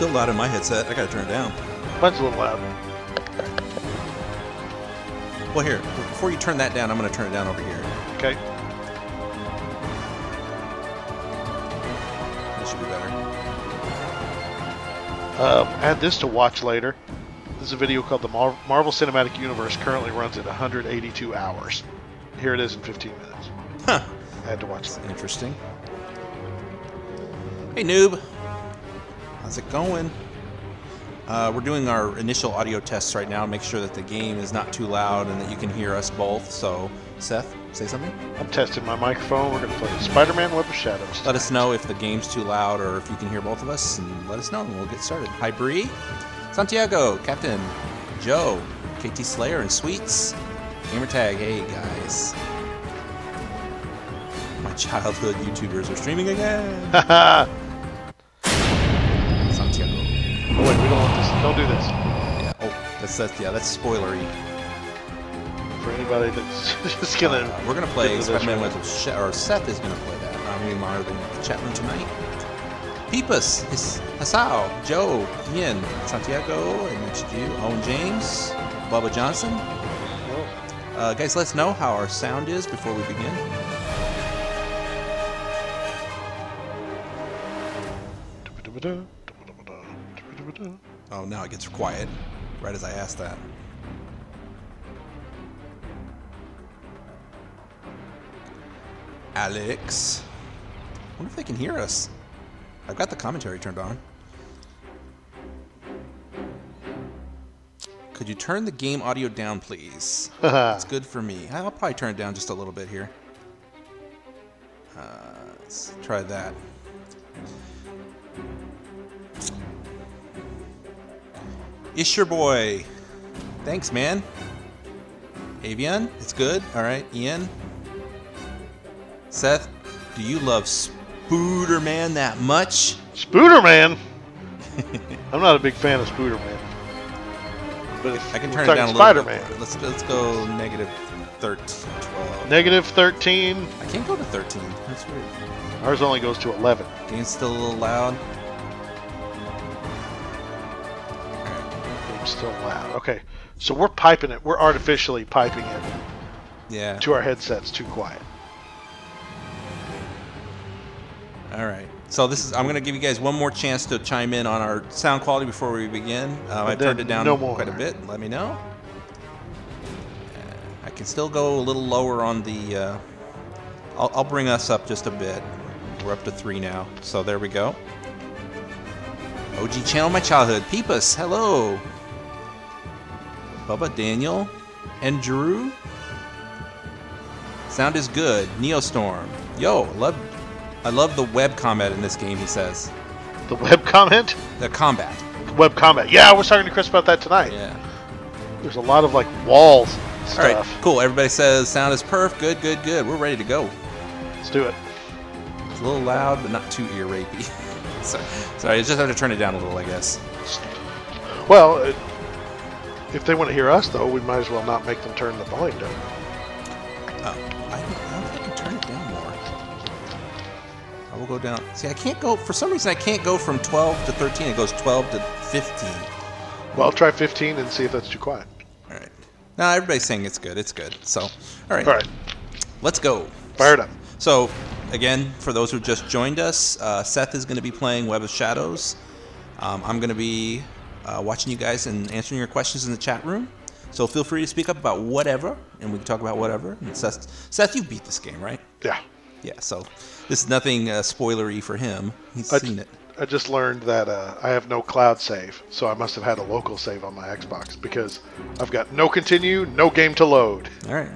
still loud in my headset. I gotta turn it down. Mine's a little loud. Well, here, before you turn that down, I'm gonna turn it down over here. Okay. That should be better. Add this to watch later. This is a video called The Marvel Cinematic Universe. Currently runs at 182 hours. Here it is in 15 minutes. Huh. I had to watch that. Interesting. Hey, noob. How's it going? We're doing our initial audio tests right now. Make sure that the game is not too loud and that you can hear us both. So, Seth, say something? I'm testing my microphone. We're going to play Spider-Man Web of Shadows. Let us know if the game's too loud or if you can hear both of us, and let us know and we'll get started. Hi, Bree, Santiago, Captain, Joe, KT Slayer, and Sweets. Gamertag, hey guys. My childhood YouTubers are streaming again. Santiago. Oh wait, we don't want this. Don't do this. Yeah. Oh, that's spoilery. For anybody that's just gonna. We're gonna play Spider-Man Web of Shadows, or Seth is gonna play that. We monitor the chat room tonight. Peepus, Hassao, Joe, Ian, Santiago, I mentioned you, Owen James, Bubba Johnson. Guys, let us know how our sound is before we begin. Oh, now it gets quiet, right as I asked that. Alex. I wonder if they can hear us. I've got the commentary turned on. Could you turn the game audio down, please? It's good for me. I'll probably turn it down just a little bit here. Let's try that. It's your boy. Thanks, man. Avian, it's good. All right, Ian. Seth, do you love Spooderman that much? Spooderman? I'm not a big fan of Spooderman. But if I can we're turn it down a little Spider-Man. bit. Let's go negative 13, 12. Negative 13. I can't go to 13. That's weird. Ours only goes to 11. Game's still a little loud. Game's still loud. Okay, so we're piping it. We're artificially piping it. Yeah. To our headsets, too quiet. All right. So this is. I'm going to give you guys one more chance to chime in on our sound quality before we begin. I turned it down quite a bit. Let me know. I can still go a little lower on the. I'll bring us up just a bit. We're up to 3 now. So there we go. OG channel, my childhood. Peepus, hello. Bubba, Daniel, and Drew. Sound is good. Neostorm. Yo, I love the web combat in this game, he says. The web comment? The combat. The web combat. Yeah, I was talking to Chris about that tonight. Yeah. There's a lot of, like, walls stuff. All right, cool. Everybody says sound is perf. Good, good, good. We're ready to go. Let's do it. It's a little loud, but not too ear rapey. Sorry, I just have to turn it down a little, I guess. Well, if they want to hear us, though, we might as well not make them turn the volume down. Oh, I don't think I can turn it down more. I will go down. See, I can't go, for some reason, I can't go from 12 to 13. It goes 12 to 15. Well, I'll try 15 and see if that's too quiet. All right. No, everybody's saying it's good. It's good. So, all right. All right. Let's go. Fire it up. So, again, for those who just joined us, Seth is going to be playing Web of Shadows. I'm going to be watching you guys and answering your questions in the chat room. So feel free to speak up about whatever, and we can talk about whatever. And Seth, you beat this game, right? Yeah. Yeah, so this is nothing spoilery for him. He's seen it. I just learned that I have no cloud save, so I must have had a local save on my Xbox because I've got no continue, no game to load. All right.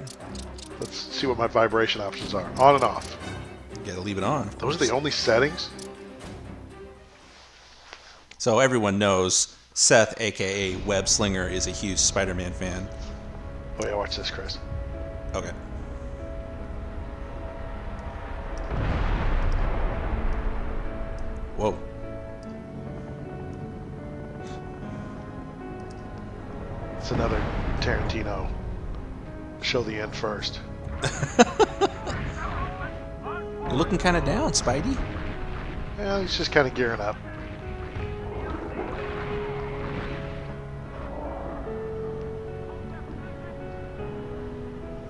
Let's see what my vibration options are. On and off. You gotta leave it on. Those are the only settings? So everyone knows Seth, a.k.a. Web Slinger, is a huge Spider-Man fan. Oh yeah, watch this, Chris. Okay. Whoa. It's another Tarantino. Show the end first. You're looking kind of down, Spidey. Yeah, he's just kind of gearing up.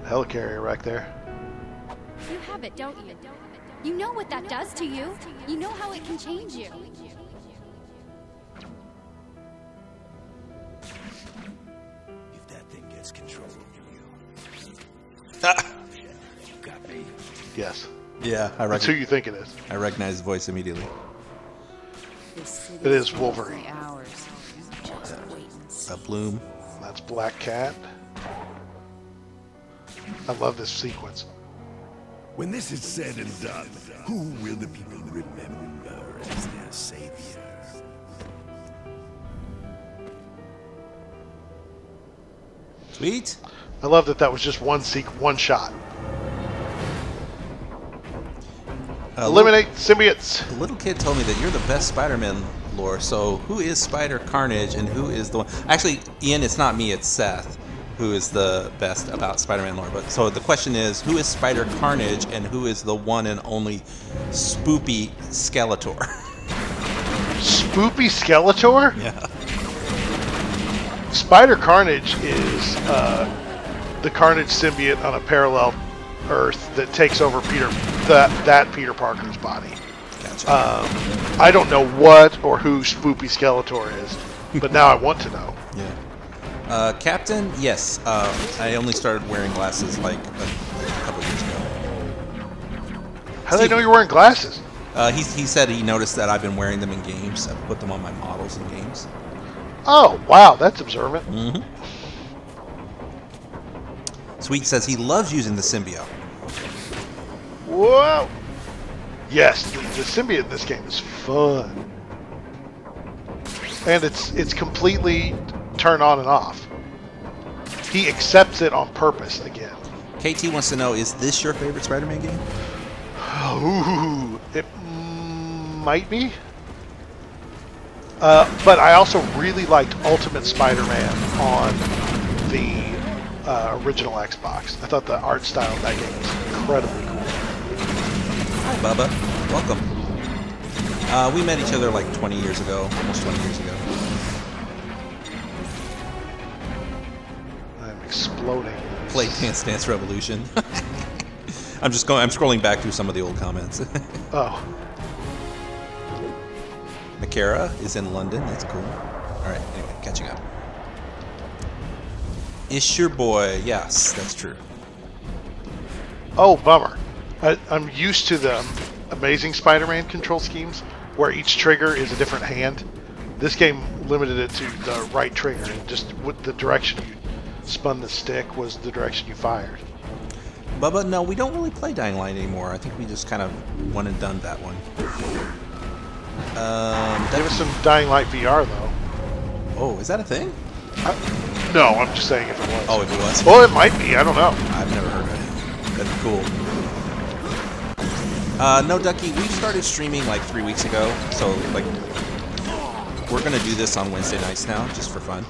Helicarrier right there. You have it, don't you? You know what that does to you. You know how it can change you. If that thing gets control of you, you got me. Yes. Yeah, That's who you think it is. I recognize his voice immediately. It is Wolverine. Bloom. That's Black Cat. I love this sequence. When this is said and done, who will the people remember as their savior? Sweet. I love that was just one shot. Eliminate symbiotes. The little kid told me that you're the best Spider-Man lore. So who is Spider Carnage and who is the one? Actually, Ian, it's not me. It's Seth who is the best about Spider-Man lore. But so the question is, who is Spider Carnage and who is the one and only Spoopy Skeletor? Spoopy Skeletor? Yeah. Spider Carnage is the Carnage symbiote on a parallel Earth that takes over that Peter Parker's body. Gotcha. I don't know what or who Spoopy Skeletor is, but now I want to know. Yeah. Captain, yes. I only started wearing glasses like a couple years ago. How do they know you're wearing glasses? He said he noticed that I've been wearing them in games. I've put them on my models in games. Oh, wow, that's observant. Mm-hmm. Sweet says he loves using the symbiote. Whoa! Yes, the symbiote in this game is fun. And it's completely turn on and off. He accepts it on purpose again. KT wants to know, is this your favorite Spider-Man game? Ooh, it might be. But I also really liked Ultimate Spider-Man on the original Xbox. I thought the art style of that game was incredibly cool. Hi, Bubba. Welcome. We met each other like 20 years ago, almost 20 years ago. I'm exploding. Played Dance Dance Revolution. I'm scrolling back through some of the old comments. Oh. Makara is in London. That's cool. All right, anyway, catching up. It's your boy. Yes, that's true. Oh, bummer. I'm used to the Amazing Spider-Man control schemes where each trigger is a different hand. This game limited it to the right trigger, and just with the direction you spun the stick was the direction you fired. Bubba, no, we don't really play Dying Light anymore. I think we just kind of went and done that one. Give us some Dying Light VR, though. Oh, is that a thing? No, I'm just saying if it was. Oh, if it was. Well, it might be. I don't know. I've never heard of it. That'd be cool. No, Ducky, we started streaming like 3 weeks ago, so like we're gonna do this on Wednesday nights now, just for fun.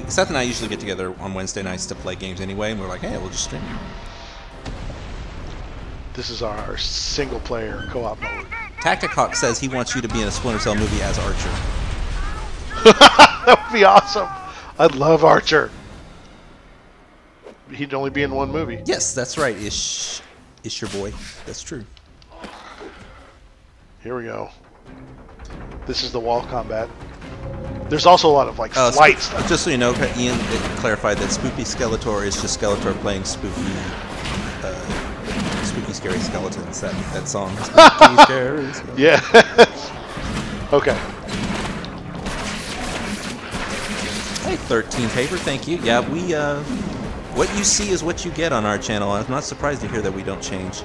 Seth and I usually get together on Wednesday nights to play games anyway, and we're like, hey, we'll just stream. This is our single-player co-op mode. Tactic Hawk says he wants you to be in a Splinter Cell movie as Archer. That would be awesome. I'd love Archer. He'd only be in one movie. Yes, that's right. Ish your boy. That's true. Here we go. This is the wall combat. There's also a lot of like flight stuff. Just so you know, Ian clarified that Spoopy Skeletor is just Skeletor playing spooky scary skeletons. That song. Spooky scary skeletons. Yeah. Okay. Hey, 13 Paper, thank you. Yeah, what you see is what you get on our channel. I'm not surprised to hear that we don't change.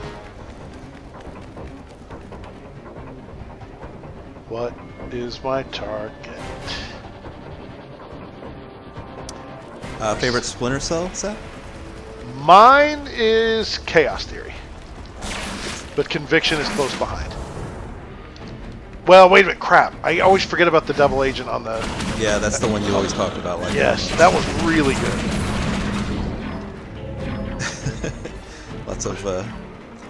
What is my target? Favorite Splinter Cell, Seth? Mine is Chaos Theory. But Conviction is close behind. Well, wait a minute, crap. I always forget about the double agent on the... Yeah, that's the one you always talked about. Like yes, that was really good.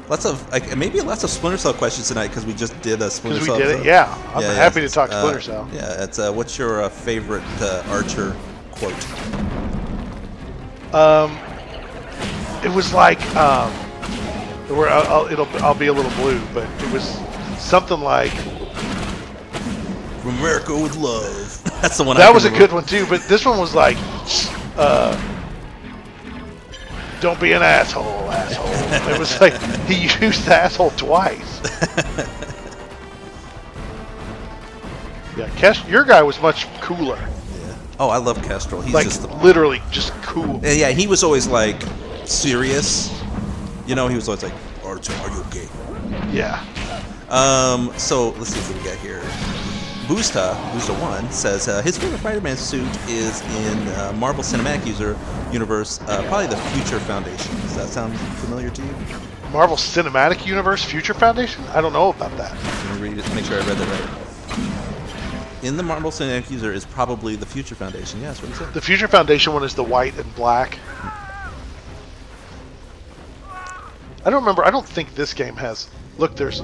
lots of maybe lots of Splinter Cell questions tonight because we just did a Splinter Cell. Because we did it, yeah. I'm happy to talk Splinter Cell. Yeah, it's what's your favorite Archer quote? It was like I'll be a little blue, but it was something like From America with Love. That's the one. that was a good one too. But this one was like, don't be an asshole. It was like he used the asshole twice. Yeah, your guy was much cooler. Yeah. Oh, I love Kestrel. He's like just literally just cool. Yeah, he was always like serious. You know, he was always like, "Are you okay?" Yeah. So let's see what we got here. Boosta1 says his favorite Spider-Man suit is in Marvel Cinematic Universe, probably the Future Foundation. Does that sound familiar to you? Marvel Cinematic Universe Future Foundation? I don't know about that. Let me read it, make sure I read that right. In the Marvel Cinematic Universe is probably the Future Foundation. Yes, what is it? The Future Foundation one is the white and black. I don't remember. I don't think this game has. Look, there's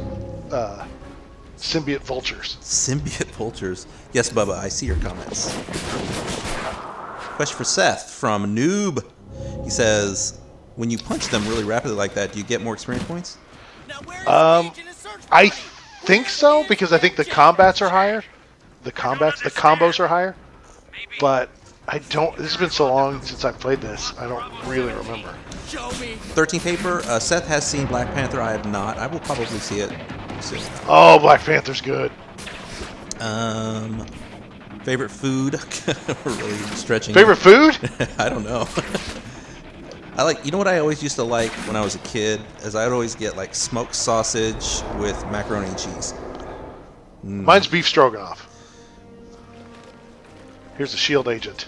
symbiote vultures. Symbiote vultures. Yes, Bubba, I see your comments. Question for Seth from Noob. He says, when you punch them really rapidly like that, do you get more experience points? I think so, because I think the combats are higher. The combos are higher. But I don't. This has been so long since I've played this. I don't really remember. 13 paper. Seth has seen Black Panther. I have not. I will probably see it soon. Oh, Black Panther's good. Favorite food? We're really stretching. Favorite food? I don't know. I like. You know what I always used to like when I was a kid? Is I'd always get like smoked sausage with macaroni and cheese. Mine's beef stroganoff. Here's a shield agent.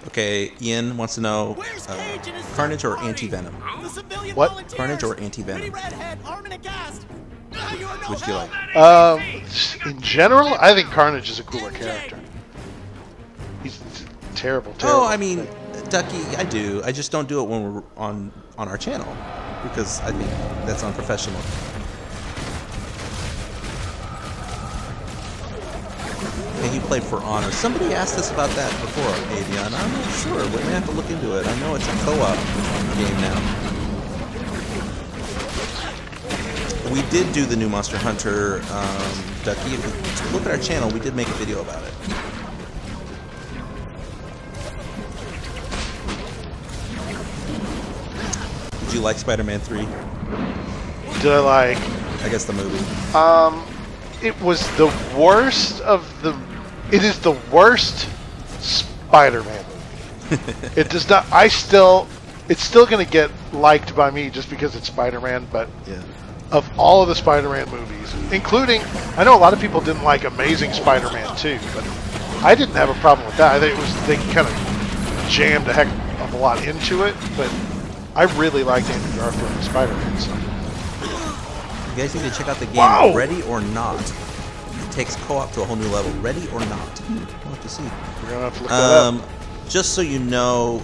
Okay, Ian wants to know Carnage or Anti-Venom? What? Carnage or Anti-Venom? Which do you like? In general, I think Carnage is a cooler character. He's terrible. Oh, I mean, Ducky, I do. I just don't do it when we're on our channel because I think that's unprofessional. And you played For Honor. Somebody asked us about that before, Avion. I'm not sure. We're going to have to look into it. I know it's a co-op game now. We did do the new Monster Hunter, Ducky. If you look at our channel, we did make a video about it. Did you like Spider-Man 3? Did I like? I guess the movie. It was the worst of the. It is the worst Spider-Man movie. It does not. It's still going to get liked by me just because it's Spider-Man. But yeah. Of all of the Spider-Man movies, including, I know a lot of people didn't like Amazing Spider-Man 2, but I didn't have a problem with that. I think they kind of jammed a heck of a lot into it, but I really liked Andrew Garfield and Spider-Man. So. You guys need to check out the game Ready or Not. It takes co-op to a whole new level. Ready or Not. We'll have to see. We're gonna have to look that up. Just so you know,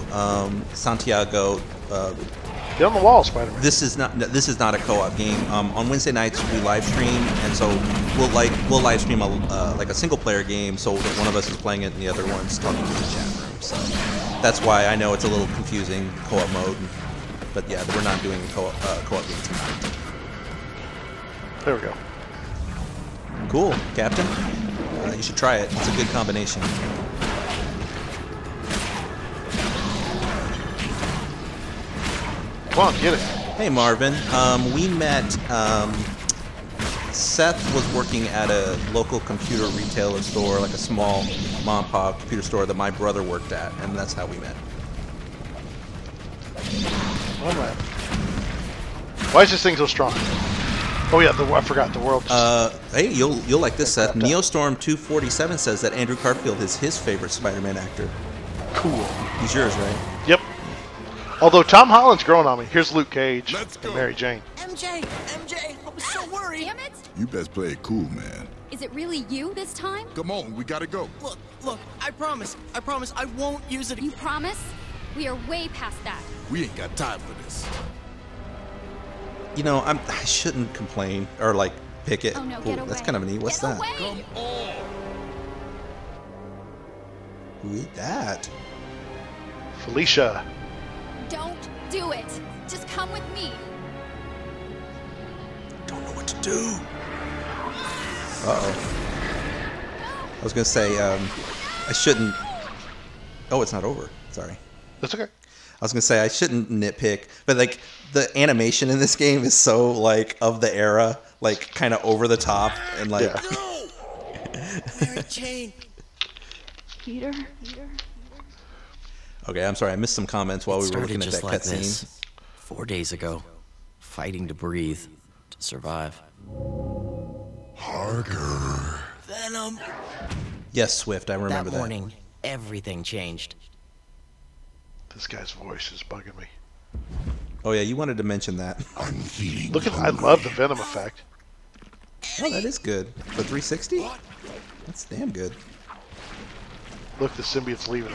Santiago. Get on the wall, Spider-Man. This is not a co-op game. On Wednesday nights we live stream, and so we'll live stream like a single player game, so that one of us is playing it and the other one's talking to the chat room. So that's why I know it's a little confusing co-op mode. But yeah, we're not doing a co-op game tonight. There we go. Cool, Captain. You should try it. It's a good combination. Come on, get it. Hey, Marvin. We met. Seth was working at a local computer retailer store, like a small mom-and-pop computer store that my brother worked at, and that's how we met. All right. Why is this thing so strong? Oh yeah, I forgot the world. Hey, you'll like this, Seth. Neostorm 247 says that Andrew Garfield is his favorite Spider-Man actor. Cool. He's yours, right? Yep. Although Tom Holland's growing on me. Here's Luke Cage and Mary Jane. MJ, I was so worried. Damn it! You best play it cool, man. Is it really you this time? Come on, we gotta go. Look, I promise I won't use it. You promise? We are way past that. We ain't got time for this. You know, I shouldn't complain or like pick it. Oh no, Ooh, get away. that's kind of neat. What's Get that? away. Come on. Who ate that? Felicia. Don't do it. Just come with me. Don't know what to do. Uh-oh. I was gonna say, I shouldn't... Oh, it's not over. Sorry. That's okay. I was gonna say I shouldn't nitpick, but like the animation in this game is so like of the era, like kind of over the top and like. Yeah. No! Mary Jane. Peter. Okay, I'm sorry. I missed some comments while we were Started looking at just that like cutscene. this. 4 days ago, fighting to breathe, to survive. Harder. Venom. Yes, Swift. I remember That morning, everything changed. This guy's voice is bugging me. Oh yeah, you wanted to mention that. I'm feeling Look at, I hungry. love the Venom effect. Oh, that is good. For 360? That's damn good. Look, the symbiote's leaving.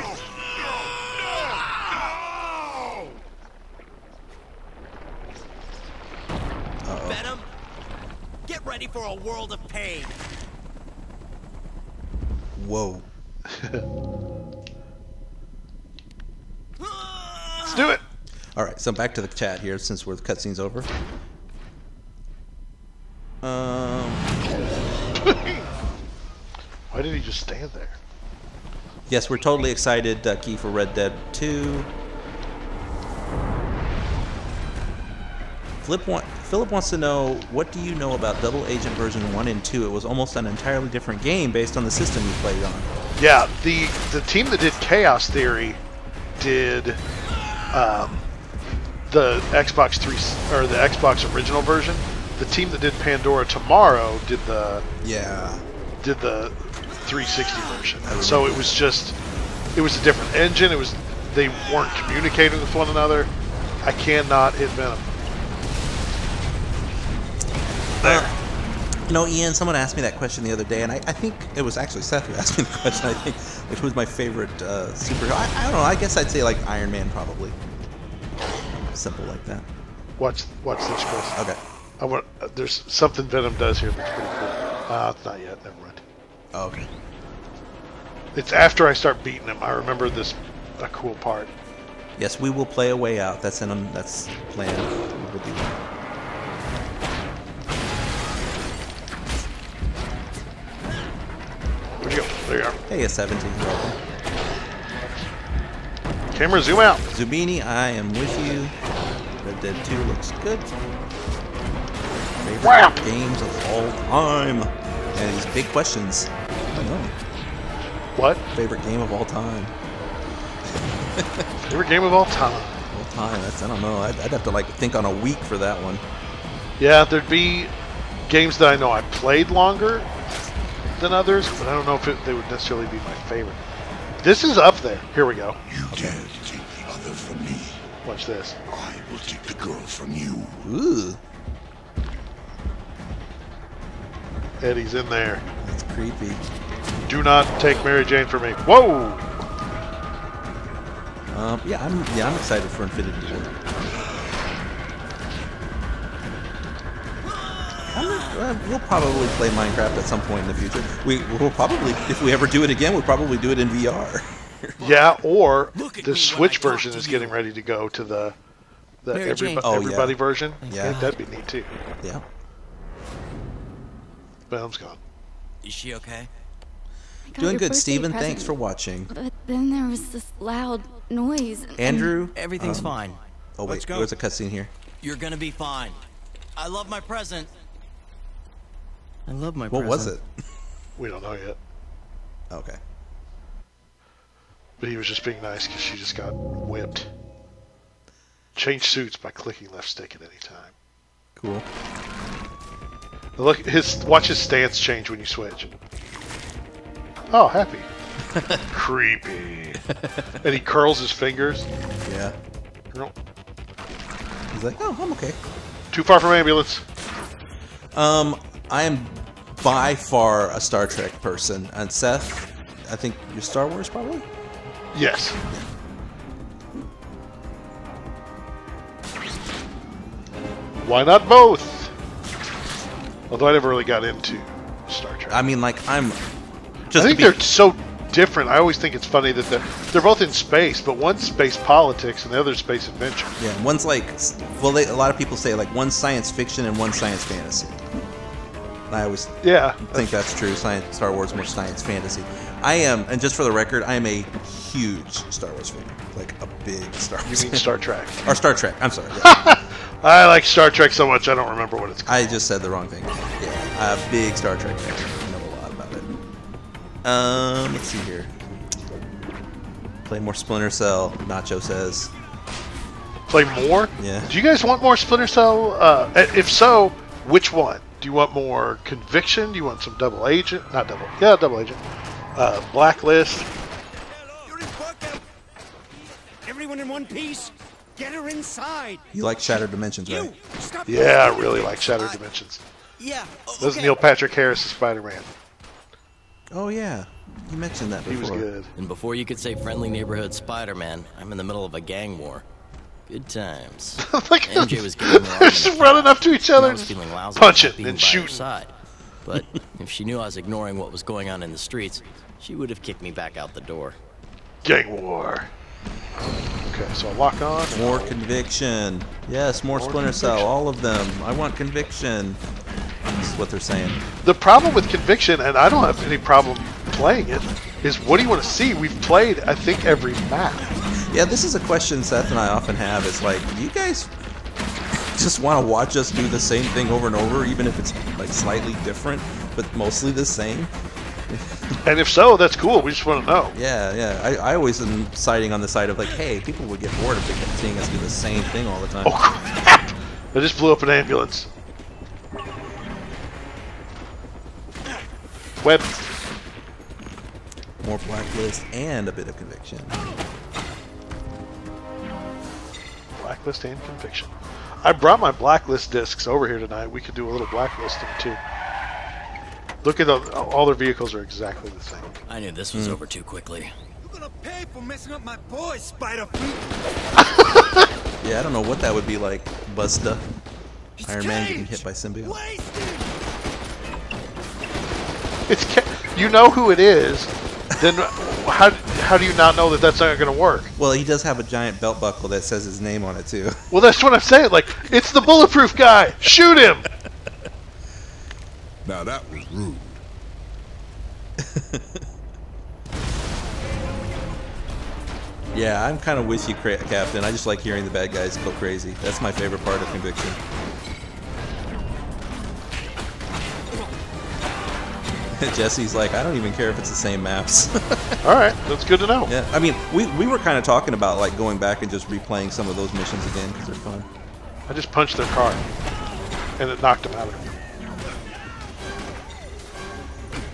Venom. Get ready for a world of pain. Whoa. Let's do it. All right, so back to the chat here since the cutscene's over. Why did he just stand there? Yes, we're totally excited, Ducky, for Red Dead 2. Philip wants to know, what do you know about Double Agent version 1 and 2? It was almost an entirely different game based on the system you played on. Yeah, the team that did Chaos Theory did the Xbox 3 or the Xbox original version. The team that did Pandora Tomorrow did the 360 version. So it was a different engine. They weren't communicating with one another. I cannot hit Venom. There. You know, Ian, someone asked me that question the other day, and I think it was actually Seth who asked me the question, I think, which was my favorite superhero. I don't know, I guess I'd say like Iron Man, probably. Simple like that. Watch this, Chris. Okay. There's something Venom does here that's pretty cool. It's not yet. Never mind. Oh, okay. It's after I start beating him. I remember a cool part. Yes, we will play A Way Out. That's planned. We will do that. Where'd you go? There you are. Hey, 17, welcome. Camera, zoom out. Zubini, I am with you. Red Dead 2 looks good. Favorite Whap! games of all time. And these big questions. I don't know. What? Favorite game of all time. Favorite game of all time. All time. I don't know. I'd have to like think on a week for that one. Yeah, there'd be games that I know I played longer than others, but I don't know if they would necessarily be my favorite. This is up there. Here we go. You dare to take the other from me. Watch this. I will take the girl from you. Ooh, Eddie's in there. that's creepy. Do not take Mary Jane from me. Whoa! Yeah, I'm excited for Infinity War. We'll probably play Minecraft at some point in the future. We'll probably, if we ever do it again, we'll probably do it in VR. Yeah, or Look at the me Switch when I talk version to is you. getting ready to go to the Mary Jane. Oh, yeah. everybody version. Yeah. That'd be neat too. Yeah. Venom's gone. Is she okay? I got Doing your good, birthday Steven. present, Thanks for watching. But then there was this loud noise. and- Andrew. Everything's fine. Oh wait, Let's go. there's a cutscene here. You're gonna be fine. I love my present. I love my What was present. it? We don't know yet. Okay. But he was just being nice because she just got whipped. Change suits by clicking left stick at any time. Cool. Look, watch his stance change when you switch. Oh, happy. Creepy. And he curls his fingers. Yeah. No, He's like, oh, I'm okay. too far from ambulance. I am by far a Star Trek person, and Seth, I think you're Star Wars probably. Yes. Why not both? Although I never really got into Star Trek. I mean, like I'm. I think they're so different. I always think it's funny that they're both in space, but one's space politics and the other's space adventure. Yeah, one's like, well, a lot of people say like one's science fiction and one's science fantasy. And I always think that's true. Star Wars more science fantasy. I am, and just for the record, I am a huge Star Wars fan. Like a big Star Wars. You mean Star Trek? Or Star Trek. I'm sorry. Yeah. I like Star Trek so much I don't remember what it's called. I just said the wrong thing. Yeah, a big Star Trek fan. I know a lot about it. Let's see here. Play more Splinter Cell. Nacho says. Play more? Yeah. Do you guys want more Splinter Cell? If so, which one? Do you want more Conviction? Do you want some Double Agent? Not Double. Yeah, Double Agent. Blacklist. Everyone in one piece. Get her inside. You like Shattered Dimensions, right? Yeah, I really like Shattered Dimensions. Yeah. That was Neil Patrick Harris' Spider-Man. Oh yeah, you mentioned that before. He was good. And before you could say friendly neighborhood Spider-Man, I'm in the middle of a gang war. Good times. MJ was getting me They're just running up to each other, I was feeling lousy punching about being and by her shooting. side. But if she knew I was ignoring what was going on in the streets, she would have kicked me back out the door. Gang war. Okay, so I'll lock on. More Conviction. Yes, more Splinter Cell. All of them. I want Conviction. That's what they're saying. The problem with Conviction, and I don't have any problem playing it, is what do you want to see? We've played, I think, every map. Yeah, this is a question Seth and I often have. It's like, you guys just want to watch us do the same thing over and over, even if it's like slightly different, but mostly the same? And if so, that's cool. We just want to know. Yeah. I always am siding on the side of like, hey, people would get bored if they kept seeing us do the same thing all the time. Oh, crap! I just blew up an ambulance. Web. More Blacklist and a bit of Conviction. Blacklist and Conviction. I brought my Blacklist discs over here tonight. We could do a little Blacklisting too. Look at all their vehicles are exactly the same. I knew this was over too quickly. You're gonna pay for messing up my boy, Spider Feet. Yeah, I don't know what that would be like. Busta. Iron Man getting hit by symbiote. It's you know who it is. Then how do you not know that that's not going to work? Well, he does have a giant belt buckle that says his name on it too. Well, that's what I'm saying. Like, it's the bulletproof guy. Shoot him. Now that was rude. Yeah, I'm kind of with you, Captain. I just like hearing the bad guys go crazy. That's my favorite part of Conviction. Jesse's like, I don't even care if it's the same maps. All right, that's good to know. Yeah, I mean, we were kind of talking about like going back and just replaying some of those missions again because they're fun. I just punched their car, and it knocked them out of me.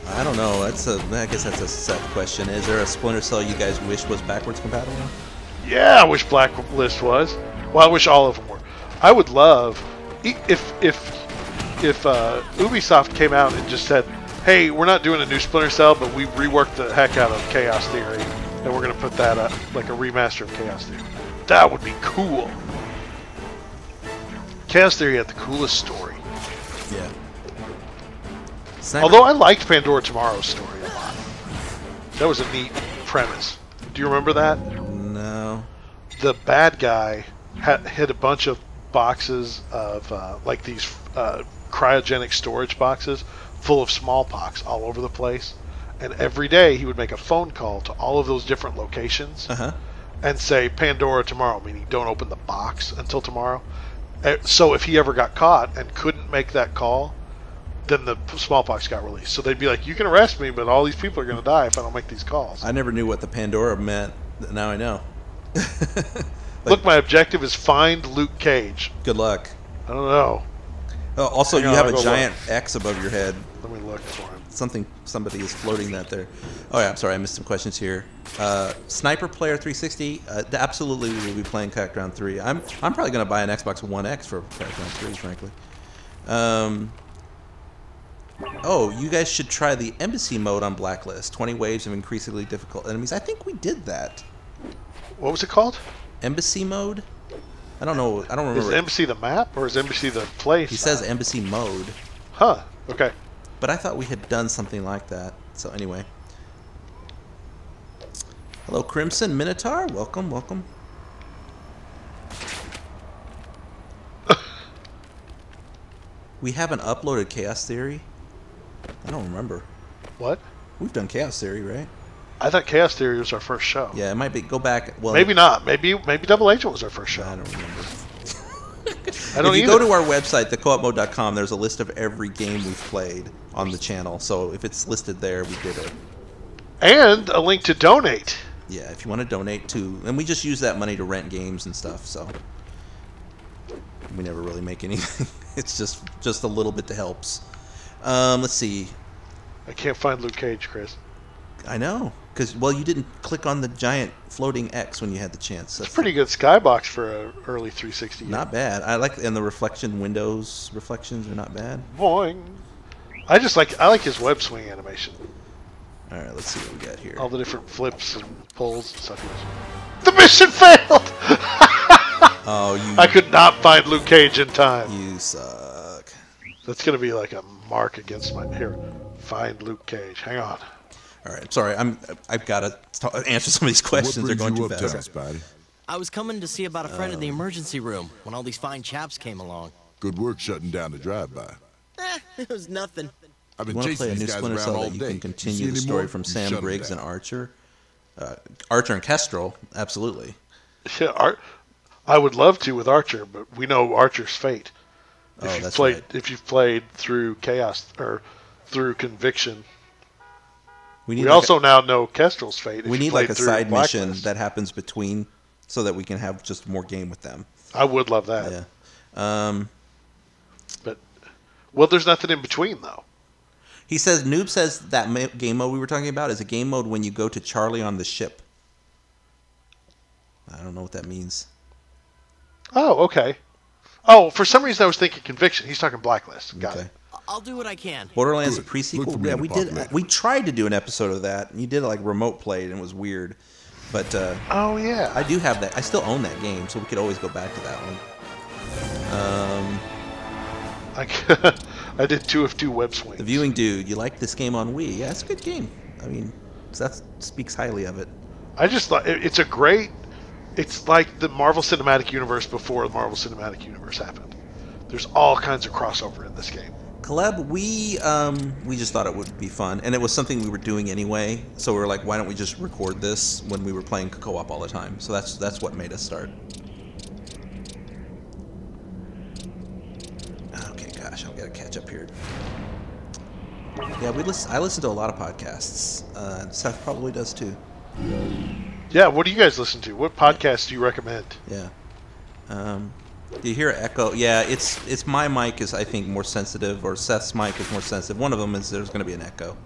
I don't know. I guess that's a Seth question. Is there a Splinter Cell you guys wish was backwards compatible? Yeah, I wish Blacklist was. Well, I wish all of them were. I would love if Ubisoft came out and just said, hey, we're not doing a new Splinter Cell, but we reworked the heck out of Chaos Theory, and we're going to put that up, like a remaster of Chaos Theory. That would be cool. Chaos Theory had the coolest story. Yeah. Although I liked Pandora Tomorrow's story a lot. That was a neat premise. Do you remember that? No. The bad guy had a bunch of boxes of, like these cryogenic storage boxes full of smallpox all over the place, and every day he would make a phone call to all of those different locations and say Pandora tomorrow, meaning don't open the box until tomorrow. So if he ever got caught and couldn't make that call, then the smallpox got released. So they'd be like, you can arrest me, but all these people are going to die if I don't make these calls. I never knew what the Pandora meant. Now I know. Look, my objective is find Luke Cage. Good luck. I don't know. Also, you have a giant X above your head. Let me look for him. Somebody is floating that there. Oh yeah, I'm sorry, I missed some questions here. Sniper Player 360. Absolutely, we will be playing Crackdown 3. I'm probably going to buy an Xbox One X for Crackdown 3, frankly. Oh, you guys should try the Embassy mode on Blacklist. 20 waves of increasingly difficult enemies. I think we did that. What was it called? Embassy mode? I don't know. I don't remember. Is Embassy the map or is Embassy the place? He says Embassy mode. Huh. Okay. But I thought we had done something like that. So anyway. Hello, Crimson Minotaur. Welcome, welcome. We haven't uploaded Chaos Theory. I don't remember. What? We've done Chaos Theory, right? I thought Chaos Theory was our first show. Yeah, it might be. Go back. Well, Maybe not. Maybe Double Agent was our first show. I don't remember. I don't if you either. go to our website, thecoopmode.com, there's a list of every game we've played on the channel. So if it's listed there, we did it. And a link to donate. Yeah, if you want to donate to, and we just use that money to rent games and stuff. So we never really make anything. It's just a little bit that helps. Let's see. I can't find Luke Cage, Chris. I know, because well, you didn't click on the giant floating X when you had the chance. It's a pretty good skybox for an early 360 game. Not bad. I like, and the reflection windows reflections are not bad. Boing. I like his web swing animation. All right, let's see what we got here. All the different flips and pulls and stuff. The mission failed. Oh, I could not find Luke Cage in time. You suck. That's gonna be like a mark against my here. Find Luke Cage. Hang on. All right, sorry. I've got to answer some of these questions. They're going too fast. I was coming to see about a friend in the emergency room when all these fine chaps came along. Good work shutting down the drive-by. It was nothing. I've You been want to chasing play a new these guys Splinter around Cell all that you day. can You continue see the any story more? from You Sam shut 'em Briggs down. and Archer? Archer and Kestrel, absolutely. Yeah, I would love to with Archer, but we know Archer's fate. That's played, right. If you've played through Chaos or through Conviction, we like also now know Kestrel's fate. We if you need played like a through side Blacklist. mission that happens between, so that we can have just more game with them. I would love that. Yeah. But well, there's nothing in between though. He says, Noob says that game mode we were talking about is a game mode when you go to Charlie on the ship. I don't know what that means. Oh, okay. Oh, for some reason I was thinking Conviction. He's talking Blacklist. Got it. I'll do what I can. Borderlands a Good. Look pre-sequel? for me Yeah, in we the did. popular. We tried to do an episode of that. You did like remote played and it was weird. But Oh yeah. I do have that. I still own that game, so we could always go back to that one. I did 2 of 2 web swings. The Viewing Dude, you like this game on Wii? Yeah, it's a good game. I mean, that speaks highly of it. I just thought it's a great. It's like the Marvel Cinematic Universe before the Marvel Cinematic Universe happened. There's all kinds of crossover in this game. Caleb, we just thought it would be fun, and it was something we were doing anyway. So we were like, why don't we just record this when we were playing co-op all the time? So that's what made us start. Okay, gosh, I've got to catch up here. Yeah, I listen to a lot of podcasts. Seth probably does too. Yeah, what do you guys listen to? What podcasts do you recommend? Yeah. Do you hear echo? Yeah, it's my mic is I think more sensitive, or Seth's mic is more sensitive. One of them is there's going to be an echo.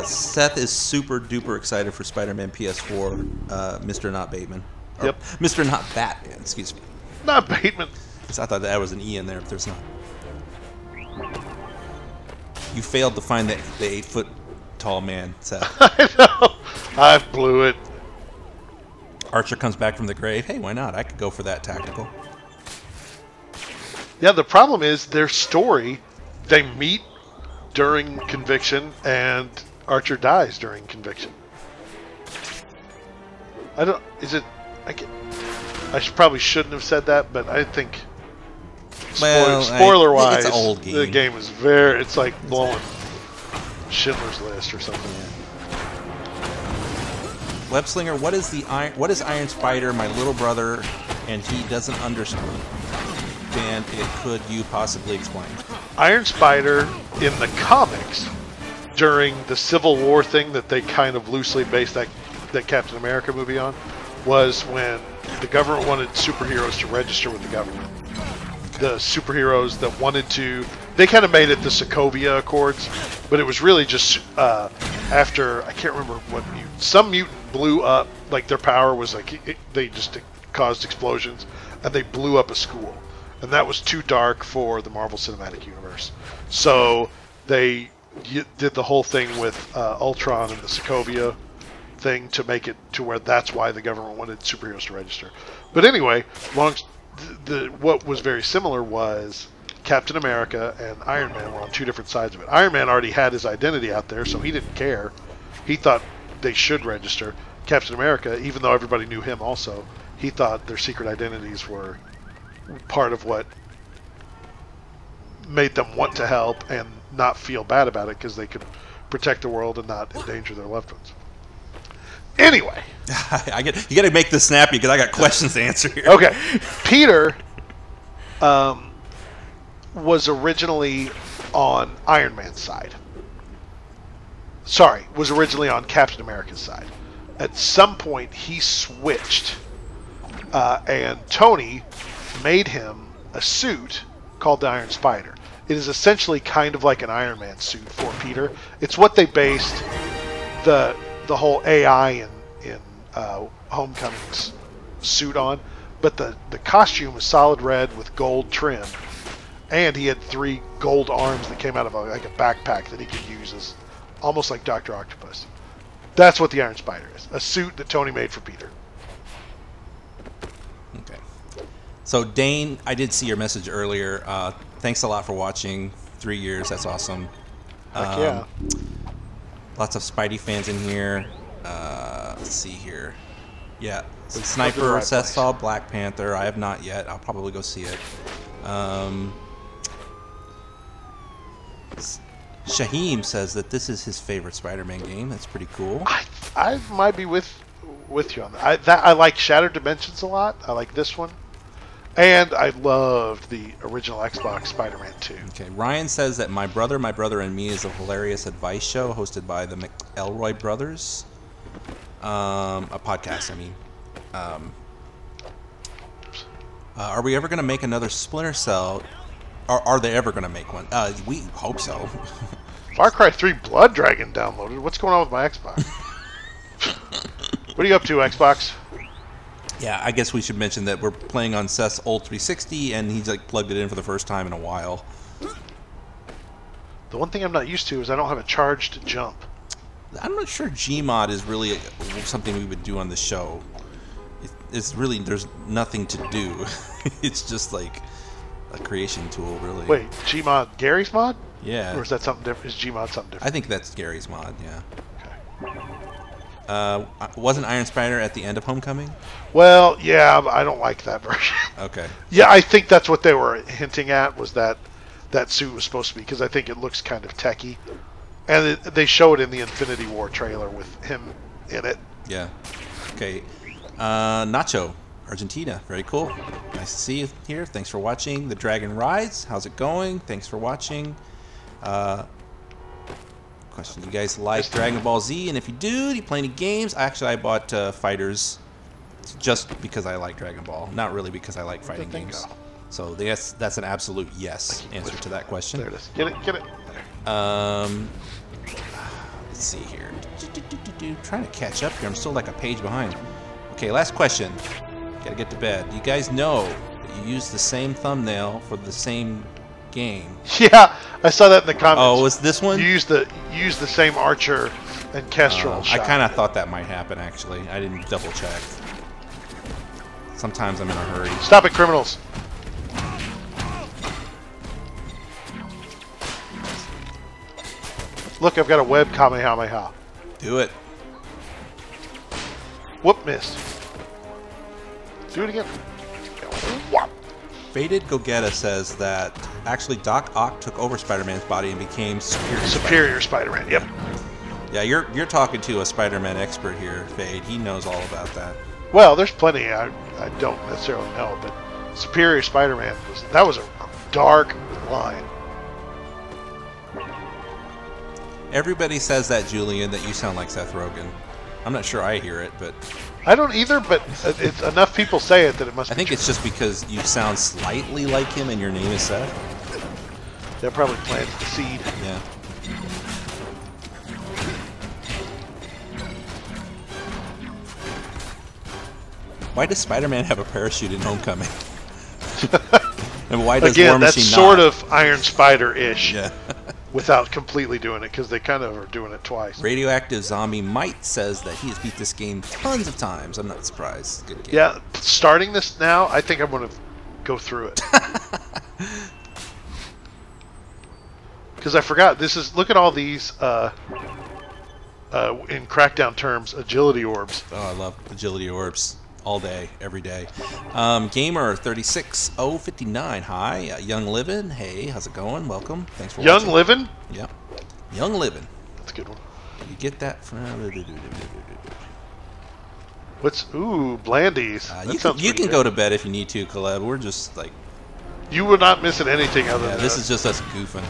Seth is super duper excited for Spider-Man PS4. Mr. Not Bateman. Or Yep. Mr. Not Batman. Excuse me. Not Bateman. I thought that was an E in there, but there's not. You failed to find the 8-foot tall man, Seth. I know. I blew it. Archer comes back from the grave. Hey, why not? I could go for that tactical. Yeah, the problem is their story. They meet during Conviction, and Archer dies during Conviction. I don't. Is it? Probably shouldn't have said that, but I think. Well, spoiler-wise, it's an old game. the game is very. It's like blowing Schindler's List or something. Webslinger, what is Iron Spider, my little brother, and he doesn't understand it? Could you possibly explain? Iron Spider in the comics during the Civil War thing that they kind of loosely based that Captain America movie on was when the government wanted superheroes to register with the government. The superheroes that wanted to, they kind of made it the Sokovia Accords, but it was really just after, I can't remember what mutant, some mutant blew up, like their power was like, they just caused explosions, and they blew up a school. And that was too dark for the Marvel Cinematic Universe. So they did the whole thing with Ultron and the Sokovia thing to make it to where that's why the government wanted superheroes to register. But anyway, what was very similar was Captain America and Iron Man were on 2 different sides of it. Iron Man already had his identity out there, so he didn't care. He thought they should register. Captain America, even though everybody knew him also, he thought their secret identities were part of what made them want to help and not feel bad about it because they could protect the world and not endanger their loved ones. Anyway. you got to make this snappy because I got questions to answer here. Okay. Peter was originally on Iron Man's side. Sorry, was originally on Captain America's side. At some point, he switched, and Tony made him a suit called the Iron Spider. It is essentially kind of like an Iron Man suit for Peter. It's what they based the whole AI in Homecoming's suit on, but the costume was solid red with gold trim, and he had 3 gold arms that came out of like a backpack that he could use as almost like Dr. Octopus. That's what the Iron Spider is. A suit that Tony made for Peter. Okay. So, Dane, I did see your message earlier. Thanks a lot for watching. 3 years. That's awesome. Heck yeah. Lots of Spidey fans in here. Let's see here. Yeah. We've Sniper, come to the right Seth place. saw Black Panther. I have not yet. I'll probably go see it. Shaheem says that this is his favorite Spider-Man game. That's pretty cool. I might be with you on that. I like Shattered Dimensions a lot. I like this one. And I loved the original Xbox Spider-Man 2. Okay, Ryan says that My Brother, and Me is a hilarious advice show hosted by the McElroy brothers. A podcast, I mean. Are we ever going to make another Splinter Cell? Are they ever going to make one? We hope so. Far Cry 3 Blood Dragon downloaded. What's going on with my Xbox? What are you up to, Xbox? Yeah, I guess we should mention that we're playing on Seth's old 360, and he's like plugged it in for the first time in a while. The one thing I'm not used to is I don't have a charged jump. I'm not sure Gmod is really something we would do on the show. It's really, there's nothing to do. It's just like a creation tool, really. Wait, Gmod Gary's mod? Yeah. Or is that something different? Is Gmod something different? I think that's Gary's mod, yeah. Okay. Wasn't Iron Spider at the end of Homecoming? Well, yeah, but I don't like that version. Okay. Yeah, I think that's what they were hinting at, was that suit was supposed to be, because I think it looks kind of techy. And they show it in the Infinity War trailer with him in it. Yeah. Okay. Nacho, Argentina. Very cool. Nice to see you here. Thanks for watching. The Dragon Rides. How's it going? Thanks for watching. Question: do you guys like Dragon Ball Z? And if you do you play any games? I bought Fighters just because I like Dragon Ball, not really because I like fighting games. So that's an absolute yes answer to that question. There it is. Get it. Let's see here. Trying to catch up here. I'm still like a page behind. Okay, last question. Gotta get to bed. Do you guys know that you use the same thumbnail for the same game? Yeah, I saw that in the comments. Oh, was this one? You use the same Archer and Kestrel shot. I kind of thought that might happen, actually. I didn't double check. Sometimes I'm in a hurry. Stop it, criminals! Look, I've got a web Kamehameha. Do it. Whoop, missed. Do it again. Whoop. Faded Gogeta says that actually Doc Ock took over Spider-Man's body and became Superior Spider-Man. Yep. Yeah, you're talking to a Spider-Man expert here, Fade. He knows all about that. Well, there's plenty I don't necessarily know, but Superior Spider-Man was a dark line. Everybody says that, Julian, that you sound like Seth Rogen. I'm not sure I hear it, but I don't either, but it's enough people say it that it must be I think true. it's just because you sound slightly like him and your name is Seth. That probably planted the seed. Yeah. Why does Spider-Man have a parachute in Homecoming? And why does War Again, that's Machine sort not? of Iron Spider-ish. Yeah. Without completely doing it, because they kind of are doing it twice. Radioactive Zombie Might says that he has beat this game tons of times. I'm not surprised. Good game. Yeah, starting this now, I think I'm going to go through it. Because I forgot, look at all these in Crackdown terms, agility orbs. Oh, I love agility orbs all day, every day. Gamer 36059. Hi, Young Livin. Hey, how's it going? Welcome. Thanks for watching. Young Livin? Yep. Young Livin. That's a good one. You get that from. What's Blandies? You can go to bed if you need to, Caleb. We're just like. You were not missing anything other than this is just us goofing.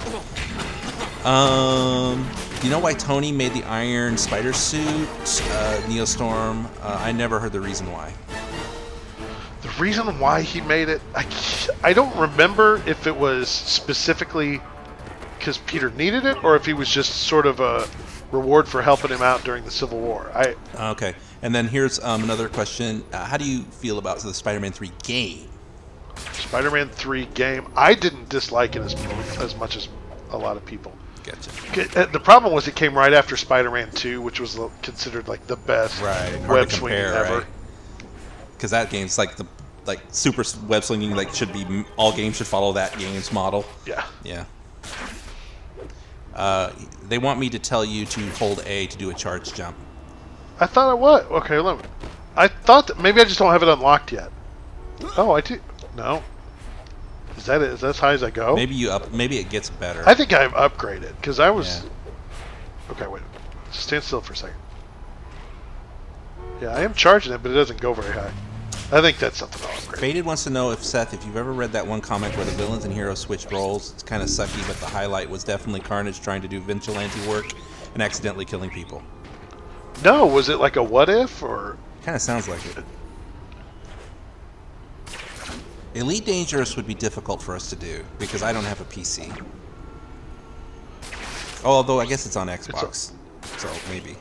You know why Tony made the iron spider suit, Neostorm? I never heard the reason why. The reason why he made it, I don't remember if it was specifically because Peter needed it, or if he was just sort of a reward for helping him out during the Civil War. Okay, and then here's another question. How do you feel about the Spider-Man 3 game? Spider-Man 3 game, I didn't dislike it as much as a lot of people. Gotcha. The problem was it came right after Spider-Man 2, which was considered like the best web swinging ever. Because that game's like the super web slinging, should be all games should follow that game's model. Yeah. Yeah. They want me to tell you to hold A to do a charge jump. I thought it was. Okay, I thought that maybe I just don't have it unlocked yet. Oh, I do. No. Is that it? Is that as high as I go? Maybe it gets better. I think I've upgraded because I was. Yeah. Okay, wait. Stand still for a second. Yeah, I am charging it, but it doesn't go very high. I think that's something I'll upgrade. Faded wants to know if you've ever read that one comic where the villains and heroes switched roles. It's kind of sucky, but the highlight was definitely Carnage trying to do vigilante work and accidentally killing people. No, was it like a what if or? Kind of sounds like it. Elite Dangerous would be difficult for us to do because I don't have a PC. Oh, although I guess it's on Xbox, so maybe.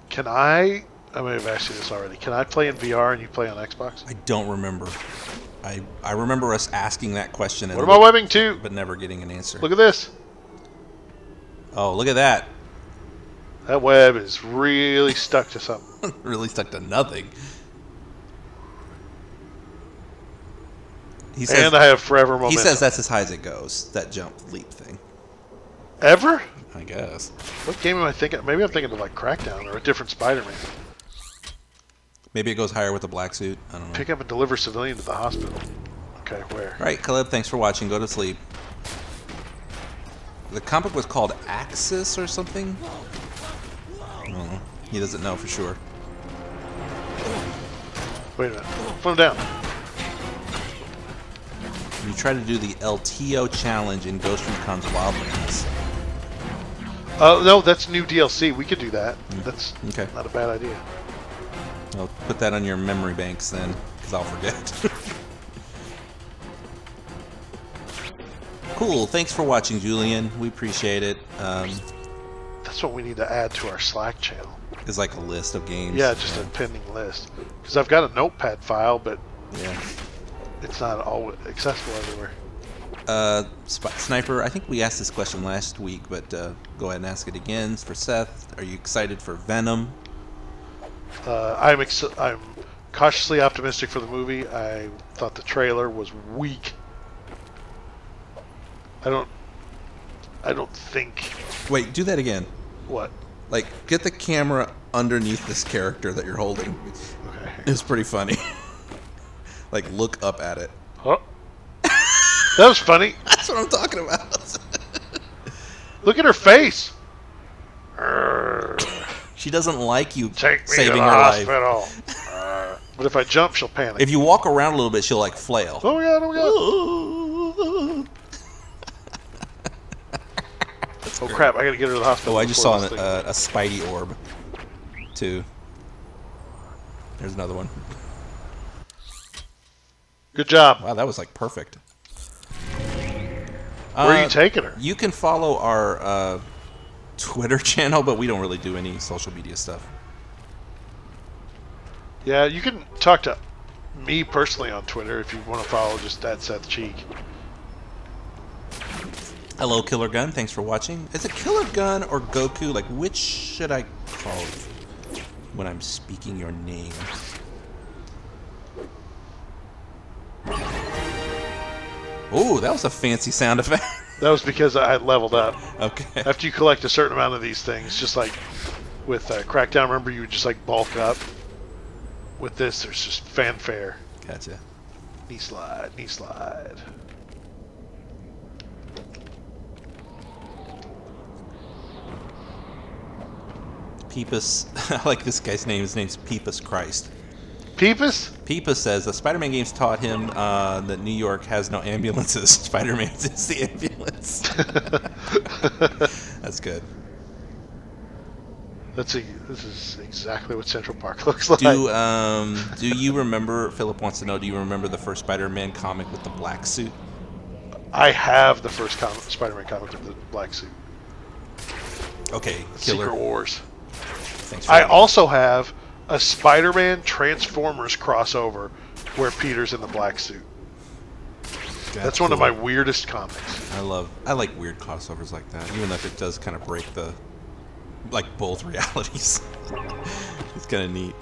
Can I may have asked you this already. Can I play in VR and you play on Xbox? I don't remember. I remember us asking that question. What about webbing too? But never getting an answer. Look at this. Oh, look at that. That web is really stuck to something. Really stuck to nothing. He says, and I have forever momentum. He says that's as high as it goes, that jump leap thing. Ever? I guess. What game am I thinking? Maybe I'm thinking of like Crackdown or a different Spider-Man. Maybe it goes higher with the black suit. I don't know. Pick up and deliver civilian to the hospital. Okay, where? All right, Caleb, thanks for watching. Go to sleep. The comic was called Axis or something? I don't know. He doesn't know for sure. Wait a minute. Put him down. You try to do the LTO challenge in Ghost Recon's Wildlands. No, that's new DLC. We could do that. That's okay. Not a bad idea. I'll put that on your memory banks then, because I'll forget. Cool. Thanks for watching, Julian. We appreciate it. That's what we need to add to our Slack channel. Is like a list of games. Yeah, just a pending list. Because I've got a notepad file, but yeah, it's not always accessible everywhere. Sniper, I think we asked this question last week, but go ahead and ask it again. For Seth, are you excited for Venom? I'm cautiously optimistic for the movie. I thought the trailer was weak. I don't think. Wait, do that again. What? Like, get the camera underneath this character that you're holding. Okay. It's pretty funny. Like, look up at it. Oh. That was funny. That's what I'm talking about. Look at her face. She doesn't like you Take me saving to the her hospital. life. But if I jump, she'll panic. If you walk around a little bit, she'll like flail. Oh yeah, oh yeah. Oh crap! I gotta get her to the hospital. Oh, I just saw a Spidey orb, too. There's another one. Good job. Wow, that was like perfect. Where are you taking her? You can follow our Twitter channel, but we don't really do any social media stuff. Yeah, you can talk to me personally on Twitter if you want to follow just that Seth Cheek. Hello, Killer Gun. Thanks for watching. Is it Killer Gun or Goku? Like, which should I call you when I'm speaking your name? Oh, that was a fancy sound effect. That was because I leveled up. Okay. After you collect a certain amount of these things, just like with Crackdown, remember you would just like bulk up. With this, there's just fanfare. Gotcha. Knee slide, knee slide. Peepus. I like this guy's name. His name's Peepus Christ. Peepus? Peepus says the Spider-Man games taught him that New York has no ambulances. Spider-Man is the ambulance. That's good. Let's see. This is exactly what Central Park looks like. Do you remember? Philip wants to know. Do you remember the first Spider-Man comic with the black suit? I have the first Spider-Man comic with the black suit. Okay, killer. Secret Wars. Thanks for I that. also have a Spider-Man Transformers crossover where Peter's in the black suit. That's one of my weirdest comics. I like weird crossovers like that, even if it does kind of break the both realities. It's kind of neat.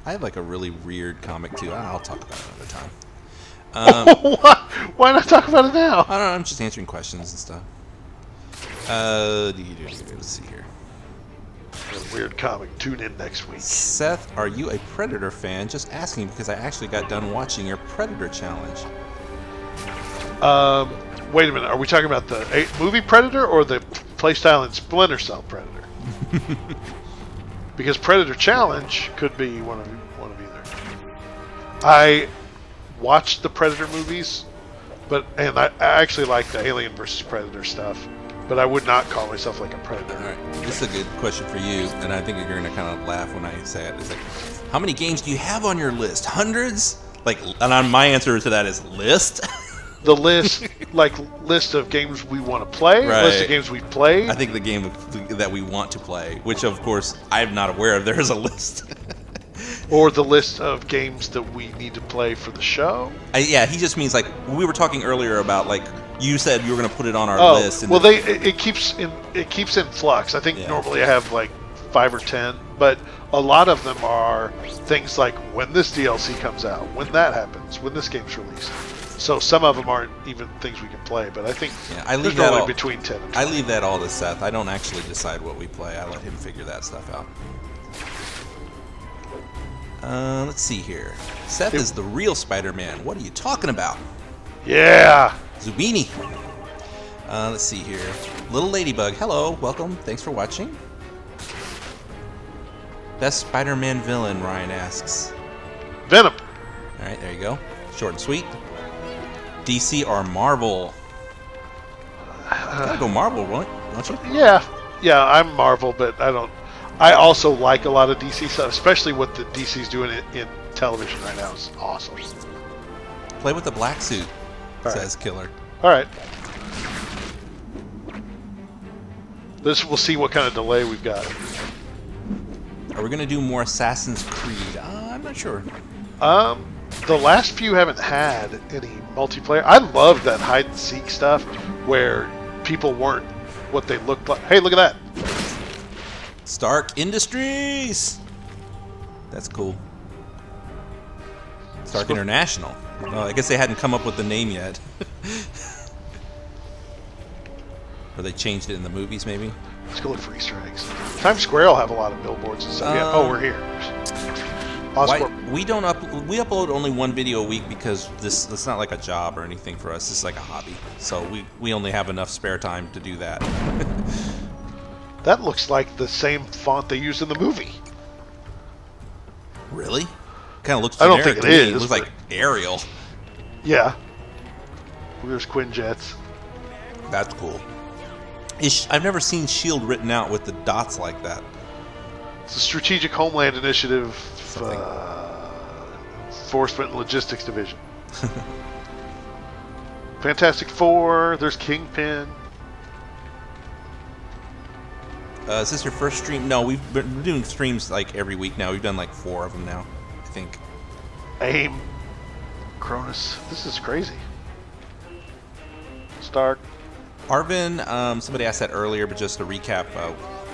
I have like a really weird comic too. I'll talk about it another time. What? Why not talk about it now? I don't know. I'm just answering questions and stuff. Let's see here. A weird comic. Tune in next week. Seth, are you a Predator fan? Just asking because I actually got done watching your Predator challenge. Wait a minute. Are we talking about the movie Predator or the playstyle in Splinter Cell Predator? Because Predator Challenge could be one of either. I watched the Predator movies, and I actually like the Alien vs Predator stuff, but I would not call myself like a Predator. All right, this is a good question for you, and I think you're going to kind of laugh when I say it. It's like, how many games do you have on your list? Hundreds? And my answer to that is list. The list, list of games we want to play, right. List of games we've played. I think the game that we want to play, which of course I'm not aware of. There's a list. Or the list of games that we need to play for the show. Yeah, he just means we were talking earlier about you said you were going to put it on our list. And well, it keeps in flux. I think normally I have 5 or 10, but a lot of them are things like when this DLC comes out, when that happens, when this game's released. So some of them aren't even things we can play, but I think there's normally between 10 and 20. I leave that all to Seth. I don't actually decide what we play. I let him figure that stuff out. Let's see here. Seth is the real Spider-Man. What are you talking about? Yeah. Zubini. Let's see here. Little Ladybug. Hello. Welcome. Thanks for watching. Best Spider-Man villain, Ryan asks. Venom. All right, there you go. Short and sweet. DC or Marvel? Gotta go Marvel, don't you? Yeah, I'm Marvel, but I also like a lot of DC stuff, especially what the DC's doing in television right now is awesome. Play with the black suit, says Killer. All right. We'll see what kind of delay we've got. Are we gonna do more Assassin's Creed? I'm not sure. The last few haven't had any multiplayer. I love that hide and seek stuff where people weren't what they looked like. Hey, look at that. Stark Industries. That's cool. Stark International. Well, I guess they hadn't come up with the name yet. Or they changed it in the movies, maybe. Let's go look for Easter eggs. Times Square will have a lot of billboards and stuff. Yeah. Oh, we're here. We upload only one video a week because it's not like a job or anything for us. It's like a hobby. So we only have enough spare time to do that. That looks like the same font they used in the movie. Really? Kind of looks generic. I don't think it is. It looks like Ariel. Yeah. There's Quinjets. That's cool. I've never seen S.H.I.E.L.D. written out with the dots like that. It's a Strategic Homeland Initiative Enforcement and Logistics Division. Fantastic Four. There's Kingpin. Is this your first stream? No, we've been doing streams every week now. We've done 4 of them now, I think. AIM. Cronus. This is crazy. Stark. Arvin, somebody asked that earlier, but just to recap,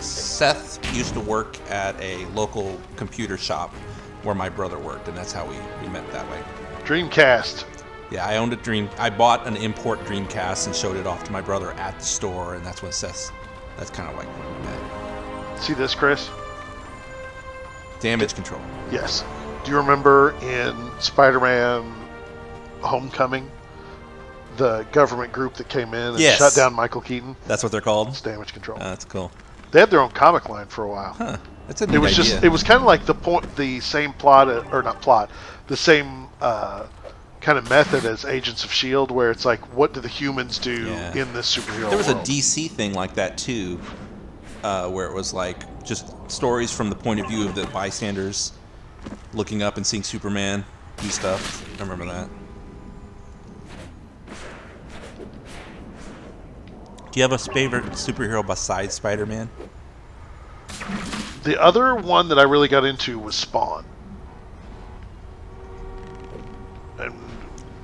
Seth used to work at a local computer shop where my brother worked, and that's how we met that way. Dreamcast. Yeah, I owned a I bought an import Dreamcast and showed it off to my brother at the store, and that's when Seth. That's kind of like where we met. See this, Chris? Damage control. Yes. Do you remember in Spider-Man Homecoming, the government group that came in and shut down Michael Keaton? That's what they're called? It's damage control. That's cool. They had their own comic line for a while. Huh. That's a neat idea. It was kind of like the same plot, or not plot, the same kind of method as Agents of S.H.I.E.L.D., where it's like, what do the humans do in this superhero There was world? a DC thing like that too, where it was like just stories from the point of view of the bystanders looking up and seeing Superman do stuff. I remember that. Do you have a favorite superhero besides Spider-Man? The other one that I really got into was Spawn. And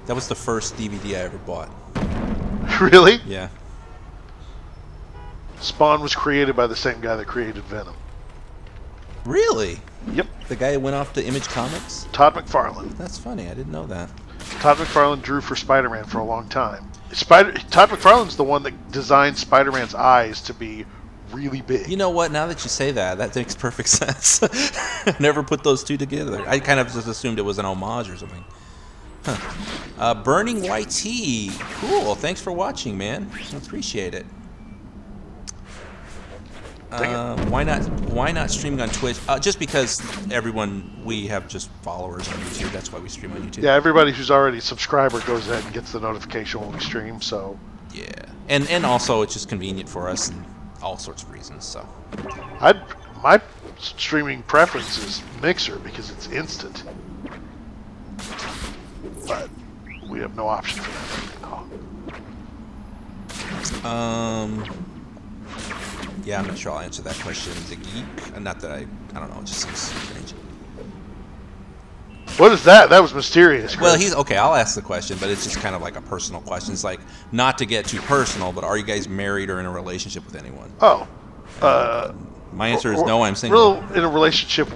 That was the first DVD I ever bought. really? Yeah. Spawn was created by the same guy that created Venom. Really? Yep. The guy who went off to Image Comics? Todd McFarlane. That's funny. I didn't know that. Todd McFarlane drew for Spider-Man for a long time. Todd McFarlane's the one that designed Spider-Man's eyes to be really big. You know what? Now that you say that, that makes perfect sense. I never put those two together. I kind of just assumed it was an homage or something. Huh. Burning White Tea. Cool. Thanks for watching, man. I appreciate it. Why not streaming on Twitch? Just because we have just followers on YouTube. That's why we stream on YouTube. Yeah, everybody who's already a subscriber goes ahead and gets the notification when we stream. So yeah, and also it's just convenient for us and all sorts of reasons. So my streaming preference is Mixer because it's instant, but we have no option for that right now. Yeah, I'm not sure I'll answer that question. The geek? Not that I don't know. It just seems strange. What is that? That was mysterious, Chris. Well, he's okay. I'll ask the question, but it's just kind of like a personal question. It's like not to get too personal, but are you guys married or in a relationship with anyone? Oh, my answer is no. I'm single. In a relationship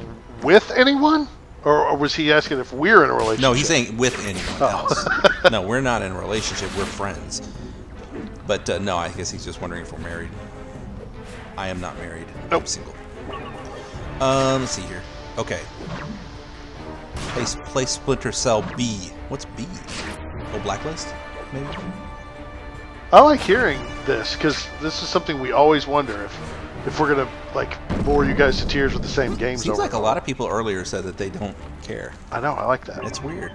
with anyone, or was he asking if we're in a relationship? No, he's saying with anyone else. No, we're not in a relationship. We're friends. But no, I guess he's just wondering if we're married. I am not married. Nope. I'm single. Let's see here. Okay. Play Splinter Cell B. What's B? Oh, Blacklist? Maybe? I like hearing this because this is something we always wonder if we're gonna like bore you guys to tears with the same games. Seems like a lot of people earlier said that they don't care. I know. I like that. It's weird.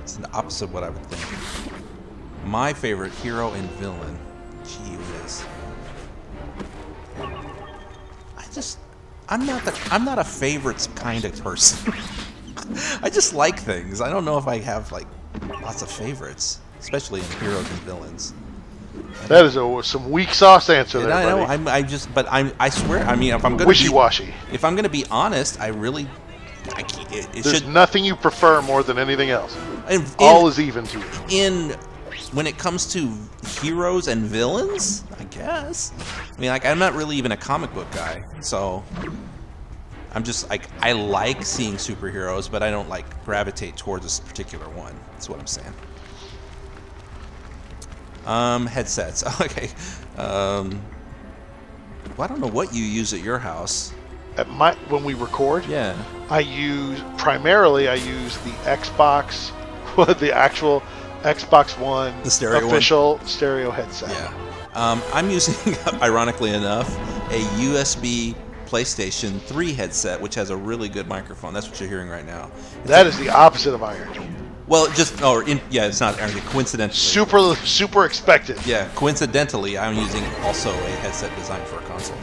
It's the opposite of what I would think. My favorite hero and villain. Gee whiz. I'm not a favorites kind of person. I just like things. I don't know if I have like lots of favorites, especially in heroes and villains. That is some weak sauce answer there, I know. buddy. I swear. I mean, if I'm gonna wishy-washy. If I'm gonna be honest, I really. There's nothing you prefer more than anything else. All is even to you. When it comes to heroes and villains, I guess. I mean, like, I'm not really even a comic book guy, so I'm just like, I like seeing superheroes, but I don't like gravitate towards this particular one. That's what I'm saying. Headsets. Okay. Well, I don't know what you use at your house. When we record, yeah, I use the Xbox, the actual Xbox One official stereo headset. Yeah. I'm using, ironically enough, a USB PlayStation 3 headset, which has a really good microphone. That's what you're hearing right now. That is the opposite of irony. Well, it's not irony. Coincidentally. Super expected. Yeah, coincidentally, I'm using also a headset designed for a console.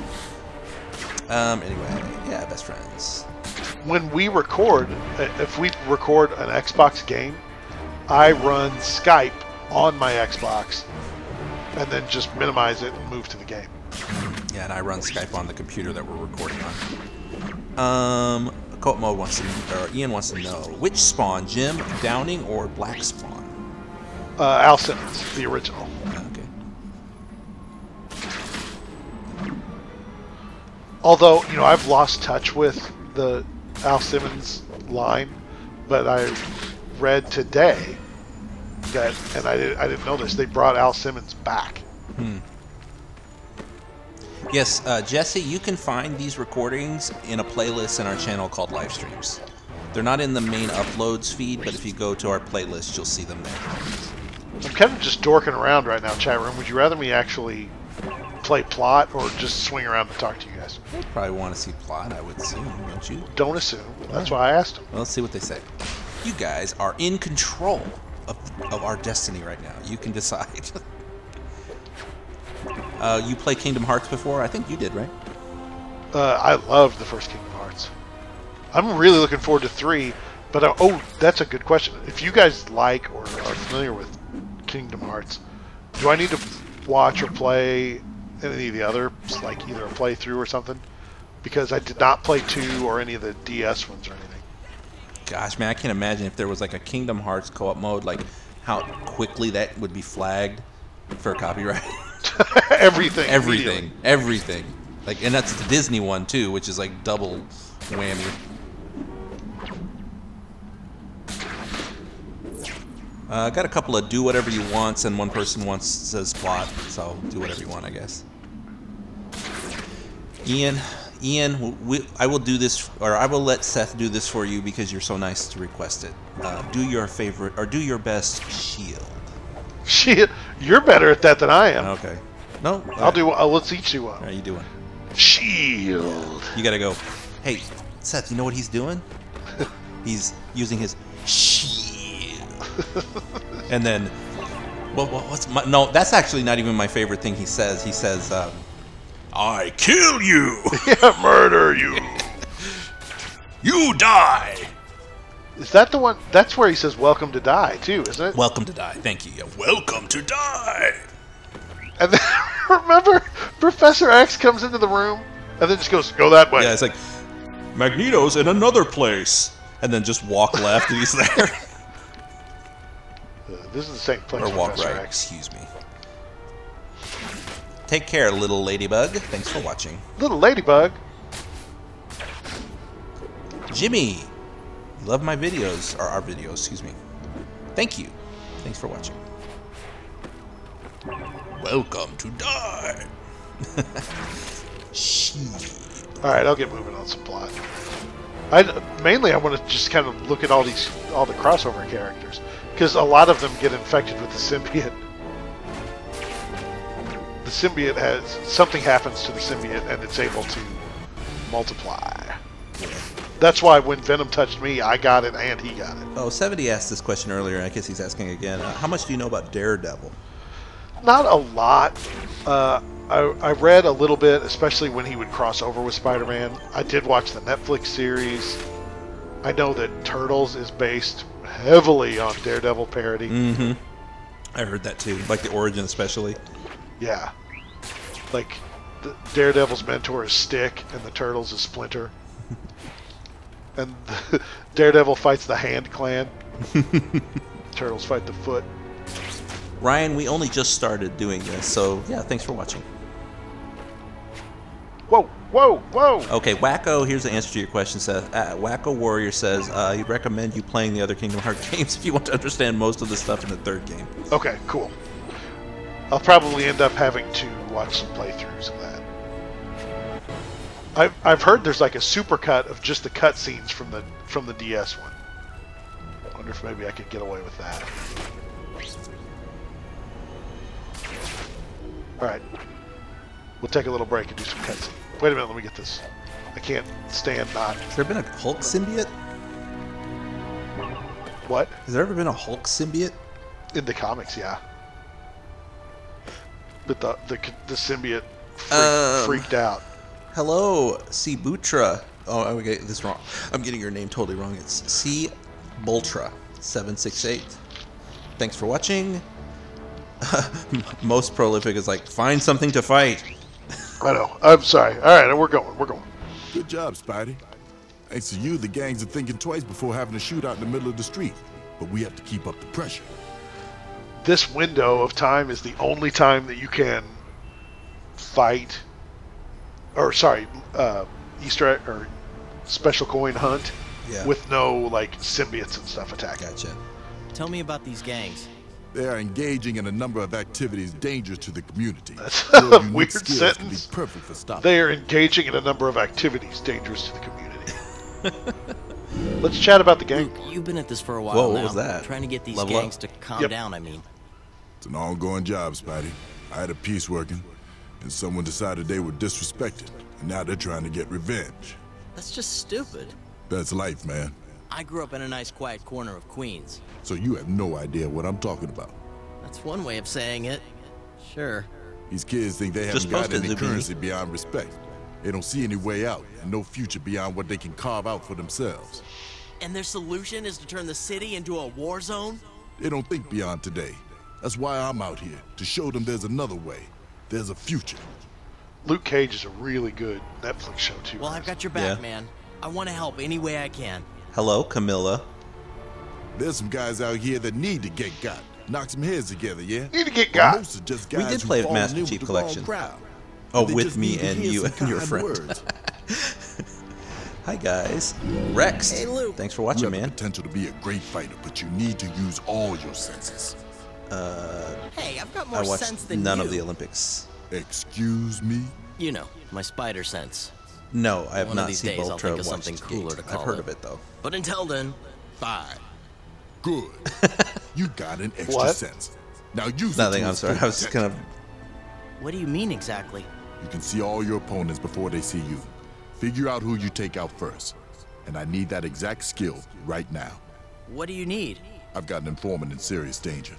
Anyway, yeah, best friends. When we record, if we record an Xbox game, I run Skype on my Xbox and then just minimize it and move to the game. Yeah, and I run Skype on the computer that we're recording on. Co-op mode Ian wants to know, which Spawn, Jim, Downing, or Black Spawn? Al Simmons, the original. Okay. Although, I've lost touch with the Al Simmons line, but I read today that, and I didn't know this, they brought Al Simmons back. Yes, Jesse, you can find these recordings in a playlist in our channel called Livestreams. They're not in the main uploads feed, but if you go to our playlist, you'll see them there. I'm kind of just dorking around right now, chat room. Would you rather me actually play plot or just swing around and talk to you guys? You'd probably want to see plot, I would assume, don't you? Don't assume. That's why I asked them. Well, let's see what they say. You guys are in control of our destiny right now. You can decide. You play Kingdom Hearts before? I think you did, right? I loved the first Kingdom Hearts. I'm really looking forward to 3, but oh, that's a good question. If you guys like or are familiar with Kingdom Hearts, do I need to watch or play any of the others, like either a playthrough or something? Because I did not play 2 or any of the DS ones or anything. Gosh, man, I can't imagine if there was like a Kingdom Hearts co-op mode, like how quickly that would be flagged for copyright. Everything. Like, and that's the Disney one too, which is like double whammy. Got a couple of do whatever you want, and one person says plot, so do whatever you want, I guess. Ian, I will do this, or I will let Seth do this for you because you're so nice to request it. Do your favorite, or do your best shield. Shield? You're better at that than I am. Okay. No? I'll do. Let's each do one. All right, you do one. Shield. You gotta go. Hey, Seth, you know what he's doing? He's using his shield. And then, well, what's my, no? That's actually not even my favorite thing he says. He says, "I kill you." Yeah, murder you. You die. Is that the one? That's where he says "Welcome to die" too, isn't it? Welcome to die. Thank you. Yeah, welcome to die. And then remember, Professor X comes into the room and then just goes, "Go that way." Yeah, it's like Magneto's in another place, and then just walk left and he's there. This is the same place. Or walk Professor right. X. Excuse me. Take care, little ladybug. Thanks for watching. Little ladybug. Jimmy, you love my videos, or our videos, excuse me. Thank you. Thanks for watching. Welcome to die. Shit. All right, I'll get moving on some plot. Mainly I want to just kind of look at all the crossover characters, because a lot of them get infected with the symbiote. The symbiote has something happens to the symbiote and it's able to multiply. That's why when Venom touched me, I got it and he got it. Oh, 70 asked this question earlier, and I guess he's asking again. How much do you know about Daredevil? Not a lot. I read a little bit, especially when he would cross over with Spider-Man. I did watch the Netflix series. I know that Turtles is based heavily on Daredevil parody. Mm-hmm. I heard that too, like the origin especially. Yeah. Like, Daredevil's mentor is Stick, and the Turtles is Splinter. And Daredevil fights the Hand Clan. Turtles fight the Foot. Ryan, we only just started doing this, so yeah, thanks for watching. Whoa, whoa, whoa! Okay, Wacko, here's the answer to your question, Seth. Wacko Warrior says, he'd recommend you playing the other Kingdom Hearts games if you want to understand most of the stuff in the third game. Okay, cool. I'll probably end up having to watch some playthroughs of that. I've heard there's like a supercut of just the cutscenes from the DS one. I wonder if maybe I could get away with that. Alright. We'll take a little break and do some cutscenes. Wait a minute, let me get this. I can't stand not. Has there been a Hulk symbiote? What? Has there ever been a Hulk symbiote? In the comics, yeah. But the symbiote freaked out. Hello, C. Butra. Oh, I get this wrong. I'm getting your name totally wrong. It's C. Bultra 768. Thanks for watching. Most prolific is like, find something to fight. I know. I'm sorry. All right, we're going. We're going. Good job, Spidey. Thanks to you, the gangs are thinking twice before having a shootout in the middle of the street. But we have to keep up the pressure. This window of time is the only time that you can fight, or sorry, Easter egg or special coin hunt with no like symbiotes and stuff attacking. Gotcha. Tell me about these gangs. They are engaging in a number of activities dangerous to the community. That's Your a unique weird skills sentence. Can be perfect for stopping. They are engaging in a number of activities dangerous to the community. Let's chat about the gang. You've been at this for a while Whoa, now. what was that? Trying to get these Level up? gangs to calm Yep. down, I mean. It's an ongoing job, Spidey. I had a piece working, and someone decided they were disrespected, and now they're trying to get revenge. That's just stupid. That's life, man. I grew up in a nice quiet corner of Queens. So you have no idea what I'm talking about. That's one way of saying it. Sure. These kids think they Just haven't got post it, any Zucchini. currency beyond respect. They don't see any way out, and no future beyond what they can carve out for themselves. And their solution is to turn the city into a war zone? They don't think beyond today. That's why I'm out here, to show them there's another way. There's a future. Luke Cage is a really good Netflix show too. Well, guys. I've got your back, Yeah. man. I want to help any way I can. Hello, Camilla. There's some guys out here that need to get got. Knock some heads together, yeah? Need to get But got. most are just We guys did who play fall Master in with Chief the wrong Collection. crowd. Oh, They with just me need to and hear you some and your kind friend. words. Hi, guys. Rex. Hey, Luke. Thanks for You watching, have the man. potential to be a great fighter, but you need to use all your senses. Hey, I've got I more watched sense than none you. of the Olympics. Excuse me? You know, my spider sense. No, I have One of not these seen days I'll Ultra think of watch something Skate. cooler to I've call heard it. of it, though. But until then, bye. Good. You got an extra What? sense. Now use it Nothing, to I'm its sorry. full I was just kind potential. of... What do you mean exactly? You can see all your opponents before they see you. Figure out who you take out first. And I need that exact skill right now. What do you need? I've got an informant in serious danger.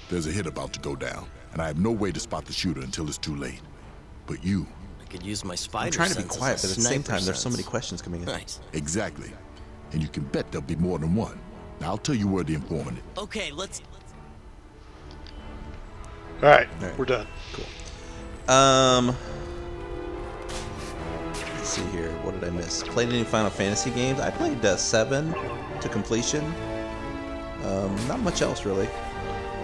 There's a hit about to go down, and I have no way to spot the shooter until it's too late. But you, I could use my spider I'm trying to be sense as quiet, a but at the same sniper time, there's so many sense. questions coming in. Nice. exactly. And you can bet there'll be more than one. Now I'll tell you where the informant is. Okay, let's... All right, All right. we're done. Let's see here. What did I miss? Played any Final Fantasy games? I played 7 to completion. Not much else, really.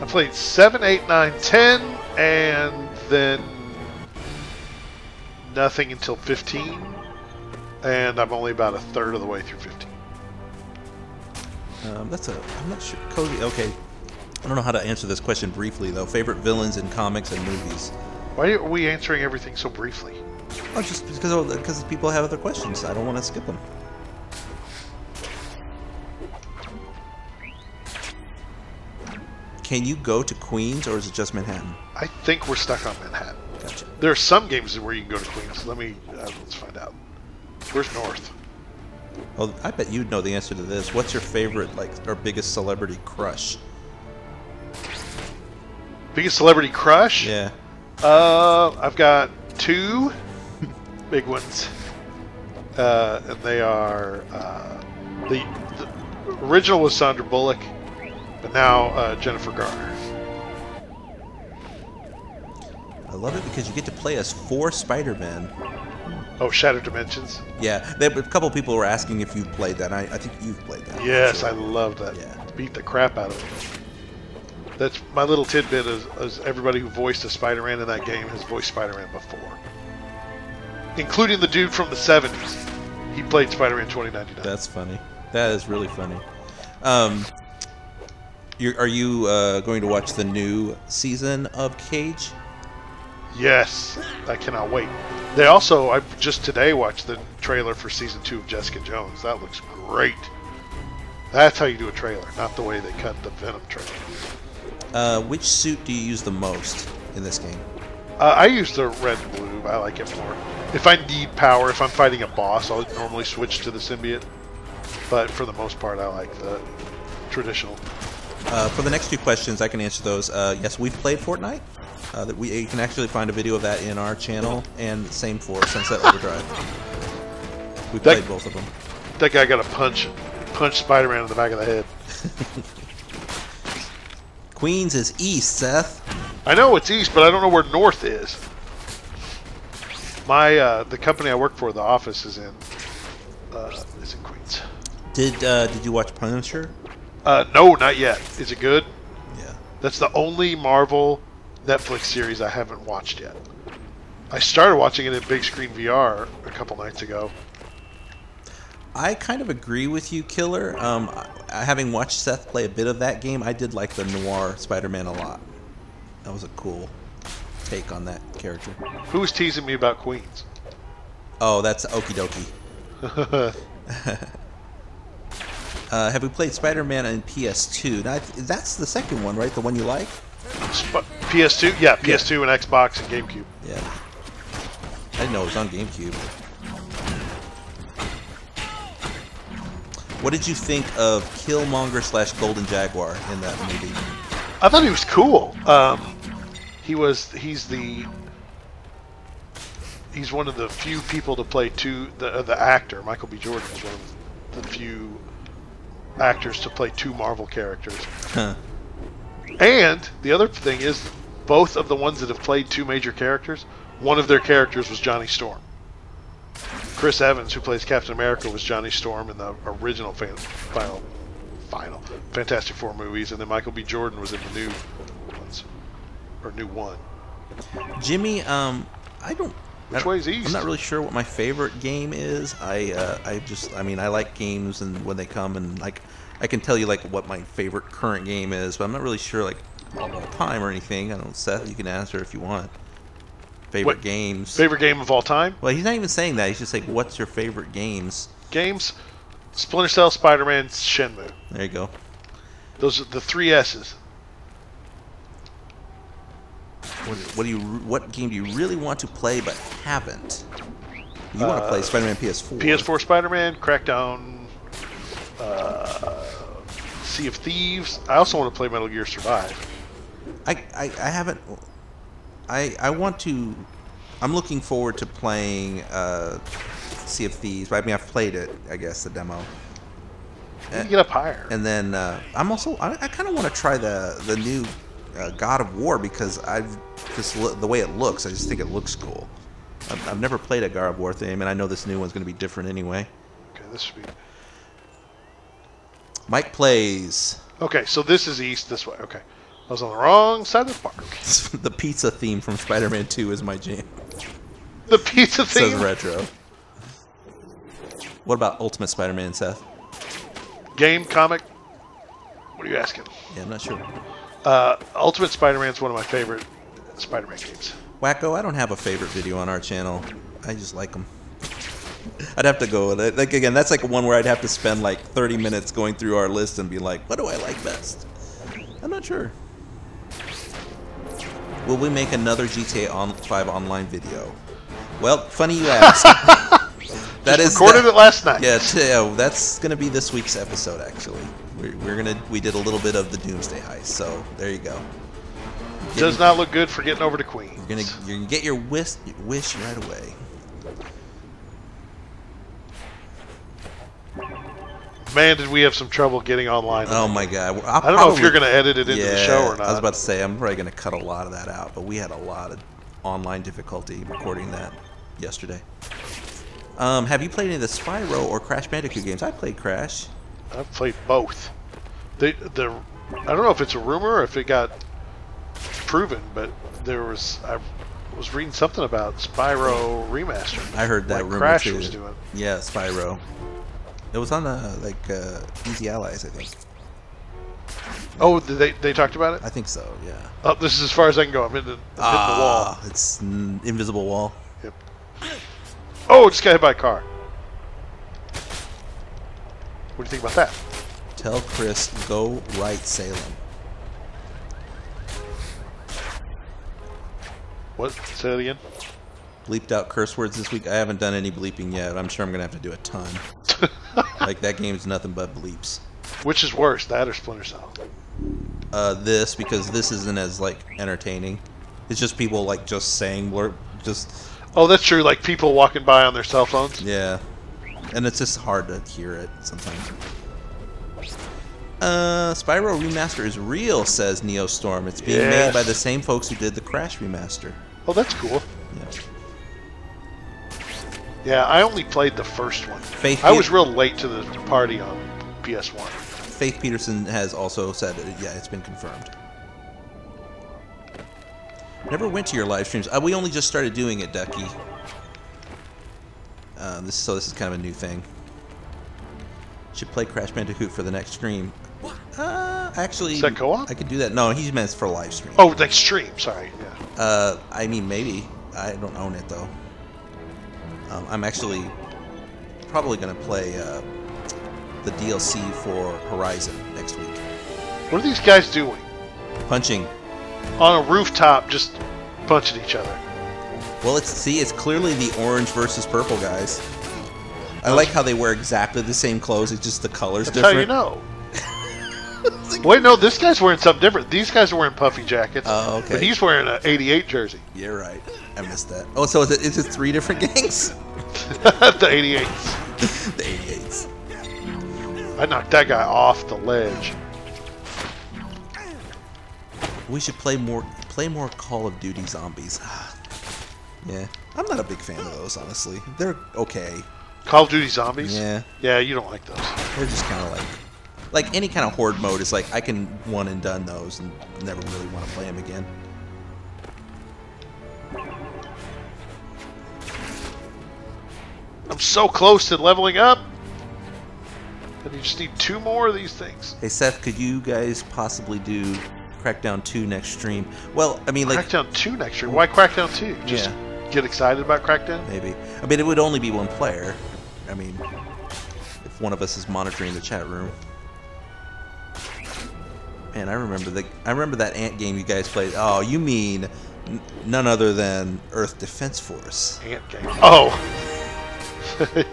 I played 7, 8, 9, 10, and then nothing until 15. And I'm only about a third of the way through 15. I'm not sure. Cody, okay. I don't know how to answer this question briefly, though. Favorite villains in comics and movies? Why are we answering everything so briefly? Oh, just because people have other questions. I don't want to skip them. Can you go to Queens, or is it just Manhattan? I think we're stuck on Manhattan. Gotcha. There are some games where you can go to Queens. Let's find out. Where's North? Well, I bet you'd know the answer to this. What's your favorite, or biggest celebrity crush? Biggest celebrity crush? Yeah. I've got 2 big ones. And they are the original was Sandra Bullock, but now Jennifer Garner. I love it because you get to play as 4 Spider-Man. Oh, Shattered Dimensions. Yeah, a couple people were asking if you've played that. And I think you've played that. Yes, Sure. I love that. Yeah. Beat the crap out of it. That's my little tidbit. Is everybody who voiced a Spider-Man in that game has voiced Spider-Man before, including the dude from the '70s. He played Spider-Man 2099. That's funny. That is really funny. Are you going to watch the new season of Cage? Yes, I cannot wait. They also, I just today watched the trailer for season 2 of Jessica Jones. That looks great. That's how you do a trailer, not the way they cut the Venom trailer. Which suit do you use the most in this game? I use the red and blue. I like it more. If I need power, if I'm fighting a boss, I'll normally switch to the symbiote. But for the most part, I like the traditional. For the next 2 questions, I can answer those. Yes, we've played Fortnite. You can actually find a video of that in our channel, and same for Sunset Overdrive. We played both of them. That guy got a punch Spider-Man in the back of the head. Queens is east, Seth. I know it's east, but I don't know where north is. The company I work for, the office is in Queens. Did you watch Punisher? No, not yet. Is it good? Yeah. That's the only Marvel Netflix series I haven't watched yet. I started watching it in big screen VR a couple nights ago. I kind of agree with you, Killer. having watched Seth play a bit of that game, I did like the noir Spider-Man a lot. That was a cool take on that character. Who was teasing me about Queens? Oh, that's Okie Dokie. Have we played Spider-Man on PS2? Now, that's the second one, right? The one you like? PS2? Yeah, PS2 and Xbox and GameCube. Yeah. I didn't know it was on GameCube. What did you think of Killmonger / Golden Jaguar in that movie? I thought he was cool. He's one of the few people to play the actor, Michael B. Jordan, is one of the few actors to play 2 Marvel characters. Huh. And the other thing is, both of the ones that have played 2 major characters, one of their characters was Johnny Storm. Chris Evans, who plays Captain America, was Johnny Storm in the original final Fantastic Four movies, and then Michael B. Jordan was in the new ones, or new one. Jimmy, I don't. Which way's east? I'm not really sure what my favorite game is. I mean, I like games, and when they come, and like, I can tell you like what my favorite current game is, but I'm not really sure like all time or anything. I don't know, Seth, you can answer if you want. Favorite games. Favorite game of all time? Well, he's not even saying that. He's just like, what's your favorite games? Games? Splinter Cell, Spider-Man, Shenmue. There you go. Those are the 3 S's. What game do you really want to play but haven't? You want to play Spider-Man PS4. PS4 Spider-Man, Crackdown, Sea of Thieves. I also want to play Metal Gear Survive. I haven't. I want to. I'm looking forward to playing Sea of Thieves. I mean, I've played it. I guess the demo. You get up higher. And then I'm also. I kind of want to try the new God of War because I've just the way it looks. I just think it looks cool. I've never played a God of War thing, and I know this new one's going to be different anyway. Okay, this should be. Mike plays. Okay, so this is east this way. Okay. I was on the wrong side of the park. The pizza theme from Spider-Man 2 is my jam. The pizza theme? Says retro. What about Ultimate Spider-Man, Seth? Game, comic? What are you asking? Yeah, I'm not sure. Ultimate Spider-Man is one of my favorite Spider-Man games. Wacko, I don't have a favorite video on our channel. I just like them. I'd have to go with it. Like, again, that's like one where I'd have to spend like 30 minutes going through our list and be like, what do I like best? I'm not sure. Will we make another GTA 5 online video? Well, funny you ask. Recorded it last night. Yeah, that's gonna be this week's episode. Actually, we did a little bit of the Doomsday Heist, so there you go. Does not look good for getting over to Queens. You're gonna get your wish right away. Man, did we have some trouble getting online. Oh my god. I don't know if you're going to edit it into the show or not. I was about to say, I'm probably going to cut a lot of that out, but we had a lot of online difficulty recording that yesterday. Have you played any of the Spyro or Crash Bandicoot games? I played Crash. I've played both. I don't know if it's a rumor or if it got proven, but I was reading something about Spyro Remaster. I heard that rumor Crash too. was doing. Yeah, Spyro. It was on Easy Allies, I think. Oh, they talked about it? I think so, yeah. Oh, this is as far as I can go. I'm hitting the wall. It's invisible wall. Yep. Oh, just got hit by a car. What do you think about that? Tell Chris, go right Salem. What? Say that again? Bleeped out curse words this week. I haven't done any bleeping yet. I'm sure I'm going to have to do a ton. Like, that game's nothing but bleeps. Which is worse, that or Splinter Cell? This, because this isn't as, like, entertaining. It's just people, like, just saying, Oh, that's true, like people walking by on their cell phones? Yeah. And it's just hard to hear it sometimes. Spyro Remaster is real, says Neostorm. It's being made by the same folks who did the Crash Remaster. Oh, that's cool. Yeah. Yeah, I only played the first one. I was real late to the party on PS1. Faith Peterson has also said, yeah, it's been confirmed. Never went to your live streams. We only just started doing it, Ducky. So this is kind of a new thing. Should play Crash Bandicoot for the next stream. Actually, Is that co-op? I could do that. No, he meant for live stream. Oh, next stream. Sorry. Yeah. I mean, maybe. I don't own it though. I'm actually probably gonna play the DLC for Horizon next week. What are these guys doing? Punching. On a rooftop, just punching each other. Well, it's clearly the orange versus purple guys. I like how they wear exactly the same clothes. It's just the colors That's different. how you know. Wait, no, this guy's wearing something different. These guys are wearing puffy jackets. Oh, okay. But he's wearing an 88 jersey. You're right. I missed that. Oh, so is it 3 different gangs? The 88s. The 88s. I knocked that guy off the ledge. We should play more Call of Duty Zombies. Yeah, I'm not a big fan of those, honestly. They're okay. Call of Duty Zombies? Yeah. Yeah, you don't like those. They're just kind of like any kind of horde mode is like I can one and done those and never really want to play them again. I'm so close to leveling up. And you just need 2 more of these things. Hey Seth, could you guys possibly do Crackdown 2 next stream? Well, I mean, like Crackdown 2 next stream? Why Crackdown 2? Just get excited about Crackdown? maybe. I mean, it would only be one player. I mean, if one of us is monitoring the chat room. Man, I remember that ant game you guys played. Oh, you mean none other than Earth Defense Force? Ant game. Oh. Yeah.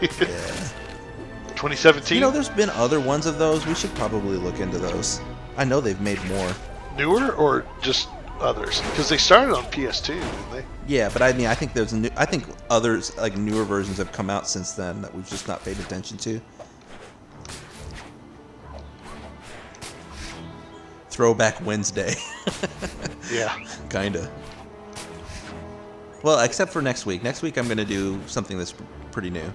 2017. You know, there's been other ones of those. We should probably look into those. I know they've made more. Newer or just others? Because they started on PS2, didn't they? Yeah, but I mean, I think there's I think others, like newer versions, have come out since then that we've just not paid attention to. Throwback Wednesday. Yeah. Kinda. Well, except for next week. Next week I'm gonna do something that's pretty new.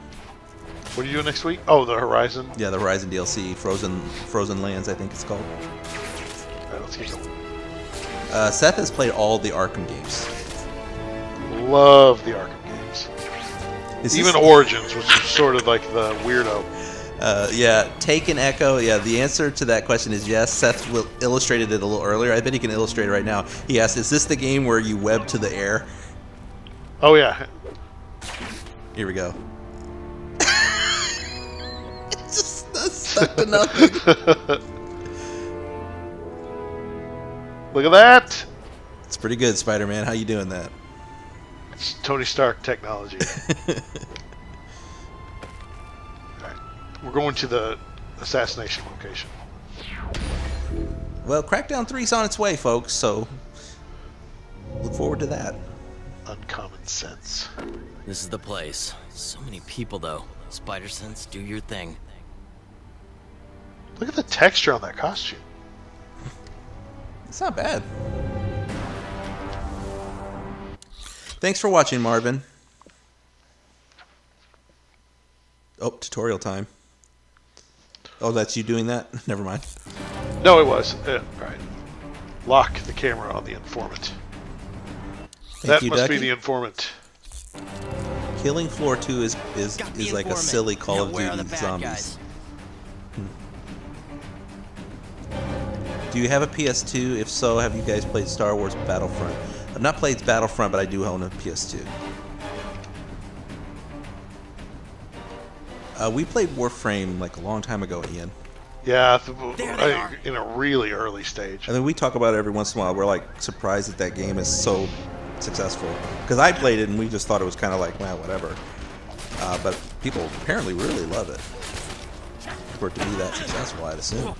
What are you doing next week? Oh, the Horizon. Yeah, the Horizon DLC, Frozen Lands, I think it's called. All right, let's get going. Seth has played all the Arkham games. Love the Arkham games. Even This... Origins, which is sort of like the weirdo. Yeah, Take and Echo. Yeah, the answer to that question is yes. Seth illustrated it a little earlier. I bet he can illustrate it right now. He asked, "Is this the game where you web to the air?" Oh yeah. Here we go. It's just stuck to nothing. Look at that. It's pretty good, Spider-Man. How you doing that? It's Tony Stark technology. Alright. We're going to the assassination location. Well, Crackdown 3's on its way, folks, so look forward to that. Uncommon sense. This is the place. So many people, though. Spider Sense, do your thing. Look at the texture on that costume. It's not bad. Thanks for watching, Marvin. Oh, tutorial time. Oh, that's you doing that? Never mind. No, it was. Alright. Lock the camera on the informant. That must be the informant. Killing Floor 2 is like a silly Call of Duty zombies. Guys? Do you have a PS2? If so, have you guys played Star Wars Battlefront? I've not played Battlefront, but I do own a PS2. We played Warframe like a long time ago, Ian. Yeah, in a really early stage. And then we talk about it every once in a while. We're like surprised that that game is so successful. Because I played it and we just thought it was kind of like, well, whatever. But people apparently really love it. For it to be that successful, I'd assume.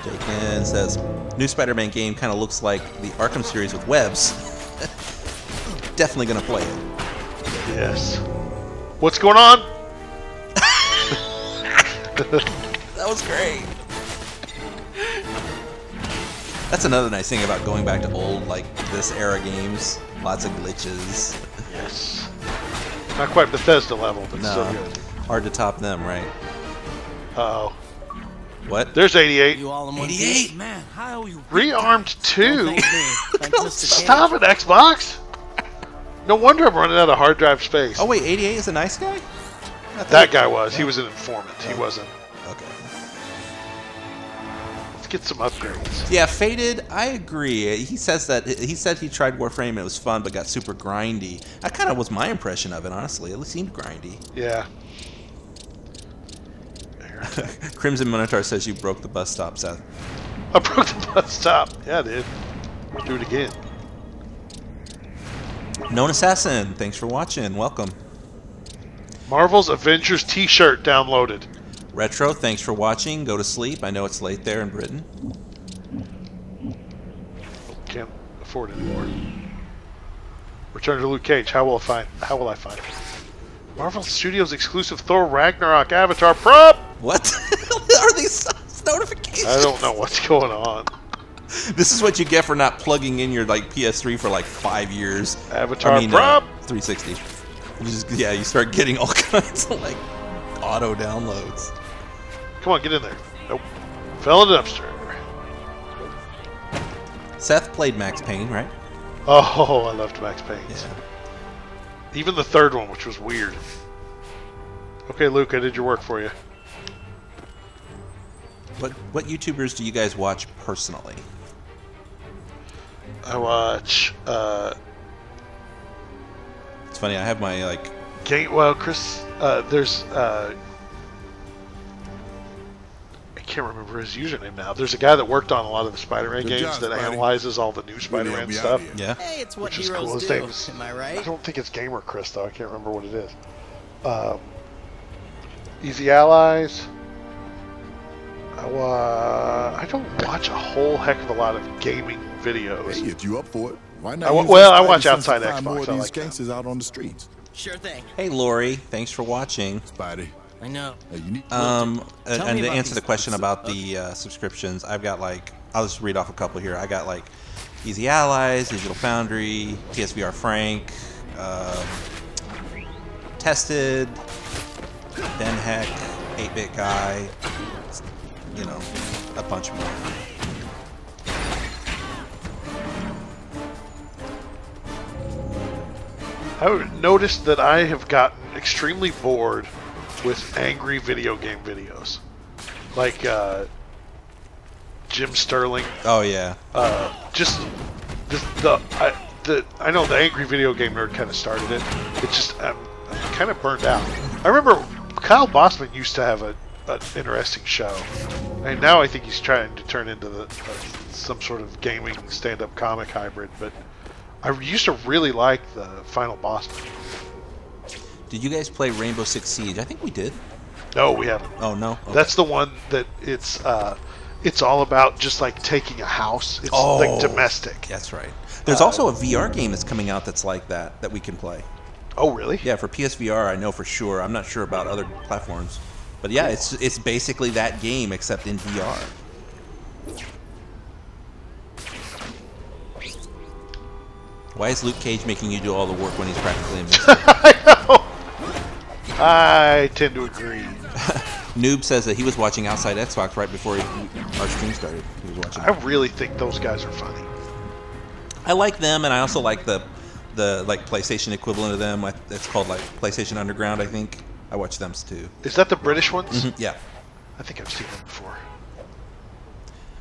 Jaken says, new Spider-Man game kind of looks like the Arkham series with webs. Definitely gonna play it. Yes. What's going on? That was great. That's another nice thing about going back to old, like, this era games. Lots of glitches. Yes. Not quite Bethesda level, but No. still good. Hard to top them, right? Uh-oh. What? There's 88. You all in one 88? piece? Man, how you Rearmed 2? Thank me. Thank Mr. Cage. Stop it, Xbox! No wonder I'm running out of hard drive space. Oh wait, 88 is a nice guy? That guy was. He was an informant. He wasn't. Okay. Let's get some upgrades. Yeah, Faded, I agree. He said he tried Warframe and it was fun but got super grindy. That kind of was my impression of it, honestly. It seemed grindy. Yeah. Crimson Minotaur says you broke the bus stop, Seth. I broke the bus stop. Yeah, I did. Do it again. Known Assassin, thanks for watching. Welcome. Marvel's Avengers t-shirt downloaded. Retro, thanks for watching. Go to sleep. I know it's late there in Britain. Can't afford it anymore. Return to Luke Cage. How will I find it? Marvel Studios exclusive Thor Ragnarok Avatar prop. What are these notifications? I don't know what's going on. This is what you get for not plugging in your PS3 for like 5 years. Avatar prop. 360. You start getting all kinds of like auto downloads. Come on, get in there. Nope. Fell in the dumpster. Seth played Max Payne, right? Oh, I loved Max Payne. Yeah. Even the third one, which was weird. Okay, Luke, I did your work for you. What YouTubers do you guys watch personally? I watch. It's funny. I have my like. Chris. There's. I can't remember his username now. There's a guy that worked on a lot of the Spider-Man games job, that Spidey. analyzes all the new Spider-Man stuff. Yeah. Hey, it's what Which is heroes cool. His do. name's, Am I I right? don't think it's Gamer Chris though. I can't remember what it is. Easy Allies. I don't watch a whole heck of a lot of gaming videos. Hey, if you up for it, why not? I use well, that I Spidey watch sense outside to find more Xbox. of I these like that. gangsters out on the streets. Sure thing. Hey Lori, thanks for watching. Spidey. I know. Hey, you need And Tell to me about answer the these question about the subscriptions, I've got like, I'll just read off a couple here. I got like Easy Allies, Digital Foundry, PSVR Frank, Tested, Ben Heck, 8-Bit Guy, you know, a bunch more. I noticed that I have gotten extremely bored with angry video game videos, like Jim Sterling. Oh yeah. Just I know the angry video game nerd kind of started it. It's just I'm kind of burned out. I remember Kyle Bossman used to have an interesting show, and now I think he's trying to turn into some sort of gaming stand-up comic hybrid. But I used to really like the Final Bossman. Did you guys play Rainbow Six Siege? I think we did. No, we haven't. Oh no. Okay. That's the one that it's all about just like taking a house. It's Oh. like domestic. That's right. There's also a VR game that's coming out that's like that we can play. Oh, really? Yeah, for PSVR, I know for sure. I'm not sure about other platforms, but yeah, it's basically that game except in VR. Why is Luke Cage making you do all the work when he's practically invincible? I know. I tend to agree. Noob says that he was watching Outside Xbox right before our stream started. He was watching. I really think those guys are funny. I like them, and I also like the like PlayStation equivalent of them. It's called like PlayStation Underground, I think. I watch them too. Is that the British ones? Yeah. I think I've seen them before.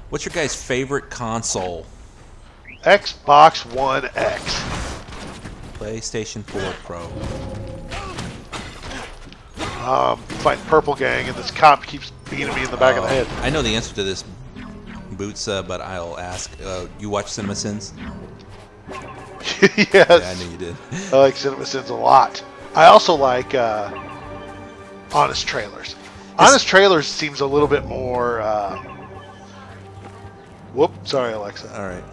What's your guys' favorite console? Xbox One X. PlayStation 4 Pro. Fighting Purple Gang, and this cop keeps beating me in the back of the head. I know the answer to this, Boots, but I'll ask. You watch CinemaSins? Yes. Yeah, I knew you did. I like CinemaSins a lot. I also like Honest Trailers. Honest Trailers seems a little bit more... whoop, sorry, Alexa. All right.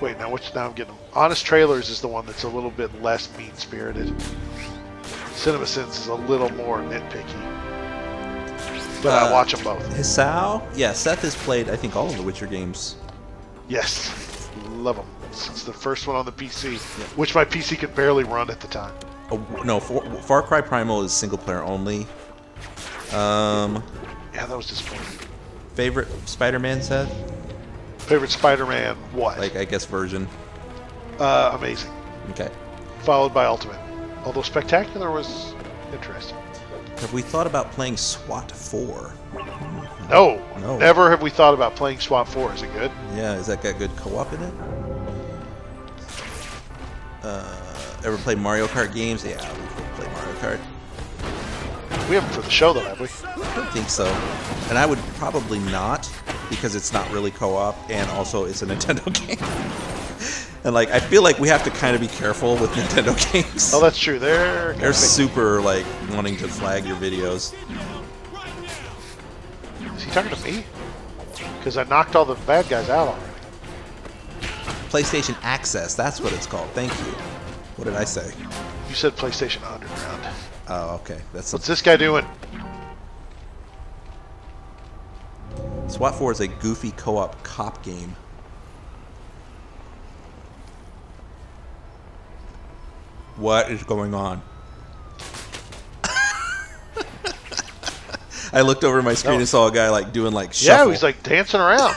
Wait, now I'm getting them. Honest Trailers is the one that's a little bit less mean-spirited. CinemaSins is a little more nitpicky. But I watch them both. Hisao? Yeah, Seth has played, I think, all of the Witcher games. Yes. Love them. Since the first one on the PC, which my PC could barely run at the time. Oh, no, Far Cry Primal is single-player only. Yeah, that was disappointing. Favorite Spider-Man, Seth? Favorite Spider-Man what? Like, I guess version. Amazing. Okay. Followed by Ultimate. Although Spectacular was interesting. Have we thought about playing SWAT 4? No. No. Never have we thought about playing SWAT 4. Is it good? Yeah, is that got good co-op in it? Ever played Mario Kart games? Yeah, we've played Mario Kart. We haven't for the show, though, have we? I don't think so. And I would probably not, because it's not really co-op, and also it's a Nintendo game. And like, I feel like we have to kind of be careful with Nintendo games. Oh, that's true. They're super like wanting to flag your videos. Is he talking to me? Because I knocked all the bad guys out already. PlayStation Access, that's what it's called. Thank you. What did I say? You said PlayStation Underground. Oh, okay. That's What's this guy doing? SWAT 4 is a goofy co-op cop game. What is going on? I looked over my screen and saw a guy like doing like shuffle. Yeah, he's like dancing around.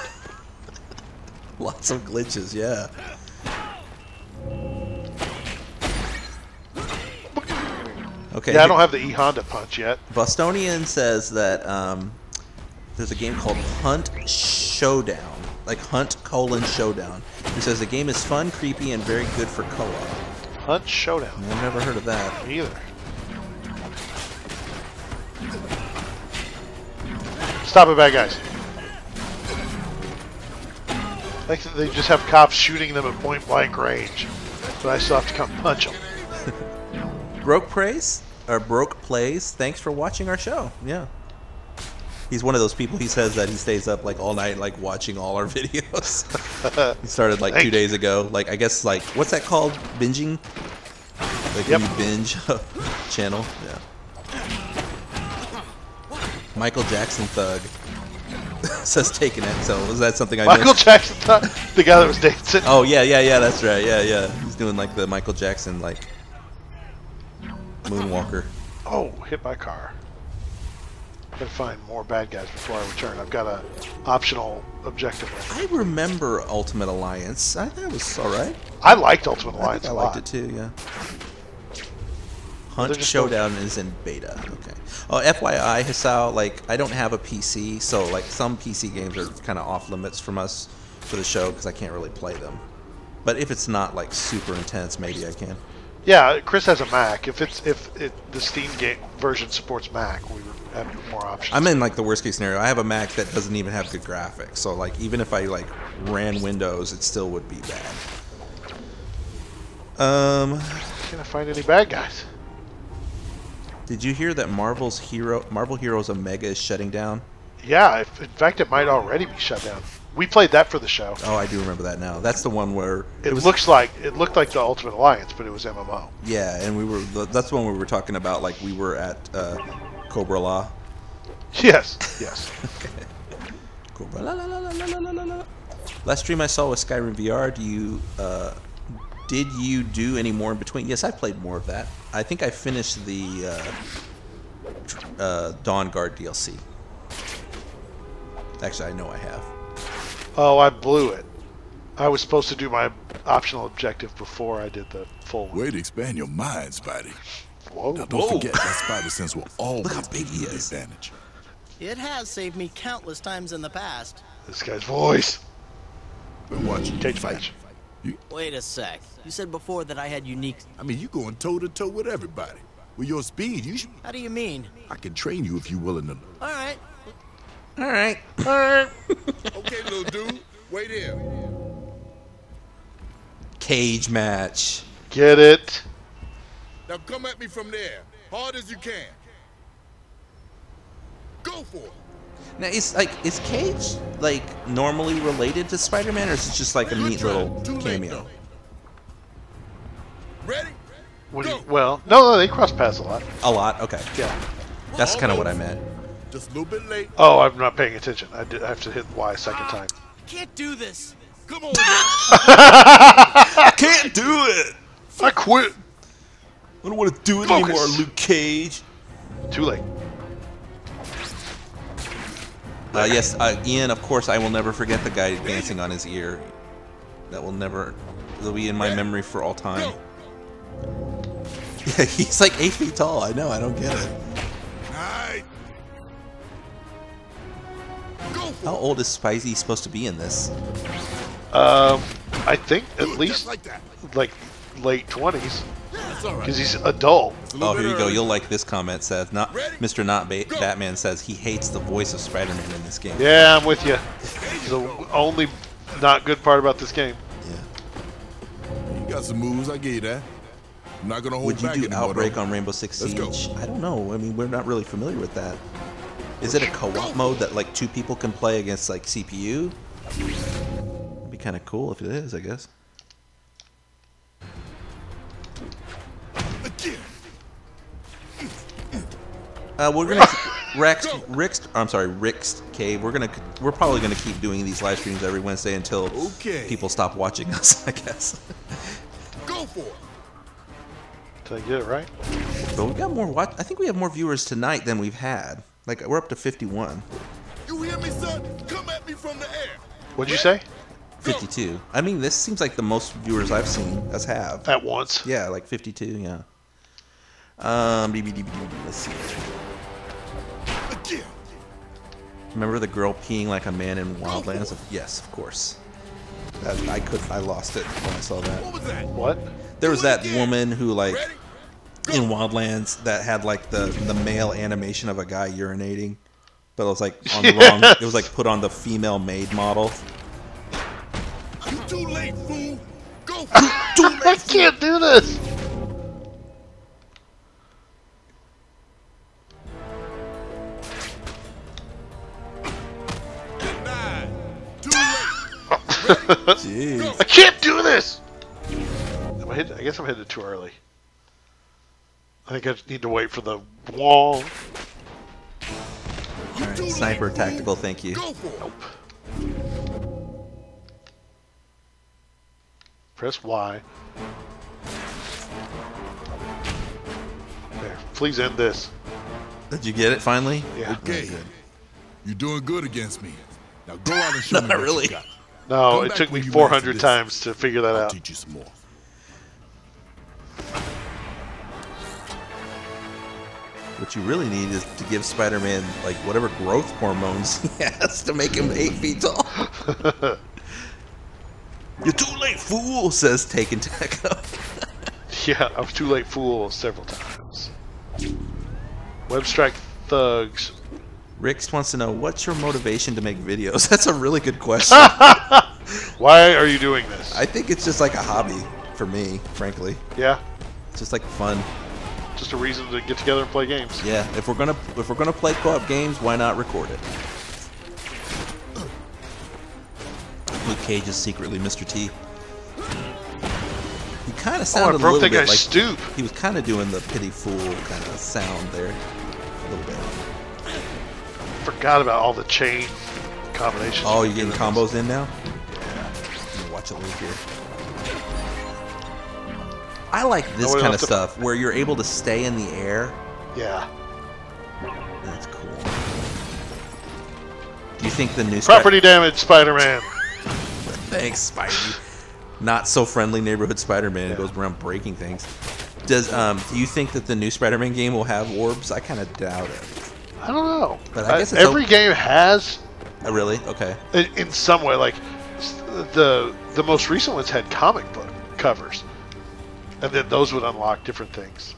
Lots of glitches, yeah. Okay. Yeah, I don't have the E-Honda punch yet. Bostonian says that there's a game called Hunt Showdown, like Hunt: Showdown. He says the game is fun, creepy, and very good for co-op. Hunt Showdown. I've never heard of that. Me either. Stop it, bad guys. Like they just have cops shooting them at point blank range, but I still have to come punch them. Broke Plays? Thanks for watching our show. Yeah. He's one of those people, he says that he stays up like all night like watching all our videos. He started like 2 days ago. Like, I guess like, what's that called? Binging? Like when you binge a channel? Yeah. Michael Jackson Thug says taking it. So was that something I Michael missed? Jackson Thug? The guy that was dancing? Oh, yeah, that's right. Yeah. He's doing like the Michael Jackson like moonwalker. Oh, hit my car. Gotta find more bad guys before I return. I've got a optional objective. I remember Ultimate Alliance. I thought it was alright. I liked Ultimate Alliance I a liked lot. it too, yeah. Hunt Showdown is in beta. Okay. Oh, FYI, Hisao, like, I don't have a PC, so like some PC games are kind of off limits from us for the show because I can't really play them. But if it's not like super intense, maybe I can. Yeah, Chris has a Mac. If the Steam game version supports Mac, we would have more options. I'm in like the worst case scenario. I have a Mac that doesn't even have good graphics, so like even if I like ran Windows, it still would be bad. Can't I find any bad guys? Did you hear that Marvel Heroes Omega is shutting down? Yeah, in fact, it might already be shut down. We played that for the show. Oh, I do remember that now. That's the one where it looked like the Ultimate Alliance, but it was MMO. Yeah, and that's the one we were talking about. Like we were at Cobra La. Yes. Okay. Cobra La. Last stream I saw was Skyrim VR. Did you do any more in between? Yes, I played more of that. I think I finished the Dawn Guard DLC. Actually, I know I have. Oh, I blew it. I was supposed to do my optional objective before I did the full one. Way to expand your mind, Spidey. Whoa. Now, don't forget that Spider sense will always Look how big he be an is. advantage. It has saved me countless times in the past. This guy's voice. Been watching you Cage fight. match. Wait a sec. You said before that I had unique... I mean, you going toe-to-toe with everybody. With your speed, you should... How do you mean? I can train you if you're willing to... All right. Okay, little dude. Wait here. Cage match. Get it? Now come at me from there. Hard as you can. Go for it. Now, is Cage like normally related to Spider-Man, or is it just like a neat little cameo? Ready? Well, no, they cross paths a lot. A lot. Okay. Yeah. That's kind of what I meant. Just a little bit late. Oh, I'm not paying attention. I have to hit Y a second time. Can't do this. Come on, I can't do it. I quit. I don't want to do it Focus. anymore, Luke Cage. Too late. Yes, Ian, of course, I will never forget the guy dancing on his ear. That will never... It'll be in my memory for all time. Yeah, he's like 8 feet tall. I know, I don't get it. How old is Spicy supposed to be in this? I think at least like late 20s. Because he's adult. Oh, here you go. You'll like this comment, Seth. Not Mr. Not Batman says he hates the voice of Spider-Man in this game. Yeah, I'm with you. The only not good part about this game. Yeah. You got some moves. I get you that. I'm not gonna hold Would you back do anymore, Outbreak though. on Rainbow Six Let's Siege? go. I don't know. I mean, we're not really familiar with that. Is it a co-op mode that like 2 people can play against like CPU? It'd be kind of cool if it is, I guess. We're gonna Rick's Cave. We're probably gonna keep doing these live streams every Wednesday until people stop watching us, I guess. Go for it. Did I get it right? But we got more I think we have more viewers tonight than we've had. Like we're up to 51. You hear me, son? Come at me from the air. What'd you say? 52. I mean, this seems like the most viewers I've seen us have. At once? Yeah, like 52. Yeah. Let's see. Remember the girl peeing like a man in Wildlands? Yes, of course. I lost it when I saw that. What was that? What? There was that woman who like in Wildlands that had like the male animation of a guy urinating, but it was like on the wrong. It was like put on the female maid model. You too late, fool. Go for I can't do this. Jeez. I can't do this. I guess I'm headed too early. I think I need to wait for the wall. Alright, sniper tactical, thank you. Nope. Press Y. There. Please end this. Did you get it finally? Yeah. Okay. You're doing good against me. Now go out and show me Not what really. you got. No, Come it back took when me you 400 master this. times to figure that I'll out. teach you some more. What you really need is to give Spider-Man like whatever growth hormones he has to make him 8 feet tall. You're too late, fool, says Taken Taco. Yeah, I was too late, fool, several times. Web strike thugs. Rix wants to know, what's your motivation to make videos? That's a really good question. Why are you doing this? I think it's just like a hobby for me, frankly. Yeah, It's just like fun. just a reason to get together and play games. Yeah, if we're gonna play co-op games, why not record it? Luke Cage is secretly Mr. T. He kind of Oh, I sounded a broke little that bit guy's like stoop. he was kind of doing the pity fool kind of sound there, a little bit. Forgot about all the chain combinations. Oh, you you're getting can do in combos in now? Yeah. I'm gonna watch it Luke here. I like this Nobody kind of wants to- stuff where you're able to stay in the air. Yeah. That's cool. Do you think the new Property damage, Spider-Man. Thanks, Spidey. Not so friendly neighborhood Spider-Man Yeah. goes around breaking things. Does do you think that the new Spider-Man game will have orbs? I kind of doubt it. I don't know. But I guess it's every game has, Really? Okay. in some way, like the most recent ones had comic book covers, and then those would unlock different things.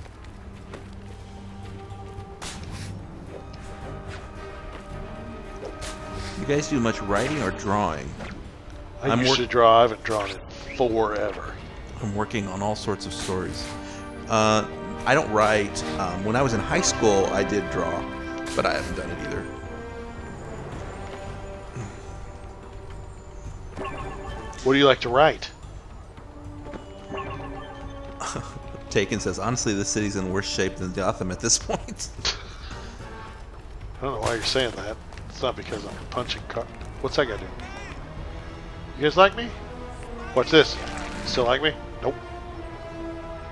You guys do much writing or drawing? I I'm used work- to draw. I haven't drawn in forever. I'm working on all sorts of stories. I don't write. When I was in high school, I did draw, but I haven't done it either. What do you like to write? Taken says, honestly, the city's in worse shape than Gotham at this point. I don't know why you're saying that. It's not because I'm punching cards. What's that guy doing? You guys like me? What's this? Still like me? Nope.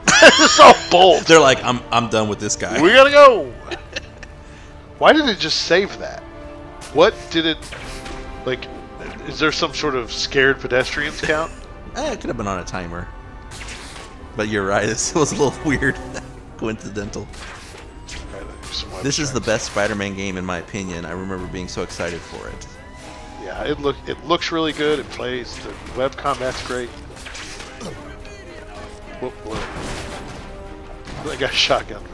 It's all bold. They're like, I'm done with this guy. We gotta go. Why did it just save that? What did it like? Is there some sort of scared pedestrians count? It could have been on a timer. But you're right. It was a little weird, coincidental. This is the best Spider-Man game in my opinion. I remember being so excited for it. Yeah, it looks really good. It plays. The web combat's great. Whoop, whoop. I got shotgun me.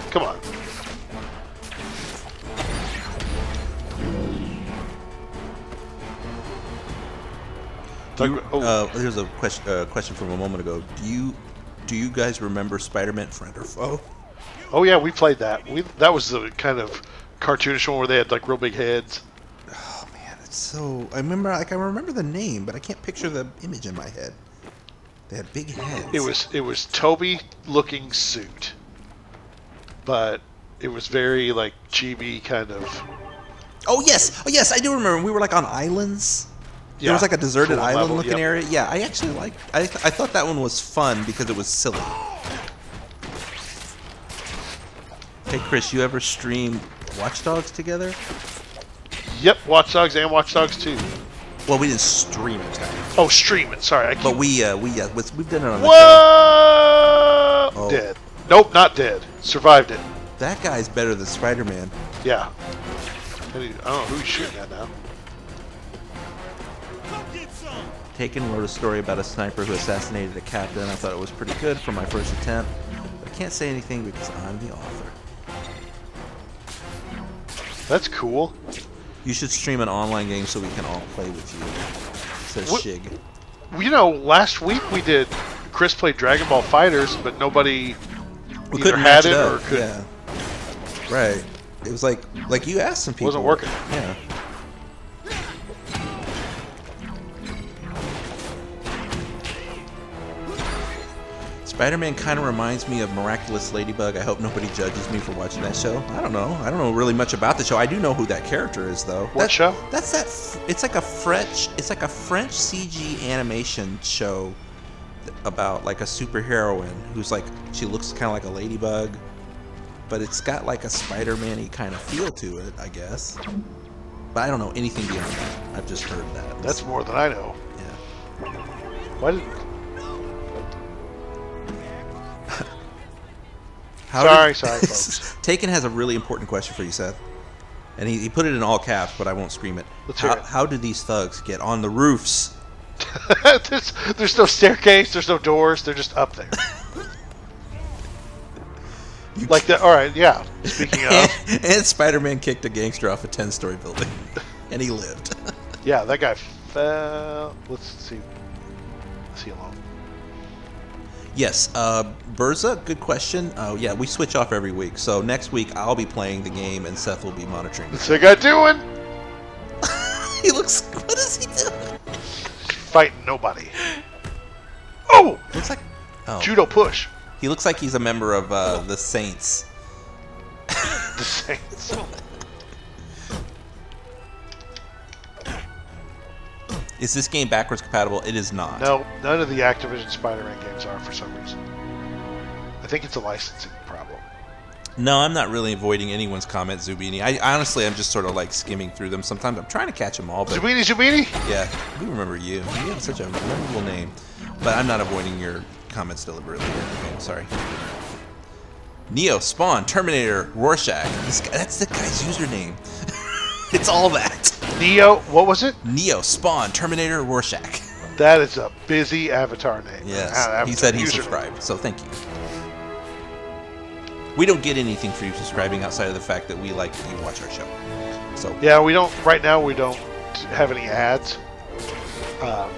Come on. There's a question from a moment ago. Do you guys remember Spider-Man Friend or Foe? Oh yeah, we played that. That was the kind of cartoonish one where they had like real big heads. Oh man, it's so. I remember the name, but I can't picture the image in my head. They had big heads. It was Toby looking suit, but it was very like chibi kind of. Oh yes, I do remember. We were like on islands. Yeah, there was like a deserted island level, looking yep. area. Yeah, I actually liked. I thought that one was fun because it was silly. Hey Chris, you ever stream Watch Dogs together? Yep, Watch Dogs and Watch Dogs 2. Well, we didn't stream it. Oh, stream it. Sorry, but we've done it on the show. Oh. Dead. Nope, not dead. Survived it. That guy's better than Spider-Man. Yeah. I don't know who he's shooting at now. Taken wrote a story about a sniper who assassinated a captain. I thought it was pretty good for my first attempt. But I can't say anything because I'm the author. That's cool. You should stream an online game so we can all play with you. Says Shig. You know, last week Chris played Dragon Ball Fighters, but nobody either had it or could. Yeah. Right. It was like you asked some people. Wasn't working. Yeah. Spider-Man kind of reminds me of Miraculous Ladybug. I hope nobody judges me for watching that show. I don't know. I don't know really much about the show. I do know who that character is, though. What show? That's that. It's like a French CG animation show about like a superheroine who's like she looks kind of like a ladybug, but it's got like a Spider-Man-y kind of feel to it, I guess. But I don't know anything beyond that. I've just heard that. That's more than I know. Yeah. Why did? Sorry, folks. Taken has a really important question for you, Seth. And he put it in all caps, but I won't scream it. Let's hear it. How do these thugs get on the roofs? There's no staircase, there's no doors, they're just up there. Like that. All right, yeah. Speaking of. And Spider-Man kicked a gangster off a 10-story building. And he lived. Yeah, that guy fell. Let's see. Let's see alone. Yes, Berza, good question. Yeah, we switch off every week. So next week I'll be playing the game and Seth will be monitoring. What's that guy doing? He looks. What is he doing? Fighting nobody. Oh! Looks like judo push. He looks like he's a member of the Saints. The Saints. Is this game backwards compatible? It is not. No, none of the Activision Spider-Man games are for some reason. I think it's a licensing problem. No, I'm not really avoiding anyone's comment, Zubini. I honestly, I'm just sort of like skimming through them. Sometimes I'm trying to catch them all. But Zubini? Yeah, we remember you. You have such a memorable name. But I'm not avoiding your comments deliberately. Okay, sorry. Neo, Spawn, Terminator, Rorschach. That's the guy's username. It's all that. Neo, what was it? Neo, Spawn, Terminator, Rorschach. That is a busy avatar name. Yes, he said he subscribed, so thank you. We don't get anything for you subscribing outside of the fact that we like that you watch our show. So yeah, we don't. Right now, we don't have any ads,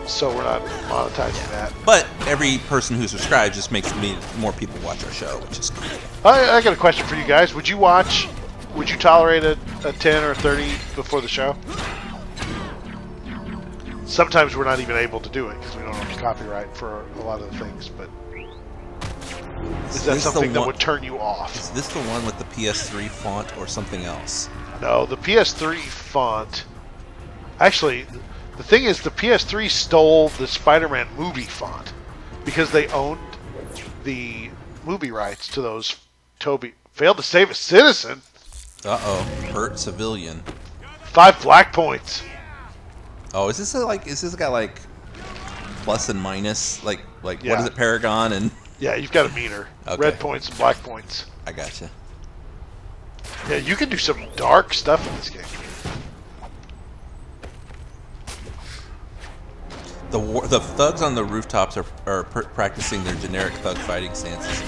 so we're not monetizing that. But every person who subscribes just makes more people watch our show, which is cool. I got a question for you guys. Would you tolerate a 10 or 30 before the show? Sometimes we're not even able to do it because we don't have copyright for a lot of the things, but is that something that would turn you off? Is this the one with the PS3 font or something else? No, the PS3 font. Actually, the thing is the PS3 stole the Spider-Man movie font because they owned the movie rights to those. Toby failed to save a citizen. Uh-oh. Hurt civilian. 5 black points. Oh, is this got like plus and minus? Like Yeah. what is it, Paragon and... Yeah, you've got a meter. Okay. Red points and black points. I gotcha. Yeah, you can do some dark stuff in this game. The thugs on the rooftops are practicing their generic thug fighting stances.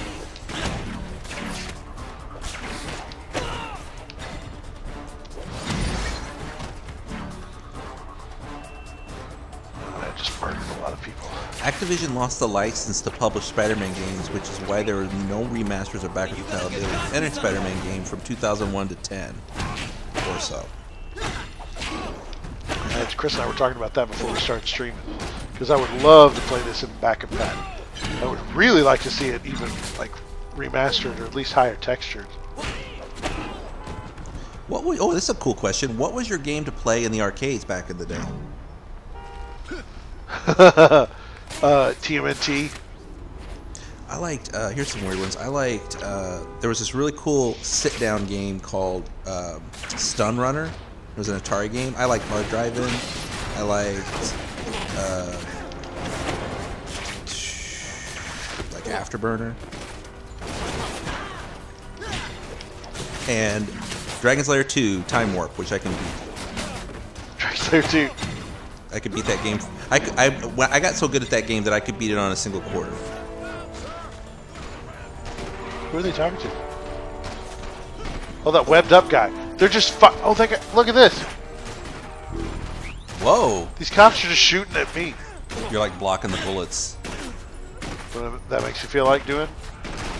That just murdered a lot of people. Activision lost the license to publish Spider-Man games, which is why there were no remasters or backwards compatibility with any Spider-Man game from 2001 to 10 or so. Chris and I were talking about that before we started streaming, because I would love to play this in back and pat. I would really like to see it even like remastered or at least higher textured. Oh, this is a cool question. What was your game to play in the arcades back in the day? TMNT. I liked, here's some weird ones. I liked, there was this really cool sit-down game called Stun Runner. It was an Atari game. I liked Hard Drive-In. I liked, like Afterburner. And Dragon's Lair 2 Time Warp, which I can beat. Dragon's Lair 2. I could beat that game. I got so good at that game that I could beat it on a single quarter. Who are they talking to? Oh, that webbed up guy. They're just oh, that guy. Look at this. Whoa. These cops are just shooting at me. You're like blocking the bullets. That makes you feel like doing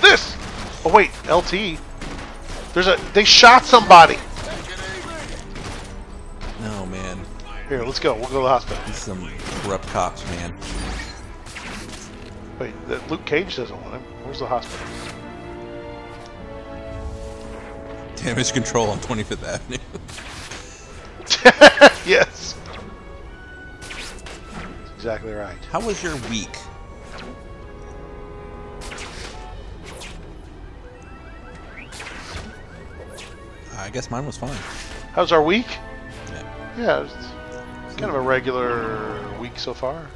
this. Oh wait, LT. They shot somebody. No, man. Here, let's go. We'll go to the hospital. These some corrupt cops, man. Wait, Luke Cage doesn't want him. Where's the hospital? Damage control on 25th Avenue. Yes. That's exactly right. How was your week? I guess mine was fine. How's our week? Yeah. It's kind of a regular week so far.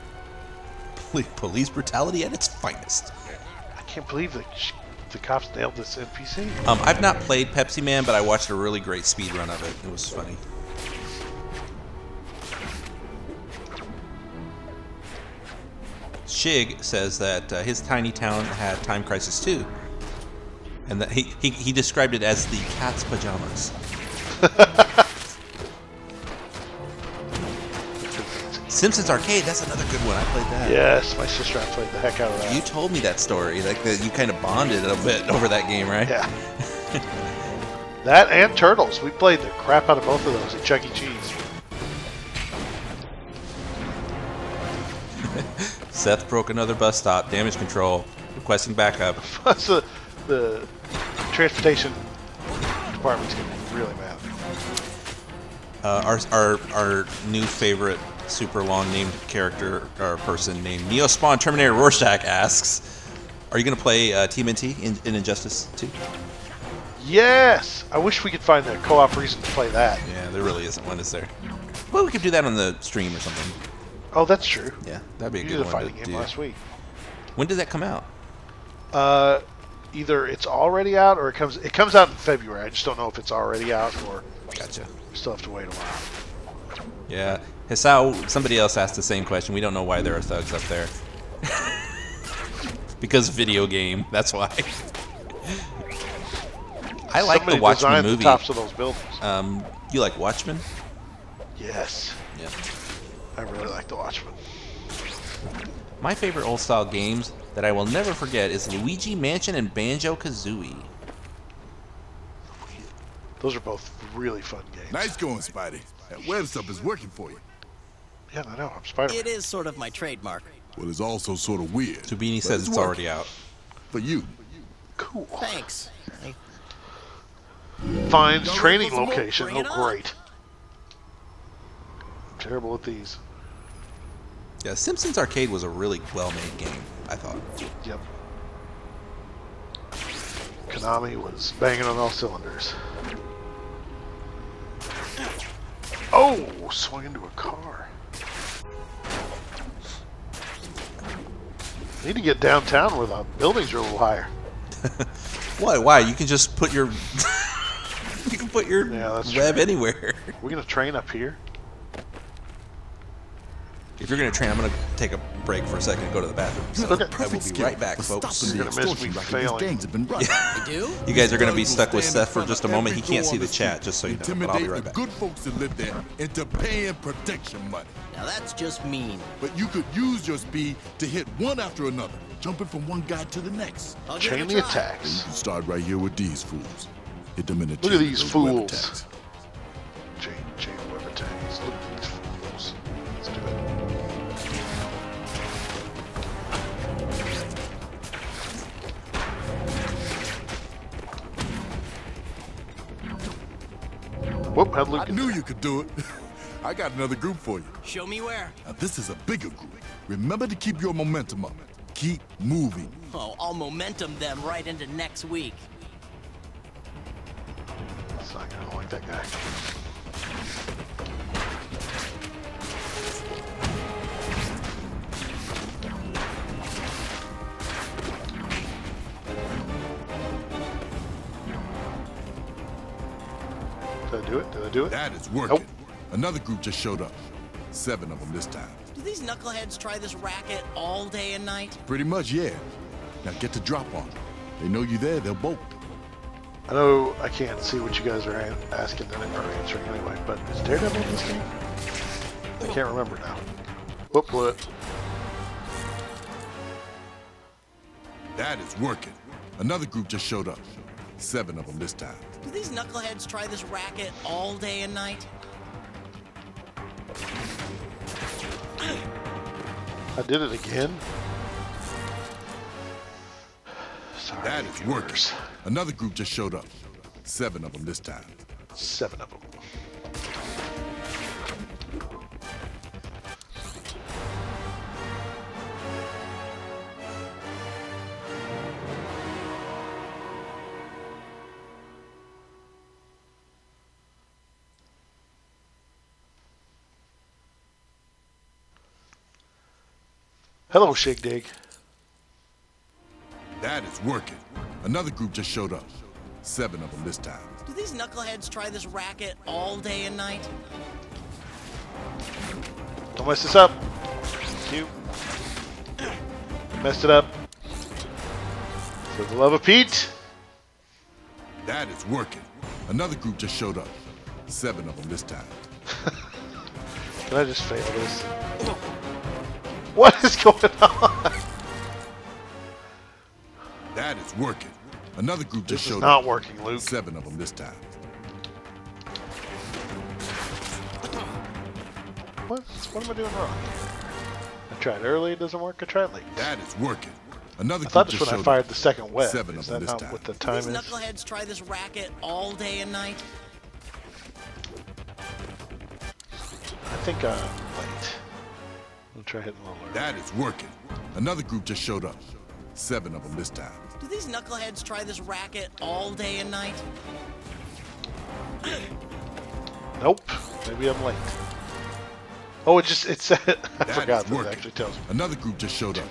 Police brutality at its finest. I can't believe the cops nailed this NPC. I've not played Pepsi Man, but I watched a really great speed run of it. It was funny. Shig says that his tiny town had Time Crisis 2, and that he described it as the cat's pajamas. Simpsons Arcade, that's another good one. I played that. Yes, my sister and I played the heck out of that. You told me that story, like that you kind of bonded a bit over that game, right? Yeah. That and Turtles. We played the crap out of both of those at Chuck E. Cheese. Seth broke another bus stop. Damage control. Requesting backup. So the transportation department's getting really mad. Our new favorite super long named character or person named Neospawn Terminator Rorschach asks, "Are you going to play TMNT in Injustice 2?" Yes! I wish we could find a co-op reason to play that. Yeah, there really isn't one, is there? Well, we could do that on the stream or something. Oh, that's true. Yeah, that'd be a You good did a one fighting to game do. last week. When did that come out? Either it's already out or it comes out in February. I just don't know if it's already out or Gotcha. we still have to wait a while. Yeah. Hisao, somebody else asked the same question. We don't know why there are thugs up there. Because video game, that's why. I like Somebody the Watchmen designed movie. the tops of those buildings. You like Watchmen? Yes. Yeah. I really like the Watchmen. My favorite old-style games that I will never forget is Luigi Mansion and Banjo-Kazooie. Those are both really fun games. Nice going, Spidey. That web stuff is working for you. Yeah, I know. I'm Spider-Man. It is sort of my trademark. Well, it's also sort of weird. Subini but says it's working. already out. For you. Cool. Thanks. Finds Y'all training ready for some more? location. Bring Oh, it on. great. I'm terrible at these. Yeah, Simpsons Arcade was a really well-made game, I thought. Yep. Konami was banging on all cylinders. Oh, swung into a car. Need to get downtown where the buildings are a little higher. What? Why? You can just put your you can put your web anywhere. We're gonna train up here. If you're gonna train, I'm gonna take a break for a second and go to the bathroom. So Okay. I will be right back, folks. You're gonna miss me failing. You guys are gonna be stuck with Seth for just a moment. He can't see the chat, just so you know. But I'll be right back. Good folks that live there into paying protection money. Now that's just mean. But you could use your speed to hit one after another, jumping from one guy to the next. I'll give it a Chain the try. attacks. You start right here with these fools. Hit them in the Look at these those web fools. attacks. Chain web attacks. Look at these fools. Let's do it. Whoop, how'd Luke I get knew there? you could do it. I got another group for you. Show me where. Now this is a bigger group. Remember to keep your momentum up. Keep moving. Oh, I'll momentum them right into next week. It's not gonna like that guy. Did I do it? Did I do it? That is working. Nope. Another group just showed up. 7 of them this time. Do these knuckleheads try this racket all day and night? Pretty much, yeah. Now get the drop on them. They know you there, they'll bolt. I know I can't see what you guys are asking and are answering anyway, but is Daredevil in this game? I can't remember now. Whoop, blew it. That is working. Another group just showed up. 7 of them this time. Do these knuckleheads try this racket all day and night? I did it again. Sorry, That is working. viewers. Another group just showed up. 7 of them this time. 7 of them. Hello, Shigdig. That is working. Another group just showed up. 7 of them this time. Do these knuckleheads try this racket all day and night? Don't mess this up. Thank you. Messed it up. For the love of Pete. That is working. Another group just showed up. 7 of them this time. Can I just fail this? What is going on? That is working. Another group just This is showed not up. working, Luke. 7 of them this time. What am I doing wrong? I tried early, it doesn't work. I tried late. That is working. Another I thought group this just when I showed fired up. the second web. 7 Is of them that this not time. what the Do time these is? knuckleheads try this racket all day and night? I think I'm late. I'll try hitting a little early. That is working. Another group just showed up. 7 of them this time. Do these knuckleheads try this racket all day and night? Nope. Maybe I'm late. Oh, it said I That forgot is that it working. actually tells me. Another group just showed up.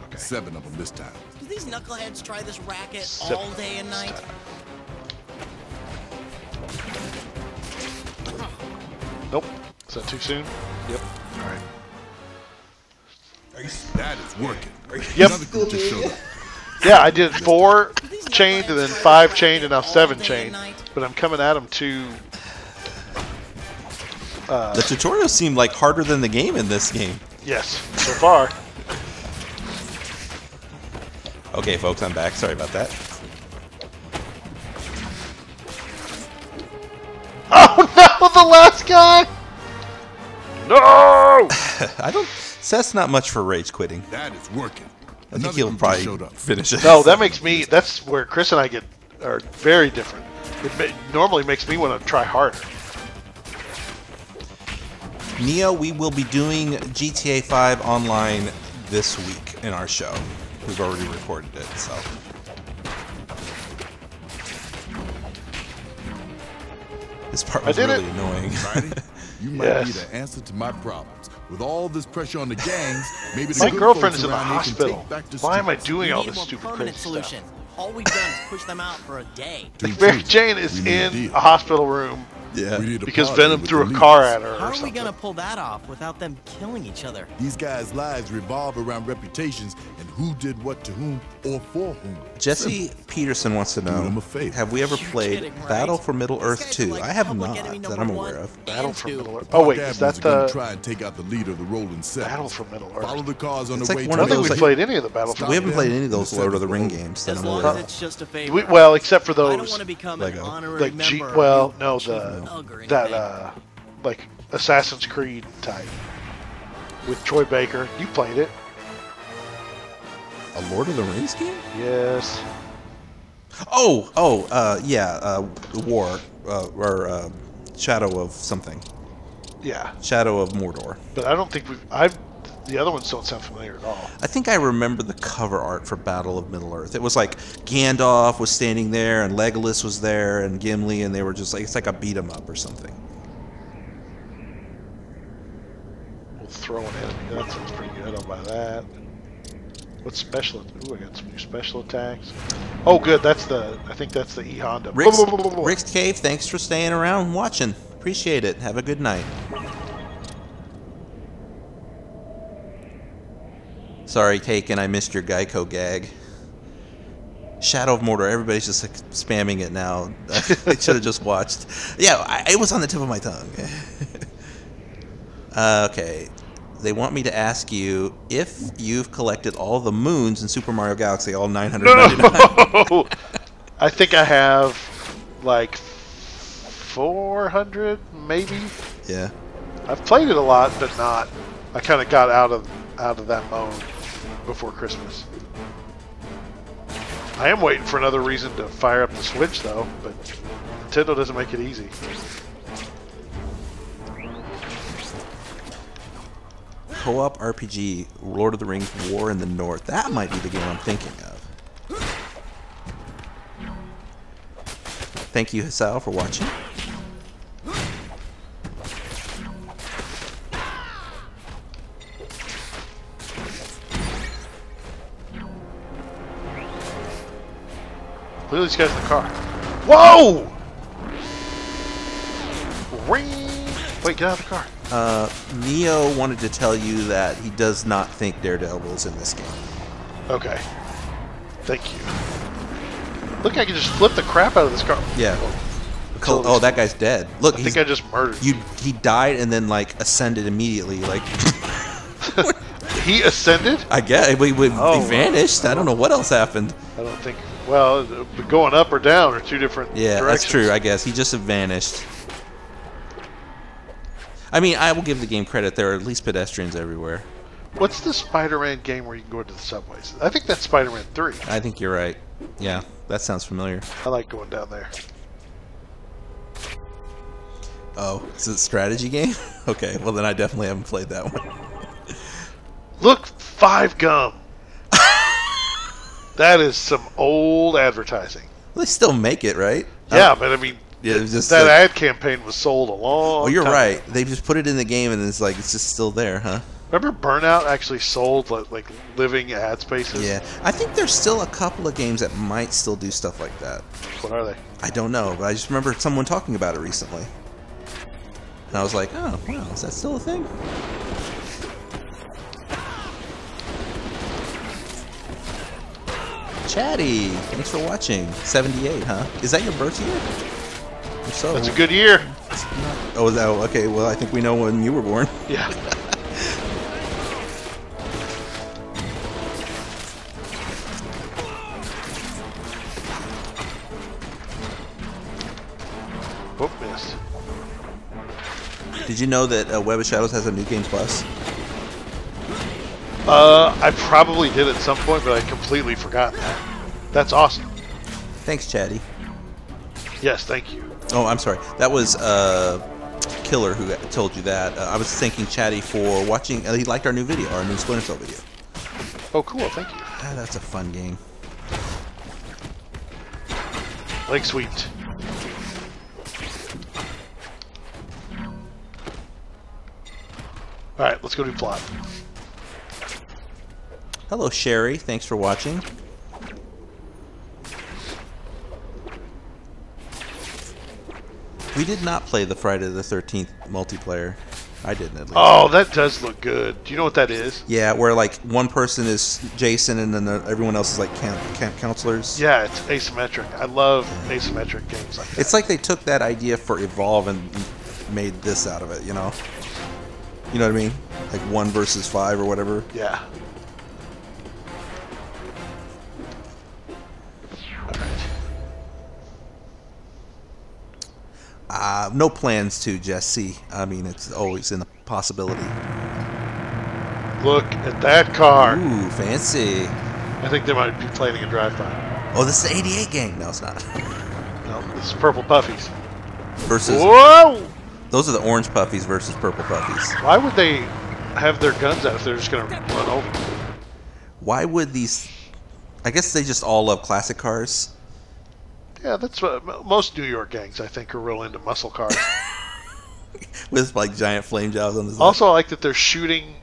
Okay. 7 of them this time. Do these knuckleheads try this racket 7 all day and night? Nope. Is that too soon? Yep. All right. That is working. Yep. Another group just showed up. Yeah, I did 4 Do these chained and then knuckleheads 5 try this chained and now racket 7 all day chained. and night? But I'm coming at them too. The tutorials seem like harder than the game in this game. Yes, so far. Okay, folks, I'm back. Sorry about that. Oh no, the last guy! No! I don't. Seth's not much for rage quitting. That is working. I think Another he'll group just probably showed up. finish it. No, that makes me. That's where Chris and I are very different. It normally makes me want to try harder. Neo, we will be doing GTA 5 online this week in our show. We've already recorded it, so. This part was did really it. annoying. Spidey, you might be the answer to my problems. With all this pressure on the gangs, maybe the My good girlfriend folks is in the around here can hospital. take back the Why am I streets. doing We all need this a more stupid permanent crazy solution. stuff? All we've done is push them out for a day. Mary Jane is We need a in deal. a hospital room Yeah. We need a because party Venom with threw the a car leaders. at her How or are we something. gonna pull that off without them killing each other? These guys' lives revolve around reputations and who did what to whom or for whom. Jesse Peterson wants to Do them know, a favor. have we ever You're played kidding, right? Battle for Middle These Earth guys 2? are like I have public not, enemy that number I'm one aware of. Battle and for two. Middle Earth. Park Oh wait, is Avenues that are gonna the try and take out the leader of the Rolling Sevens. Battle for Middle Earth? Follow the cars on It's the like way one to I of don't the think those, we like- played any of the Battle for We haven't Middle played any of those Lord of the Ring games that As I'm long aware as of. it's just a favor. Well, except for I don't those want to become Lego. an honorary like member. that like Assassin's Creed type with Troy Baker. You played it? A Lord of the Rings game? Yes. War, or Shadow of something. Yeah, Shadow of Mordor. but I don't think the other ones don't sound familiar at all. I think I remember the cover art for Battle of Middle Earth. It was like Gandalf was standing there, and Legolas was there, and Gimli, and they were just like, it's like a beat 'em up or something. We'll throw an enemy. That sounds pretty good. I'll buy that. What's special? Ooh, I got some new special attacks. Oh, good. I think that's the E Honda. Rick's Cave, thanks for staying around and watching. Appreciate it. Have a good night. Sorry, Taken, I missed your Geico gag. Shadow of Mordor, everybody's just like spamming it now. I should have just watched. Yeah, it was on the tip of my tongue. Okay. They want me to ask you if you've collected all the moons in Super Mario Galaxy, all 999. No! I think I have like 400, maybe. Yeah. I've played it a lot, but not. I kind of got out of that mode before Christmas. I am waiting for another reason to fire up the Switch, though, but Nintendo doesn't make it easy. Co-op RPG, Lord of the Rings, War in the North. That might be the game I'm thinking of. Thank you, Hasao, for watching. Look at these guys in the car. Whoa! Ring! Wait, get out of the car. Neo wanted to tell you that he does not think Daredevil's in this game. Okay. Thank you. Look, I can just flip the crap out of this car. Yeah. Until Oh, that guy's dead. Look, I think I just murdered you. he died and then like ascended immediately. Like He ascended? I guess he Oh, vanished. I don't know what else happened. I don't think. Well, going up or down are two different Yeah, directions. that's true. I guess he just vanished. I mean, I will give the game credit. There are at least pedestrians everywhere. What's the Spider-Man game where you can go into the subways? I think that's Spider-Man 3. I think you're right. Yeah, that sounds familiar. I like going down there. Oh, is it a strategy game? Okay, well then I definitely haven't played that one. Look, 5 Gum. That is some old advertising. Well, they still make it, right? Yeah, but I mean, Yeah, it was just that ad campaign was sold a long Oh, you're time right. ago. They just put it in the game, and it's like it's just still there, huh? Remember Burnout actually sold like living ad spaces? Yeah, I think there's still a couple of games that might still do stuff like that. What are they? I don't know, but I just remember someone talking about it recently. And I was like, oh, wow, is that still a thing? Chatty, thanks for watching. 78, huh? Is that your birth year? If so, That's a good year. Oh, is that okay? Well, I think we know when you were born. Yeah. Whoop, missed. Did you know that Web of Shadows has a New Game Plus? I probably did at some point, but I completely forgot that. That's awesome. Thanks, Chatty. Yes, thank you. Oh, I'm sorry. That was Killer who told you that. I was thanking Chatty for watching. He liked our new video, our new Splinter Cell video. Oh, cool. Thank you. Ah, that's a fun game. Leg sweeped. All right, let's go do plot. Hello, Sherry. Thanks for watching. We did not play the Friday the 13th multiplayer. I didn't, at least. Oh, that does look good. Do you know what that is? Yeah, where like one person is Jason and then everyone else is like camp counselors. Yeah, it's asymmetric. I love asymmetric games like that. It's like they took that idea for Evolve and made this out of it, you know? You know what I mean? Like 1 versus 5 or whatever. Yeah. No plans to, Jesse. I mean, it's always in the possibility. Look at that car. Ooh, fancy. I think they might be planning a drive-by. Oh, this is the 88 gang. No, it's not. No, this is Purple Puffies. Versus. Whoa! Those are the orange puffies versus purple puffies. Why would they have their guns out if they're just going to run over? Why would these... I guess they just all love classic cars. Yeah, that's what most New York gangs, I think, are real into muscle cars. With like giant flame jaws on the side. Also, I like that they're shooting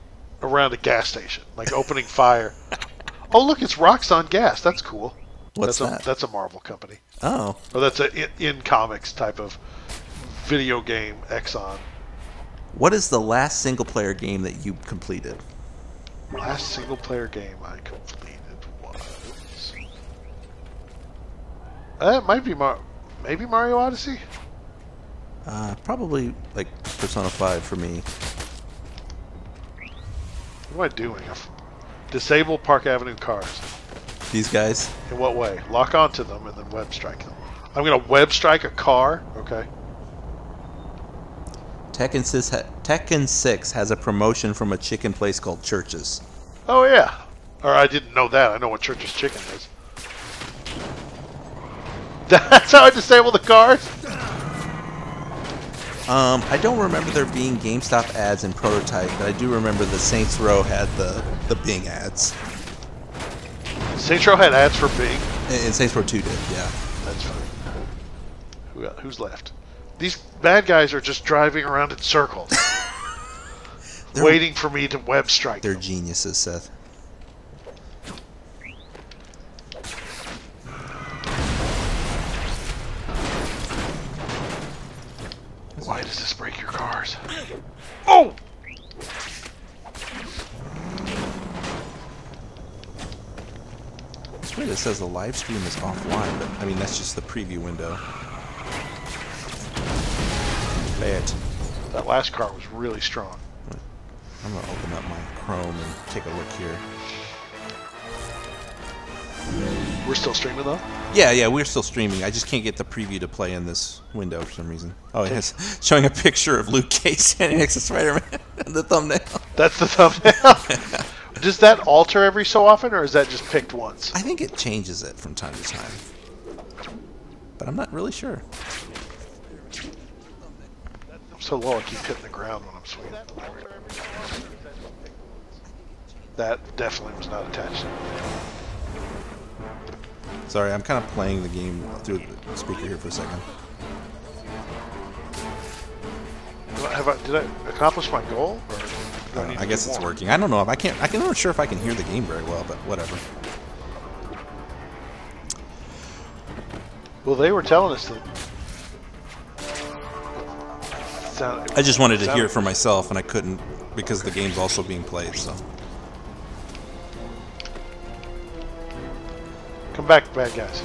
around a gas station, like opening fire. Oh, look, it's Roxxon Gas. That's cool. What's that's that? That's a Marvel company. Oh. Or that's a in comics type of video game, Exxon. What is the last single-player game that you completed? Last single-player game I completed was... It might be maybe Mario Odyssey? Probably like Persona 5 for me. What am I doing? Disable Park Avenue cars. These guys? In what way? Lock onto them and then web strike them. I'm going to web strike a car? Okay. Tekken 6 has a promotion from a chicken place called Church's. Oh, yeah. Or I didn't know that. I know what Church's Chicken is. That's how I disable the cars? I don't remember there being GameStop ads in Prototype, but I do remember the Saints Row had the Bing ads. Saints Row had ads for Bing? And Saints Row 2 did, yeah. That's funny. Who's left? These bad guys are just driving around in circles. Waiting for me to web strike They're them. geniuses, Seth. Why does this break your cars? Oh! It's weird it says the live stream is offline, but I mean, that's just the preview window. Bet. That last car was really strong. I'm going to open up my Chrome and take a look here. We're still streaming though? Yeah, we're still streaming. I just can't get the preview to play in this window for some reason. Oh, it's showing a picture of Luke Cage standing next to Spider-Man in the thumbnail. That's the thumbnail? Does that alter every so often, or is that just picked once? I think it changes it from time to time. But I'm not really sure. I'm so low I keep hitting the ground when I'm swinging. That definitely was not attached. Sorry, I'm kind of playing the game through the speaker here for a second. Did I accomplish my goal? Or do I need I to guess do it's more? working. I don't know if I'm not sure if I can hear the game very well, but whatever. Well, they were telling us that. I just wanted to hear it for myself, and I couldn't because the game's also being played. So. Come back, bad guys.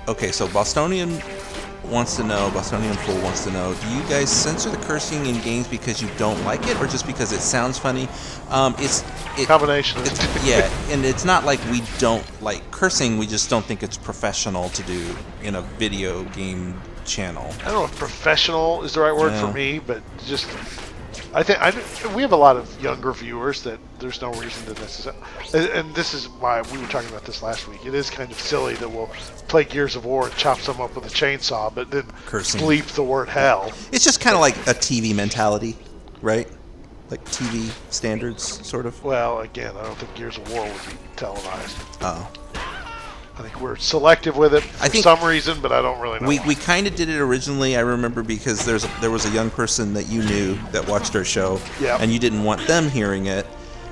Okay, so Bostonian wants to know, Bostonian Fool wants to know, do you guys censor the cursing in games because you don't like it, or just because it sounds funny? Combination. Yeah, and it's not like we don't like cursing, we just don't think it's professional to do in a video game channel. I don't know if professional is the right word for me, but just I think we have a lot of younger viewers that there's no reason to necessarily. And this is why we were talking about this last week. It is kind of silly that we'll play Gears of War and chop some up with a chainsaw, but then cursing. Bleep the word hell. It's just kind of like a TV mentality, right? Like TV standards, sort of. Well, again, I don't think Gears of War would be televised. Oh. I think we're selective with it for some reason, but I don't really know. We kind of did it originally, I remember, because there was a young person that you knew that watched our show, and you didn't want them hearing it,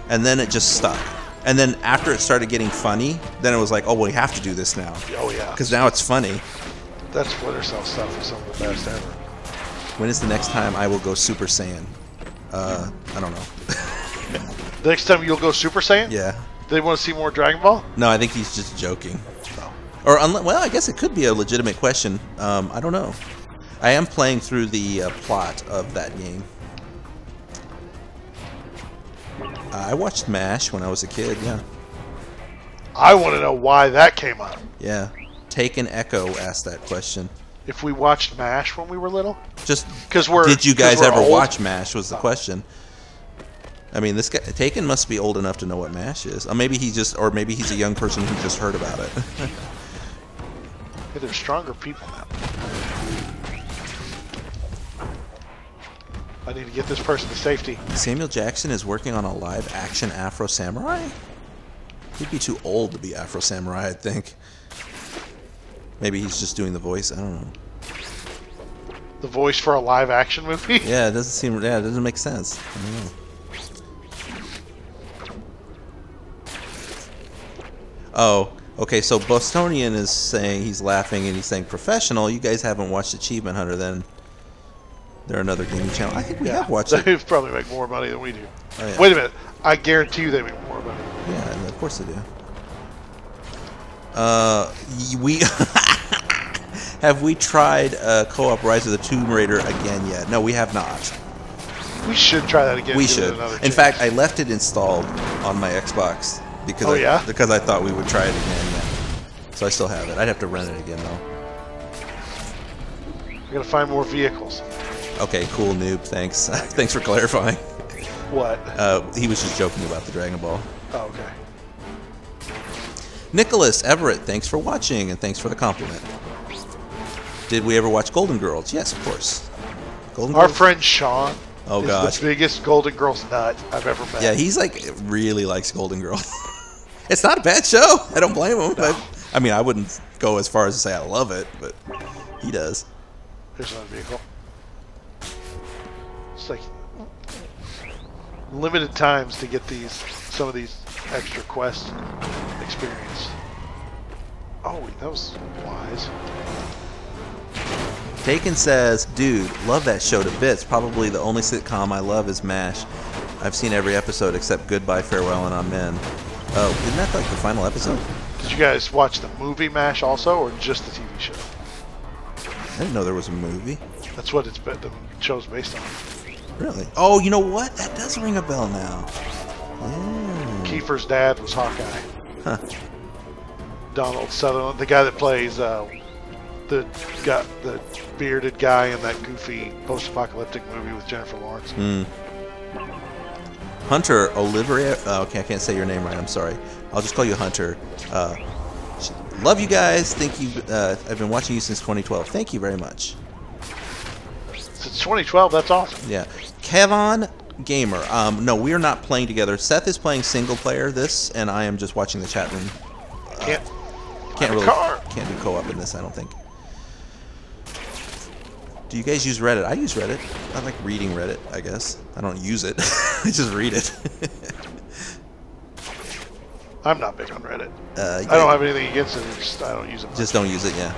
and then it just stuck. And then after it started getting funny, then it was like, oh, we have to do this now. Oh, yeah. Because now it's funny. That Splinter Cell stuff is some of the best ever. When is the next time I will go Super Saiyan? I don't know. The next time you'll go Super Saiyan? Yeah. They want to see more Dragon Ball? No, I think he's just joking. Or well, I guess it could be a legitimate question. I don't know. I am playing through the plot of that game. I watched MASH when I was a kid. Yeah. I want to know why that came up. Yeah. Taken Echo asked that question. If we watched MASH when we were little? Just because did you guys ever watch MASH? Was the question. I mean, this guy Taken must be old enough to know what MASH is. Or maybe he's a young person who just heard about it. Hey, there's stronger people now. I need to get this person to safety. Samuel Jackson is working on a live-action Afro Samurai? He'd be too old to be Afro Samurai, I think. Maybe he's just doing the voice. I don't know. The voice for a live-action movie? Yeah, it doesn't seem. Yeah, it doesn't make sense. I don't know. Oh, okay. So Bostonian is saying he's laughing and he's saying professional. You guys haven't watched Achievement Hunter, then? They're another gaming channel. I think we have watched it. They probably make more money than we do. Oh, yeah. Wait a minute. I guarantee you they make more money. Yeah, of course they do. We have we tried co-op Rise of the Tomb Raider again yet? No, we have not. We should try that again. We should. In fact, I left it installed on my Xbox because because I thought we would try it again. Yeah. So I still have it. I'd have to rent it again though. I gotta find more vehicles. Okay, cool, noob. Thanks. Thanks for clarifying. What? He was just joking about the Dragon Ball. Oh, okay. Nicholas Everett, thanks for watching and thanks for the compliment. Did we ever watch Golden Girls? Yes, of course. Golden Our Girls? friend Sean is the biggest Golden Girls nut I've ever met. Yeah, he's like really likes Golden Girls. It's not a bad show. I don't blame him. No. I mean, I wouldn't go as far as to say I love it, but he does. There's another vehicle. It's like limited times to get some of these extra quest experience. Oh, that was wise. Taken says, dude, love that show to bits. Probably the only sitcom I love is MASH. I've seen every episode except Goodbye, Farewell, and Amen. Oh, isn't that like the final episode? Did you guys watch the movie MASH also, or just the TV show? I didn't know there was a movie. That's what the show's based on. Really? Oh, you know what? That does ring a bell now. Yeah. Kiefer's dad was Hawkeye. Huh. Donald Sutherland, the guy that plays the bearded guy in that goofy post-apocalyptic movie with Jennifer Lawrence. Hunter Olivia. Okay, I can't say your name right. I'm sorry. I'll just call you Hunter. Love you guys. Thank you. I've been watching you since 2012. Thank you very much. Since 2012, that's awesome. Yeah. Kevon Gamer. No, we are not playing together. Seth is playing single player this, and I am just watching the chat room. Can't do co-op in this, I don't think. Do you guys use Reddit? I use Reddit. I like reading Reddit, I guess. I don't use it. I just read it. I'm not big on Reddit. I don't have anything against it. I don't use it much. Just don't use it, yeah.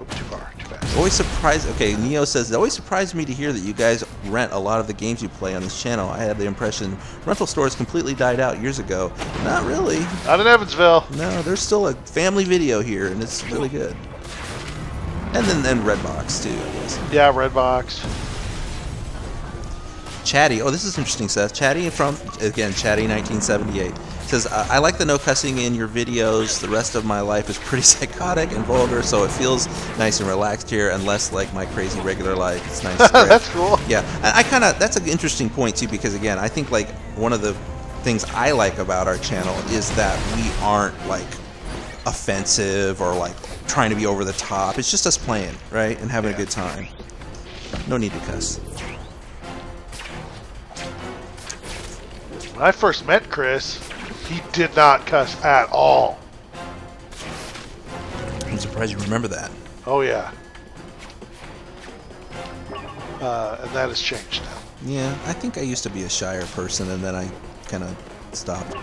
Oop, too far, too fast. Always surprised. Okay, Neo says, it always surprised me to hear that you guys rent a lot of the games you play on this channel. I had the impression rental stores completely died out years ago. Not really. Not in Evansville. No, there's still a family video here, and it's really good. And then Redbox, too, I guess. Yeah, Redbox. Chatty. Oh, this is interesting, Seth. Chatty from, again, Chatty1978. Says, I like the no cussing in your videos. The rest of my life is pretty psychotic and vulgar, so it feels nice and relaxed here and less like my crazy regular life. It's nice. That's cool. Yeah. I kind of, that's an interesting point, too, because, again, I think, like, one of the things I like about our channel is that we aren't, like, offensive or, like, trying to be over the top. It's just us playing, right? And having a good time. No need to cuss. When I first met Chris, he did not cuss at all. surprised you remember that. Oh yeah. And that has changed now. Yeah, I think I used to be a shyer person, and then I kind of stopped.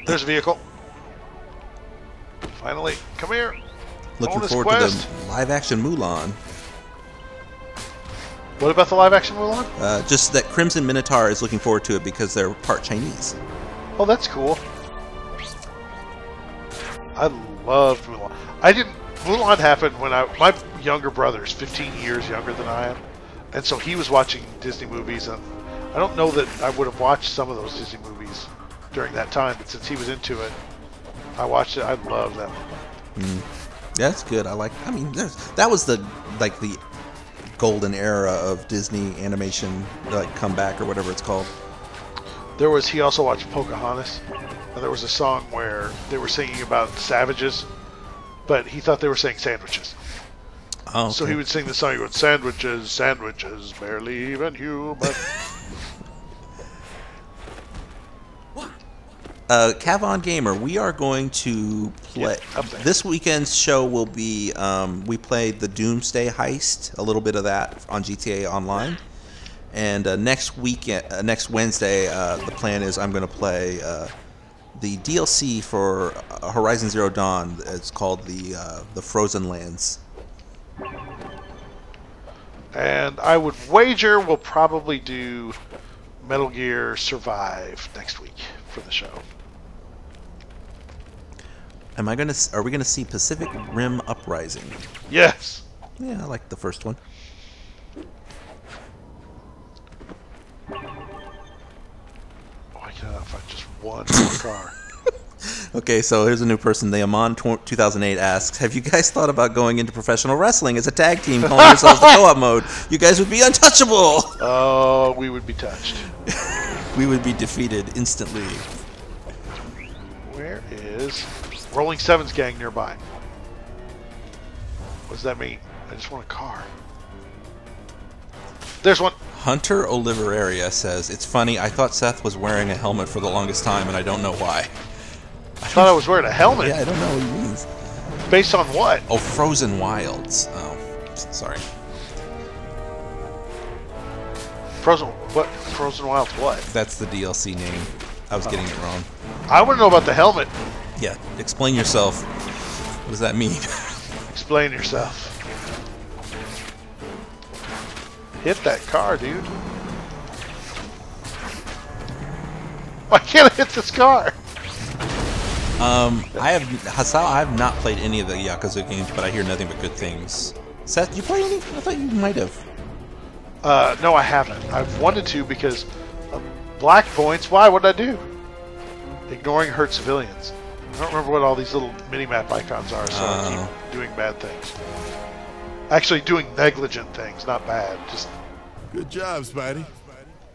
There's a vehicle. Finally, come here. Looking Bonus forward quest. to the live-action Mulan. What about the live-action Mulan? Just that Crimson Minotaur is looking forward to it because they're part Chinese. Oh, that's cool. I loved Mulan. Mulan happened when my younger brother's 15 years younger than I am, and so he was watching Disney movies, and I don't know that I would have watched some of those Disney movies during that time, but since he was into it, I watched it. I love that one. That's good. I mean, that was the golden era of Disney animation, like comeback or whatever it's called. He also watched Pocahontas, and there was a song where they were singing about savages, but he thought they were saying sandwiches. Oh, okay. So he would sing the song, he would, sandwiches, sandwiches, barely even human. Cavon Gamer, we are going to play. This weekend's show will be, we played the Doomsday Heist, a little bit of that on GTA Online. And next Wednesday, the plan is I'm going to play the DLC for Horizon Zero Dawn. It's called the Frozen Lands. And I would wager we'll probably do Metal Gear Survive next week for the show. Are we gonna see Pacific Rim Uprising? Yes. Yeah, I like the first one. Oh, I cannot find just one more car. Okay, so here's a new person. The Amon 2008 asks, have you guys thought about going into professional wrestling as a tag team, calling yourselves the co-op mode? You guys would be untouchable! Oh, we would be touched. We would be defeated instantly. Where is Rolling Sevens gang nearby? What does that mean? I just want a car. There's one. Hunter Oliveria says, it's funny, I thought Seth was wearing a helmet for the longest time, and I don't know why. I thought I was wearing a helmet. Yeah, I don't know what he means. Based on what? Oh, Frozen Wilds. Oh, sorry. Frozen Wilds what? That's the DLC name. I was getting it wrong. I want to know about the helmet. Yeah, explain yourself. What does that mean? Explain yourself. Hit that car, dude. Why can't I hit this car? I have not played any of the Yakuza games, but I hear nothing but good things. Seth, did you play any? I thought you might have. No, I haven't. I've wanted to because black points. Why? What did I do? Ignoring hurt civilians. I don't remember what all these little mini-map icons are, so I keep doing bad things. Actually, doing negligent things, not bad. Just good job, Spidey.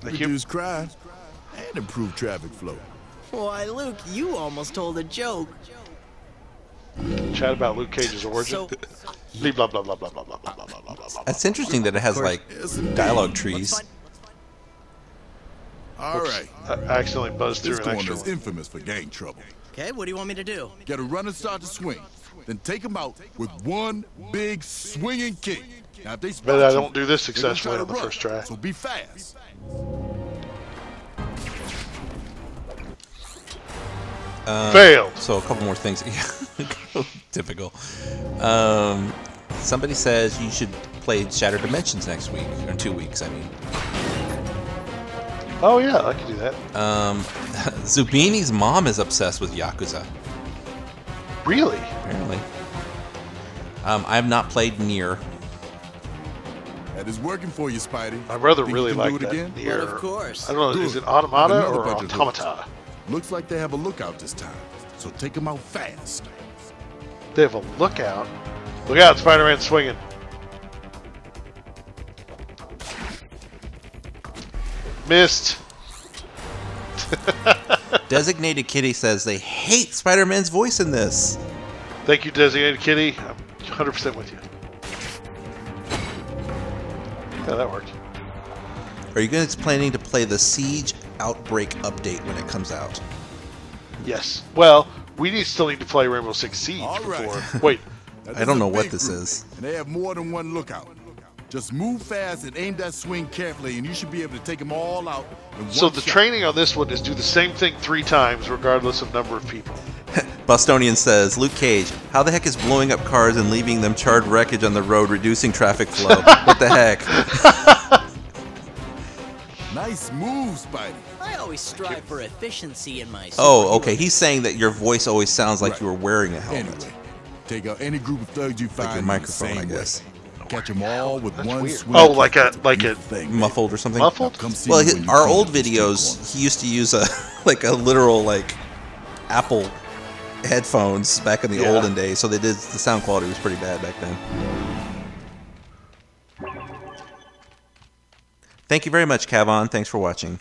Reduce crime and improve traffic flow. Why, Luke, you almost told a joke. Chat about Luke Cage's origin. Blah blah blah blah blah blah blah blah blah blah blah. That's interesting that it has like dialogue trees. All right. I accidentally buzzed through This an corner extra is one. infamous for gang trouble. Okay, what do you want me to do? Get a runner start to swing, then take them out with one big swinging kick. Now, if they spot Bet I you, don't do this they're gonna successfully try on to the run, first try. So be fast. Failed. So a couple more things. Typical. Somebody says you should play Shattered Dimensions next week, or in 2 weeks, I mean. Oh yeah, I can do that. Zubini's mom is obsessed with Yakuza. Really? Apparently. I have not played Nier. That is working for you, Spidey. My brother Think really you can do liked it that. again? Nier. Well, of course. I don't know, is it Automata Another or bunch of Automata? Looks like they have a lookout this time, so take them out fast. They have a lookout. Look out, Spider-Man swinging. Missed. Designated Kitty says they hate Spider-Man's voice in this. Thank you, Designated Kitty. I'm 100% with you. Yeah, that worked. Are you guys planning to play the Siege Outbreak update when it comes out? Yes. Well, We still need to play Rainbow Six Siege All right. before. Wait, Now, I don't is know a what big this group, is. And they have more than one lookout. Just move fast and aim that swing carefully, and you should be able to take them all out in so one the shot. training on this one is do the same thing 3 times, regardless of number of people. Bostonian says, Luke Cage, how the heck is blowing up cars and leaving them charred wreckage on the road reducing traffic flow? What the heck? Nice move, Spidey. I always strive for efficiency in my. Oh, okay. He's saying that your voice always sounds like Right. you were wearing a helmet. Anyway, take out any group of thugs you find Like your in the microphone, same I way. guess. Catch them all with That's one weird. swing. Oh, like a thing. Muffled or something? muffled? Come see Well, me when you our clean old up these street videos, corners. he used to use a like a literal like Apple headphones back in the Yeah. olden days, so the sound quality was pretty bad back then. Thank you very much, Kavon. Thanks for watching.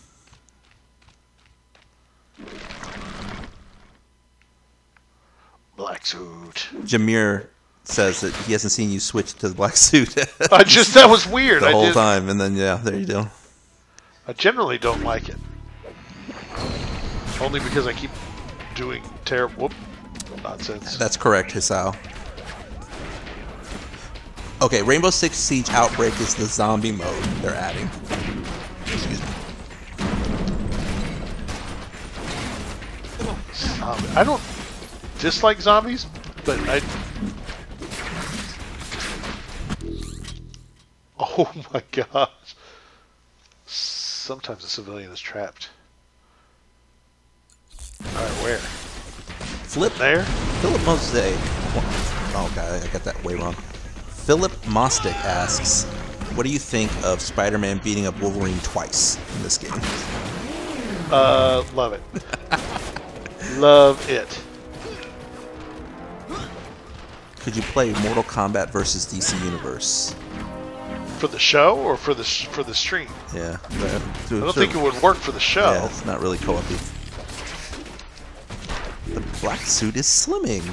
Black suit. Jameer says that he hasn't seen you switch to the black suit That was weird. the whole did- time, and then yeah, there you go. I generally don't like it. Only because I keep doing terrible nonsense. That's correct, Hisao. Okay, Rainbow Six Siege Outbreak is the zombie mode they're adding. Excuse me. I don't dislike zombies, but I... Oh my gosh. Sometimes a civilian is trapped. Alright, where? Flip There? Philip Mosaic. Oh god, I got that way wrong. Philip Mostic asks, "What do you think of Spider-Man beating up Wolverine twice in this game?" Love it. Love it. Could you play Mortal Kombat versus DC Universe? For the show or for the stream? Yeah. I don't think it would work for the show. Yeah, it's not really co-op-y. The black suit is slimming.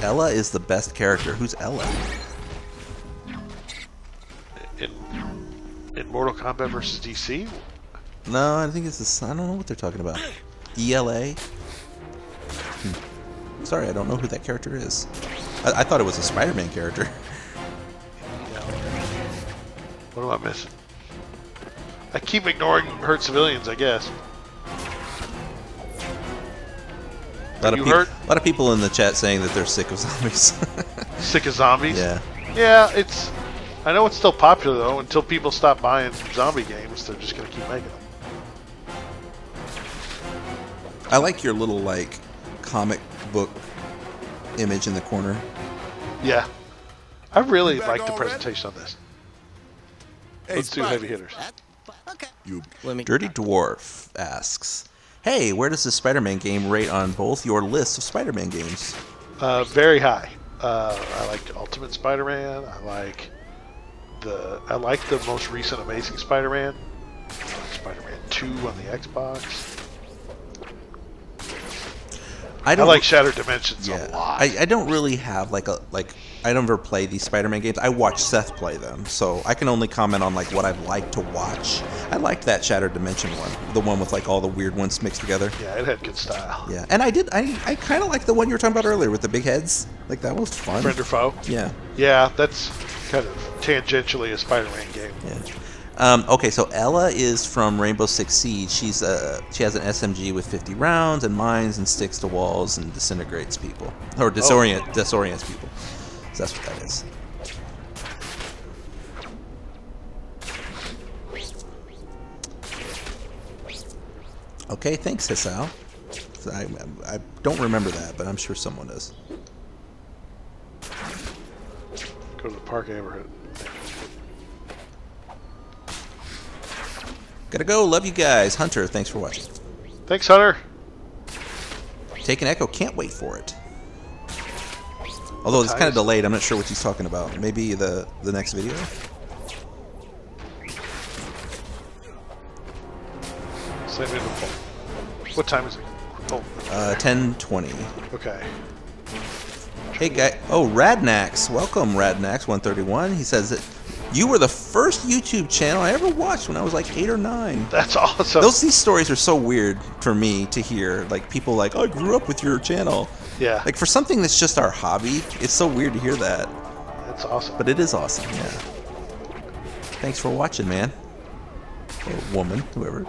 Ella is the best character. Who's Ella? In Mortal Kombat versus DC? No, I think it's this. I don't know what they're talking about. ELA? Sorry, I don't know who that character is. I thought it was a Spider-Man character. What am I missing? I keep ignoring hurt civilians, I guess. A lot You hurt? lot of people in the chat saying that they're sick of zombies. Sick of zombies? Yeah. Yeah, it's... I know it's still popular, though. Until people stop buying zombie games, they're just going to keep making them. I like your little, like, comic book image in the corner. Yeah. I really back like the already? presentation on this. Hey, Let's do Spidey. heavy hitters. Okay. You Let me. Dirty Dwarf asks, "Hey, where does the Spider-Man game rate on both your lists of Spider-Man games?" Very high. I like Ultimate Spider-Man. I like the most recent Amazing Spider-Man. Spider-Man 2 on the Xbox. I don't like Shattered Dimensions Yeah, a lot. I don't really have I never play these Spider-Man games. I watch Seth play them, so I can only comment on like what I'd like to watch. I liked that Shattered Dimension one, the one with like all the weird ones mixed together. Yeah, it had good style. Yeah, and I kind of like the one you were talking about earlier with the big heads. Like that was fun. Friend or foe? Yeah. Yeah, that's kind of tangentially a Spider-Man game. Yeah. Okay, so Ella is from Rainbow Six Siege. She has an SMG with 50 rounds and mines and sticks to walls and disintegrates people or disorients people. So that's what that is. Okay, thanks, Hisao. I don't remember that, but I'm sure someone does. Go to the park neighborhood. Gotta go. Love you guys. Hunter, thanks for watching. Thanks, Hunter. Taking Echo, can't wait for it. Although it's kind of delayed, I'm not sure what he's talking about. Maybe the next video? Send me the poll. What time is it? Oh, 10:20. okay. Hey, guy. Oh, Radnax. Welcome, Radnax131. He says that You were the first YouTube channel I ever watched when I was like 8 or 9. That's awesome. These stories are so weird for me to hear. Like people like, oh, I grew up with your channel. Yeah. Like for something that's just our hobby, it's so weird to hear that. That's awesome. But it is awesome, yeah. Thanks for watching, man. Or woman, whoever.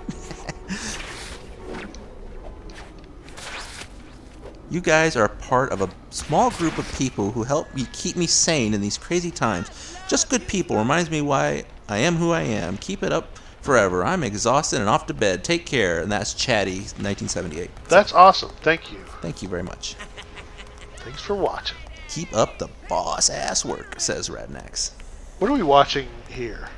You guys are a part of a small group of people who help me keep me sane in these crazy times. Just good people. Reminds me why I am who I am. Keep it up forever. I'm exhausted and off to bed. Take care. And that's Chatty, 1978. That's awesome. Thank you. Thank you very much. Thanks for watching. Keep up the boss-ass work, says Radnax. What are we watching here?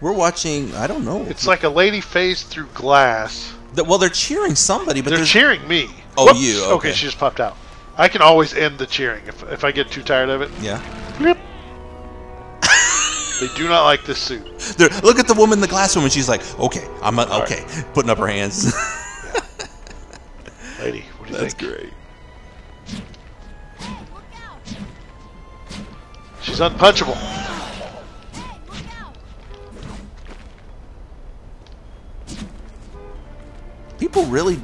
We're watching, I don't know. It's like a lady phased through glass. Well, they're cheering somebody, but they're cheering me. Oh, Whoops. you. Okay, she just popped out. I can always end the cheering if I get too tired of it. Yeah. Blip. They do not like this suit. Look at the woman, the glass woman. She's like, okay, I'm okay. Right. Putting up her hands. Yeah. Lady, what do you think? That's great. She's unpunchable.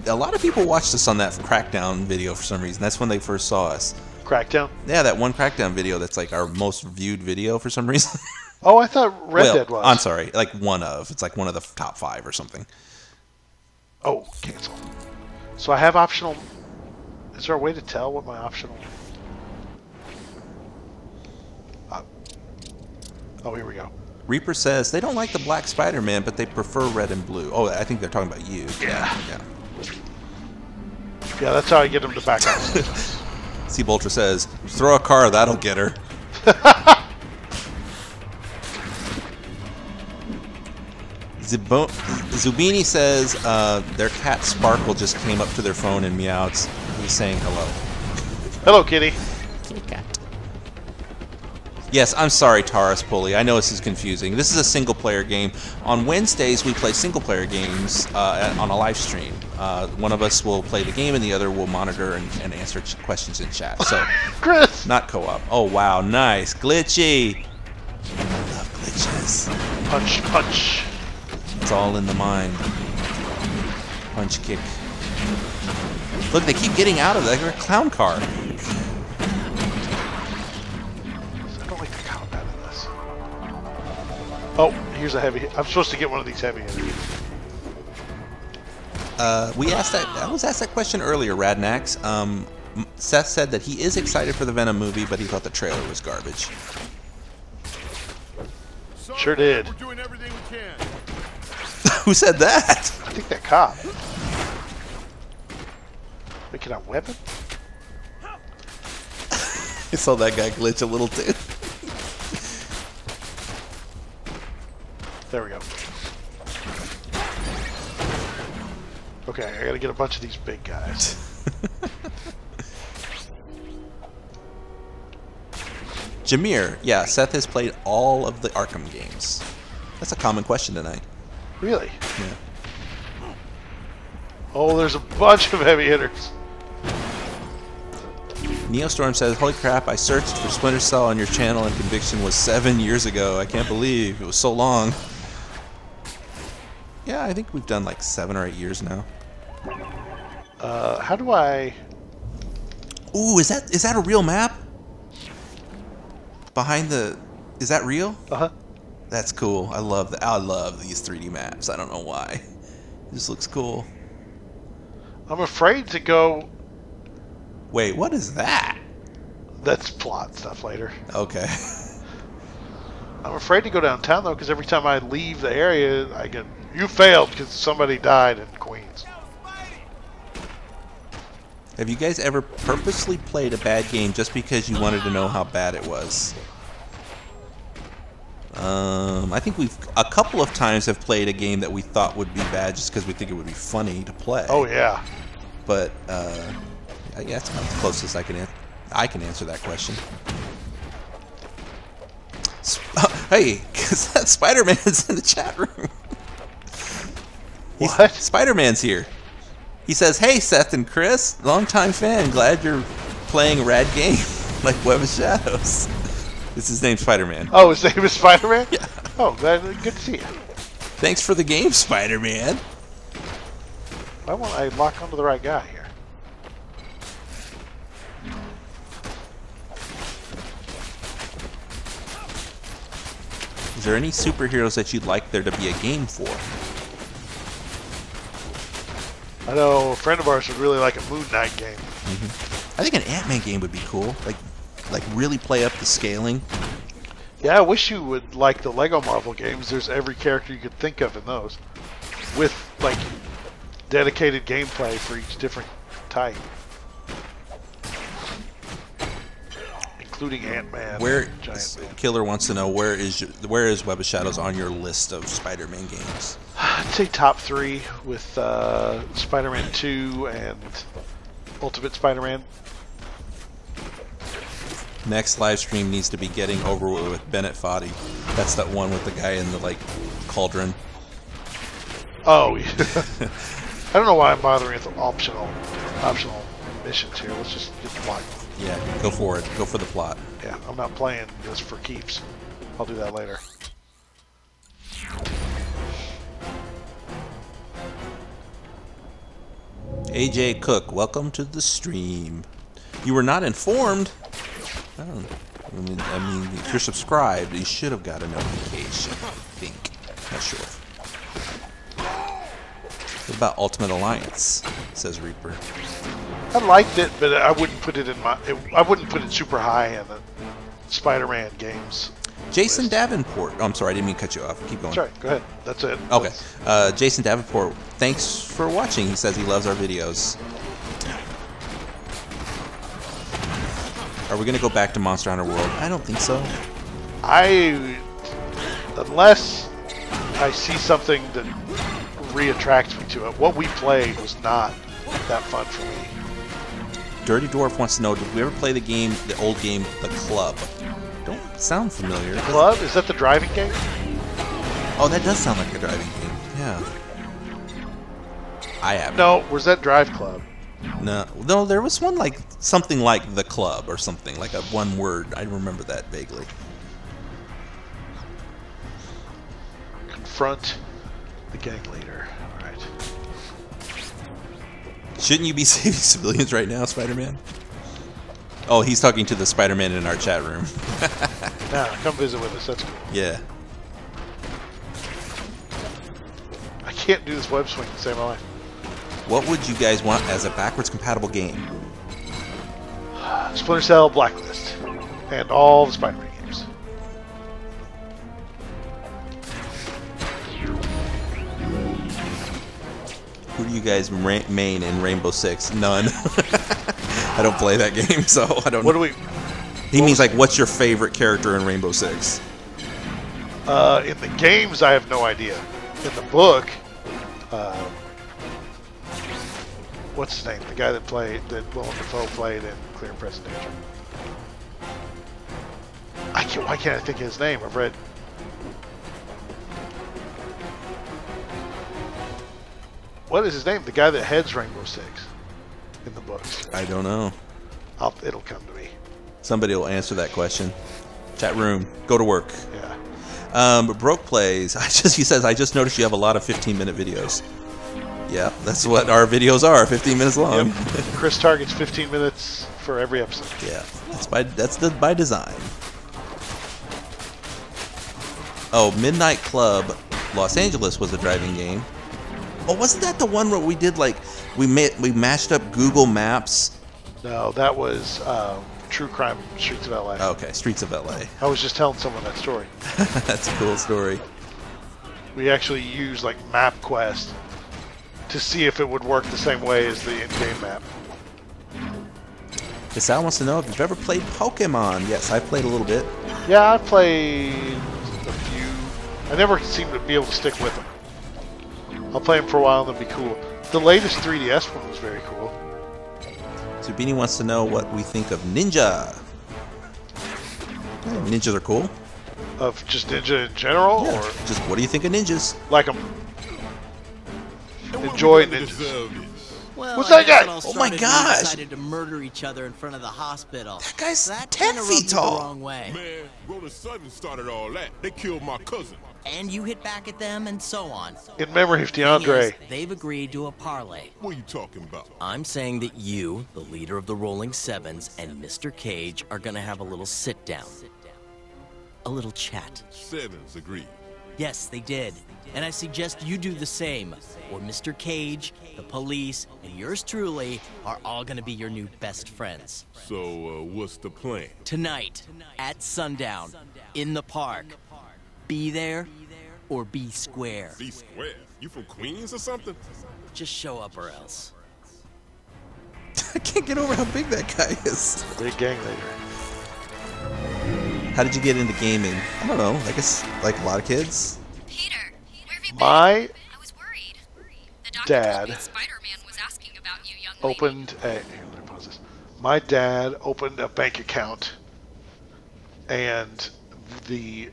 A lot of people watched us on that Crackdown video for some reason. That's when they first saw us. Crackdown? Yeah, that one Crackdown video that's like our most viewed video for some reason. Oh, I thought Red Dead was. I'm sorry, like one of. It's like one of the top 5 or something. Oh, cancel. So I have optional. Is there a way to tell what my optional? Oh, here we go. Reaper says they don't like the black Spider-Man, but they prefer red and blue. Oh, I think they're talking about you. Yeah. Yeah. Yeah, that's how I get them to back up. Seabolter says, throw a car, that'll get her. Zubini says their cat Sparkle just came up to their phone and meows. He's saying hello. Hello, kitty. Kitty cat. Yes, I'm sorry, Taurus Pulley. I know this is confusing. This is a single-player game. On Wednesdays, we play single-player games on a live stream. One of us will play the game, and the other will monitor and answer questions in chat. So, Chris! Not co-op. Oh, wow, nice. Glitchy! I love glitches. Punch, punch. It's all in the mind. Punch, kick. Look, they keep getting out of it. They're a clown car. Oh, here's a heavy. I'm supposed to get one of these heavy hitters. We asked that. I was asked that question earlier, Radnax. Seth said that he is excited for the Venom movie, but he thought the trailer was garbage. Sure did. We're doing everything we can. Who said that? I think that cop. Wait, can I whip him? I saw that guy glitch a little too. There we go. Okay, I gotta get a bunch of these big guys. Jameer, yeah, Seth has played all of the Arkham games. That's a common question tonight. Really? Yeah. Oh, there's a bunch of heavy hitters. Neostorm says, holy crap, I searched for Splinter Cell on your channel and Conviction was 7 years ago. I can't believe it was so long. Yeah, I think we've done like 7 or 8 years now. How do I... Ooh, is that a real map? Behind the... Is that real? Uh-huh. That's cool. I love that. I love these 3D maps. I don't know why. It just looks cool. I'm afraid to go... Wait, what is that? That's plot stuff later. Okay. I'm afraid to go downtown, though, because every time I leave the area, I get... You failed because somebody died in Queens. Have you guys ever purposely played a bad game just because you wanted to know how bad it was? I think we've a couple of times have played a game that we thought would be bad just because we think it would be funny to play. Oh yeah. But yeah, that's about the closest I can answer that question. Hey, Spider-Man's in the chat room. What? Spider-Man's here. He says, hey, Seth and Chris, longtime fan, glad you're playing a rad game like Web of Shadows. This is his name, Spider-Man. Oh, his name is Spider-Man? Yeah. Oh, good to see you. Thanks for the game, Spider-Man. Why won't I lock onto the right guy here? Is there any superheroes that you'd like there to be a game for? I know a friend of ours would really like a Moon Knight game. I think an Ant-Man game would be cool. Like really play up the scaling. Yeah, I wish you would like the Lego Marvel games. There's every character you could think of in those, with like dedicated gameplay for each different type, including Ant-Man. Where Giant Man. Killer wants to know where is Web of Shadows on your list of Spider-Man games? I'd say top 3 with Spider-Man 2 and Ultimate Spider-Man. Next live stream needs to be getting over with Bennett Foddy. That's that one with the guy in the like cauldron. Oh, yeah. I don't know why I'm bothering with optional missions here. Let's just get the plot. Yeah, go for it. Go for the plot. Yeah, I'm not playing this for keeps. I'll do that later. AJ Cook, welcome to the stream. You were not informed. I mean, if you're subscribed, you should have got a notification. I think. Not sure. What about Ultimate Alliance? Says Reaper. I liked it, but I wouldn't put it in my. I wouldn't put it super high in the Spider-Man games. Jason Davenport. Oh, I'm sorry, I didn't mean to cut you off. Keep going. Sorry, go ahead. That's it. Okay. Jason Davenport, thanks for watching. He says he loves our videos. Are we going to go back to Monster Hunter World? I don't think so. Unless I see something that re-attracts me to it. What we played was not that fun for me. Dirty Dwarf wants to know, did we ever play the old game, The Club? Don't sound familiar. Club? Is that the driving game? Oh, that does sound like a driving game. Yeah. I haven't. No, was that Drive Club? No, there was one like something like The Club or something, like a one word. I remember that vaguely. Confront the gang leader. All right. Shouldn't you be saving civilians right now, Spider-Man? Oh, he's talking to the Spider-Man in our chat room. Now, come visit with us. That's cool. Yeah. I can't do this web swing to save my life. What would you guys want as a backwards compatible game? Splinter Cell, Blacklist, and all the Spider-Man games. Who do you guys main in Rainbow Six? None. I don't play that game, so I don't know. What do we... He means like, what's your favorite character in Rainbow Six? In the games, I have no idea. In the book, what's his name? The guy that Willem Dafoe played in Clear and Present Danger. Why can't I think of his name? I've read... What is his name? The guy that heads Rainbow Six in the books. I don't know. It'll come to me. Somebody will answer that question. Chat room, go to work. Yeah. Broke Plays. He says, I just noticed you have a lot of 15-minute videos. Yeah, that's what our videos are, 15 minutes long. Yep. Chris targets 15 minutes for every episode. Yeah, that's by design. Oh, Midnight Club Los Angeles was a driving game. Oh, wasn't that the one where we did like we mashed up Google Maps? No, that was True Crime Streets of LA. Okay, Streets of LA. I was just telling someone that story. That's a cool story. We actually used like MapQuest to see if it would work the same way as the in-game map. Sal wants to know if you've ever played Pokemon. Yes, I played a little bit. Yeah, I played a few. I never seemed to be able to stick with them. I'll play them for a while and they'll be cool. The latest 3DS one was very cool. Zubini wants to know what we think of Ninja. Yeah, ninjas are cool. Of just Ninja in general? Yeah, Or just what do you think of ninjas? like them? Enjoy ninjas. Well, What's I that guess guy? it all Oh my started when we gosh. decided to murder each other in front of the hospital. That guy's That 10 kinda feet rubbed me tall. the wrong way. Man, Rolling 7 started all that. They killed my cousin. And you hit back at them, and so on. In memory of Thing DeAndre. is, they've agreed to a parlay. What are you talking about? I'm saying that you, the leader of the Rolling Sevens, and Mr. Cage are gonna have a little sit-down. A little chat. Sevens agreed. Yes, they did. And I suggest you do the same. Or Mr. Cage, the police, and yours truly are all gonna be your new best friends. So, what's the plan? Tonight, at sundown, in the park. Be there or be square. Be square. You from Queens or something? Just show up or else. I can't get over how big that guy is. Big gang leader. How did you get into gaming? I don't know. I guess like a lot of kids. Peter, where have you been? My I was worried. The doctor dad told me Spider-Man was asking about you, young lady. opened a. Here, let me pause this. My dad opened a bank account, and the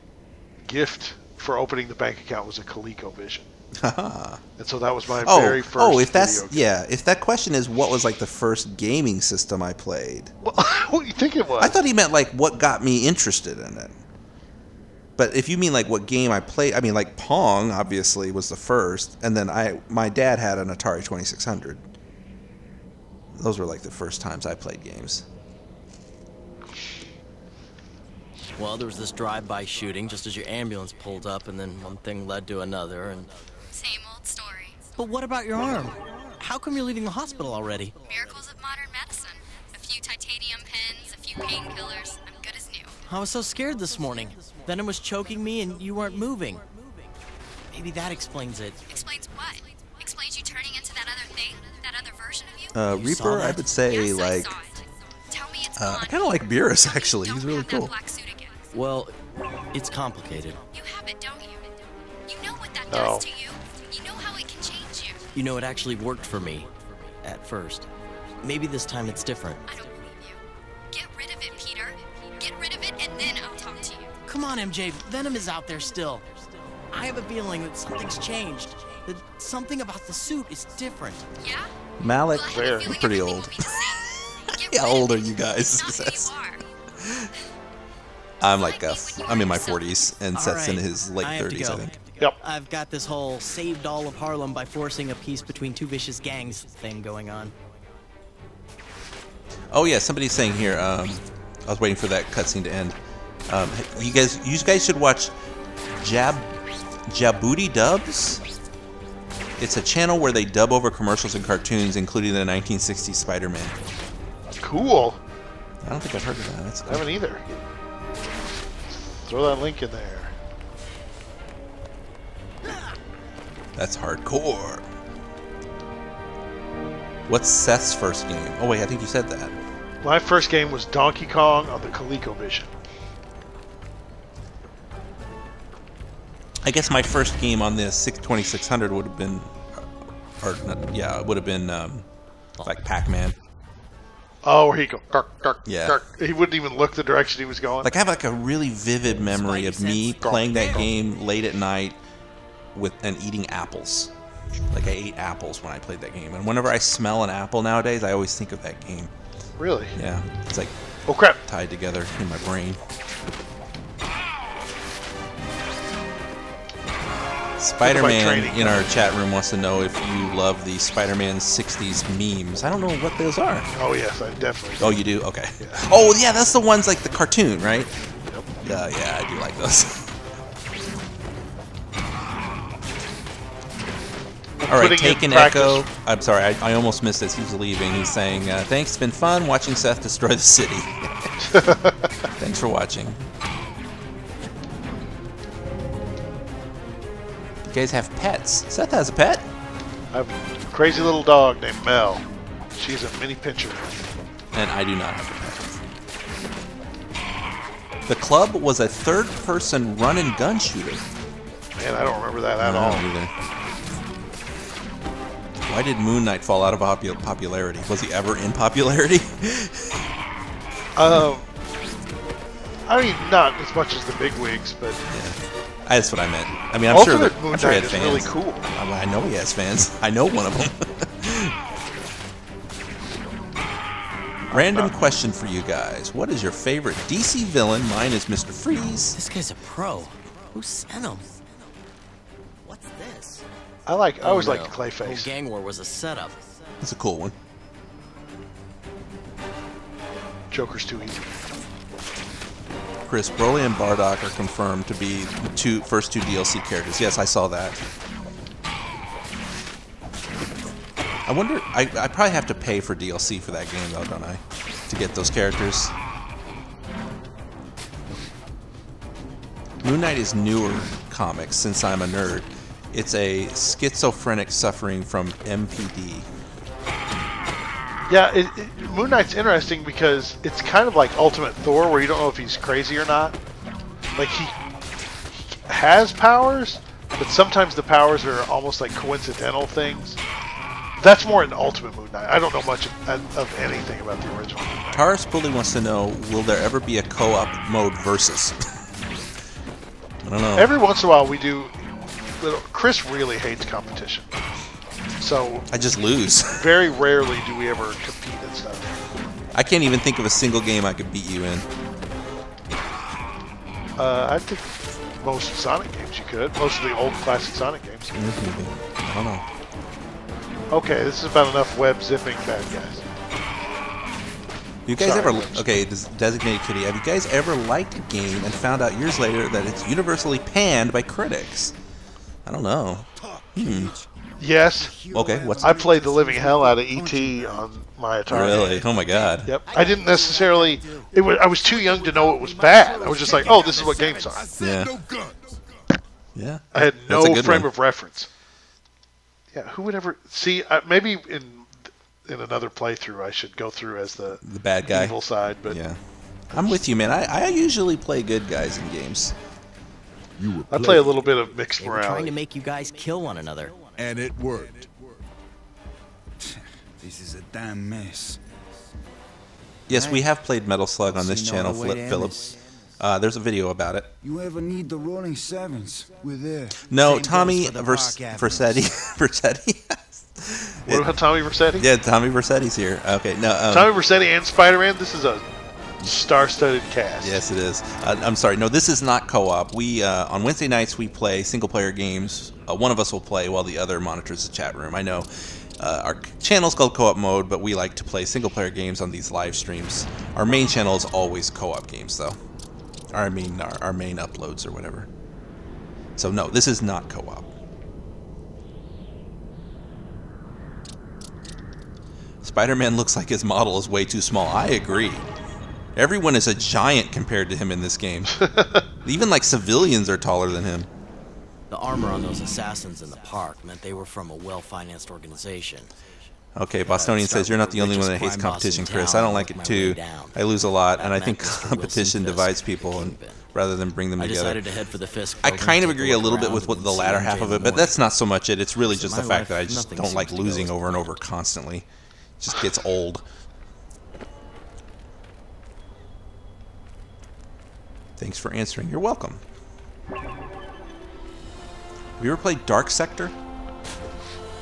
gift for opening the bank account was a ColecoVision. And so that was my very first. Oh, if that's video game. yeah, if that question is what was like the first gaming system I played, Well, what do you think it was? I thought he meant like what got me interested in it. But if you mean like what game I played, I mean like Pong obviously was the first, and then my dad had an Atari 2600. Those were like the first times I played games. Well, there was this drive-by shooting just as your ambulance pulled up, and then one thing led to another, and... Same old story. But what about your arm? How come you're leaving the hospital already? Miracles of modern medicine. A few titanium pins, a few painkillers. I'm good as new. I was so scared this morning. Venom was choking me and you weren't moving. Maybe that explains it. Explains what? Explains you turning into that other thing? That other version of you? You saw Reaper, I that? would say Yes, like I saw it. Tell me it's I gone. kind of like Beerus Tell me you actually. don't He's really have that cool. black suit again. Well, it's complicated. You have it, don't you? You know what that No. does to you. You know how it can change you. You know, it actually worked for me. At first. Maybe this time it's different. I don't believe you. Get rid of it, Peter. Get rid of it, and then I'll talk to you. Come on, MJ. Venom is out there still. I have a feeling that something's changed. That something about the suit is different. Yeah? Malik, Well, I have a you're feeling pretty everything old. will be the same. Get How rid of old are it. you guys? It's not Seth? who you are. I'm like I'm in my 40s, and All Seth's in right, his late I have to 30s, I go. think. Yep. I've got this whole saved all of Harlem by forcing a peace between two vicious gangs thing going on. Oh yeah, somebody's saying here. I was waiting for that cutscene to end. You guys should watch Djibouti Dubs. It's a channel where they dub over commercials and cartoons, including the 1960s Spider-Man. Cool. I don't think I've heard of that. That's I cool. haven't either. Throw that link in there. That's hardcore. What's Seth's first game? Oh wait, I think you said that. My first game was Donkey Kong on the ColecoVision. I guess my first game on the 2600 would have been, or not, yeah, it would have been like Pac-Man. Oh, where he go, gark, gark, Yeah. gark. He wouldn't even look the direction he was going. Like I have like a really vivid memory of me playing that game late at night and eating apples. Like I ate apples when I played that game, and whenever I smell an apple nowadays, I always think of that game. Really? Yeah, it's like Oh crap! tied together in my brain. Spider-Man training. in our chat room wants to know if you love the Spider-Man 60s memes. I don't know what those are. Oh yes, I definitely. Oh, you do? Okay. Yeah. Oh, yeah, that's the ones like the cartoon, right? Yep. Yeah, I do like those. All right, Putting in Take an practice. Echo. I'm sorry, I almost missed this. He's leaving. He's saying, thanks, it's been fun watching Seth destroy the city. Thanks for watching. You guys have pets. Seth has a pet. I have a crazy little dog named Mel. She's a mini pincher. And I do not have a pet. The club was a third-person run-and-gun shooter. Man, I don't remember that at I all. don't either. Why did Moon Knight fall out of popularity? Was he ever in popularity? I mean, not as much as the big wigs, but Yeah. That's what I meant. I mean, I'm sure Ultimate that Moon I'm sure he Knight had is really fans. cool. I know he has fans. I know one of them. Random question for you guys. What is your favorite DC villain? Mine is Mr. Freeze. This guy's a pro. Who sent him? What's this? I always liked Whole Clayface. gang war was a setup. That's a cool one. Joker's too easy. Chris, Broly and Bardock are confirmed to be the first two DLC characters. Yes, I saw that. I wonder, I probably have to pay for DLC for that game though, don't I? To get those characters. Moon Knight is newer comics, since I'm a nerd. It's a schizophrenic suffering from MPD. Yeah, Moon Knight's interesting because it's kind of like Ultimate Thor, where you don't know if he's crazy or not. Like, he has powers, but sometimes the powers are almost like coincidental things. That's more in Ultimate Moon Knight. I don't know much of anything about the original Moon Knight. Taurus Bully wants to know, will there ever be a co-op mode versus? I don't know. Every once in a while we do. Chris really hates competition. So I just lose. Very rarely do we ever compete and stuff. I can't even think of a single game I could beat you in. I think most Sonic games you could. Most of the old classic Sonic games. I don't know. Okay, this is about enough web zipping bad guys. You guys Sorry, ever... Okay, this Designated Kitty. Have you guys ever liked a game and found out years later that it's universally panned by critics? I don't know. Yes. Okay, what's... I played the living hell out of E.T. on my Atari. Really? Oh my god. Yep. I didn't necessarily... I was too young to know it was bad. I was just like, oh, this is what games are. Yeah. Yeah. I had That's a no good frame one. of reference. Yeah, who would ever... See, maybe in another playthrough I should go through as the bad guy. Evil side, but... Yeah. I'm with you, man. I usually play good guys in games. I play a little bit of mixed They were trying morality. to make you guys kill one another. And it worked. This is a damn mess. Yes, we have played Metal Slug on this See no channel, other way to end Philip. this. There's a video about it. You ever need the Rolling Sevens? We're there. No, Same Tommy goes for the Versetti. Versetti. What about Tommy Vercetti? Yeah, Tommy Versetti's here. Okay, no. Tommy Vercetti and Spider-Man, this is a star-studded cast. Yes, it is. I'm sorry. No, this is not co-op. We on Wednesday nights we play single-player games. One of us will play while the other monitors the chat room. I know our channel's called Co-op Mode, but we like to play single-player games on these live streams. Our main channel is always co-op games, though. Our main uploads or whatever. So no, this is not co-op. Spider-Man looks like his model is way too small. I agree. Everyone is a giant compared to him in this game. Even like civilians are taller than him. The armor on those assassins in the park meant they were from a well-financed organization. Okay, Bostonian says you're not the only one that hates competition, Chris. I don't like it too. I lose a lot, and I think competition divides people and rather than bring them I together. decided to head for the Fisk I building, kind of take agree a look little bit around, with what and the see latter MJ half in of the it, but morning. that's not so much it. It's really just So the my fact that I life, just nothing don't like seems to go losing as over and over planned. constantly. It just gets old. Thanks for answering. You're welcome. Have you ever played Dark Sector?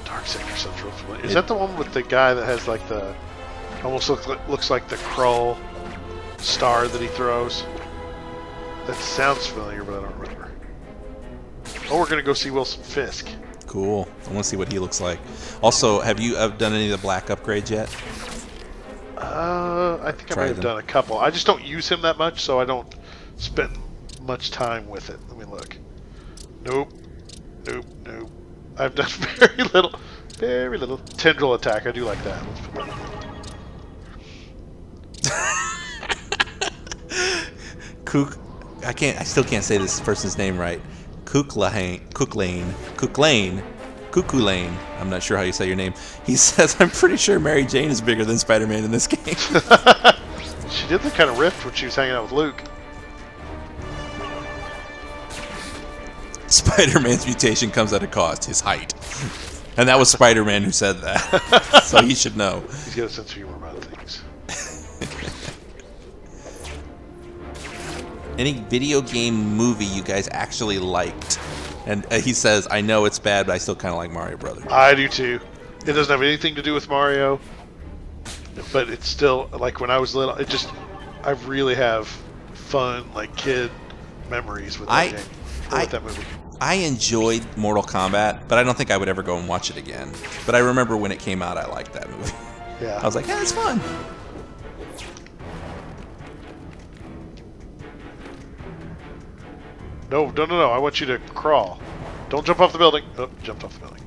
Dark Sector sounds real familiar. Is that the one with the guy that has like the... Almost looks like the Krull star that he throws? That sounds familiar, but I don't remember. Oh, we're going to go see Wilson Fisk. Cool. I want to see what he looks like. Also, have you done any of the black upgrades yet? I think I Try might have them. done a couple. I just don't use him that much, so I don't spend much time with it. Let me look. Nope. Nope. Nope. I've done very little. Very little. Tendril attack. I do like that. Let's put that in. Kook, I still can't say this person's name right. Kuklane. I'm not sure how you say your name. He says, I'm pretty sure Mary Jane is bigger than Spider-Man in this game. She did look kind of ripped when she was hanging out with Luke. Spider-Man's mutation comes at a cost, his height. And that was Spider-Man who said that. So he should know. He's got a sense of humor about things. Any video game movie you guys actually liked? And he says, I know it's bad, but I still kind of like Mario Brothers. I do too. It doesn't have anything to do with Mario. but it's still like when I was little. I really have fun like kid memories with that game. With that movie. I enjoyed Mortal Kombat, but I don't think I would ever go and watch it again. But I remember when it came out, I liked that movie. Yeah. I was like, yeah, it's fun. No. I want you to crawl. Don't jump off the building. Oh, jumped off the building.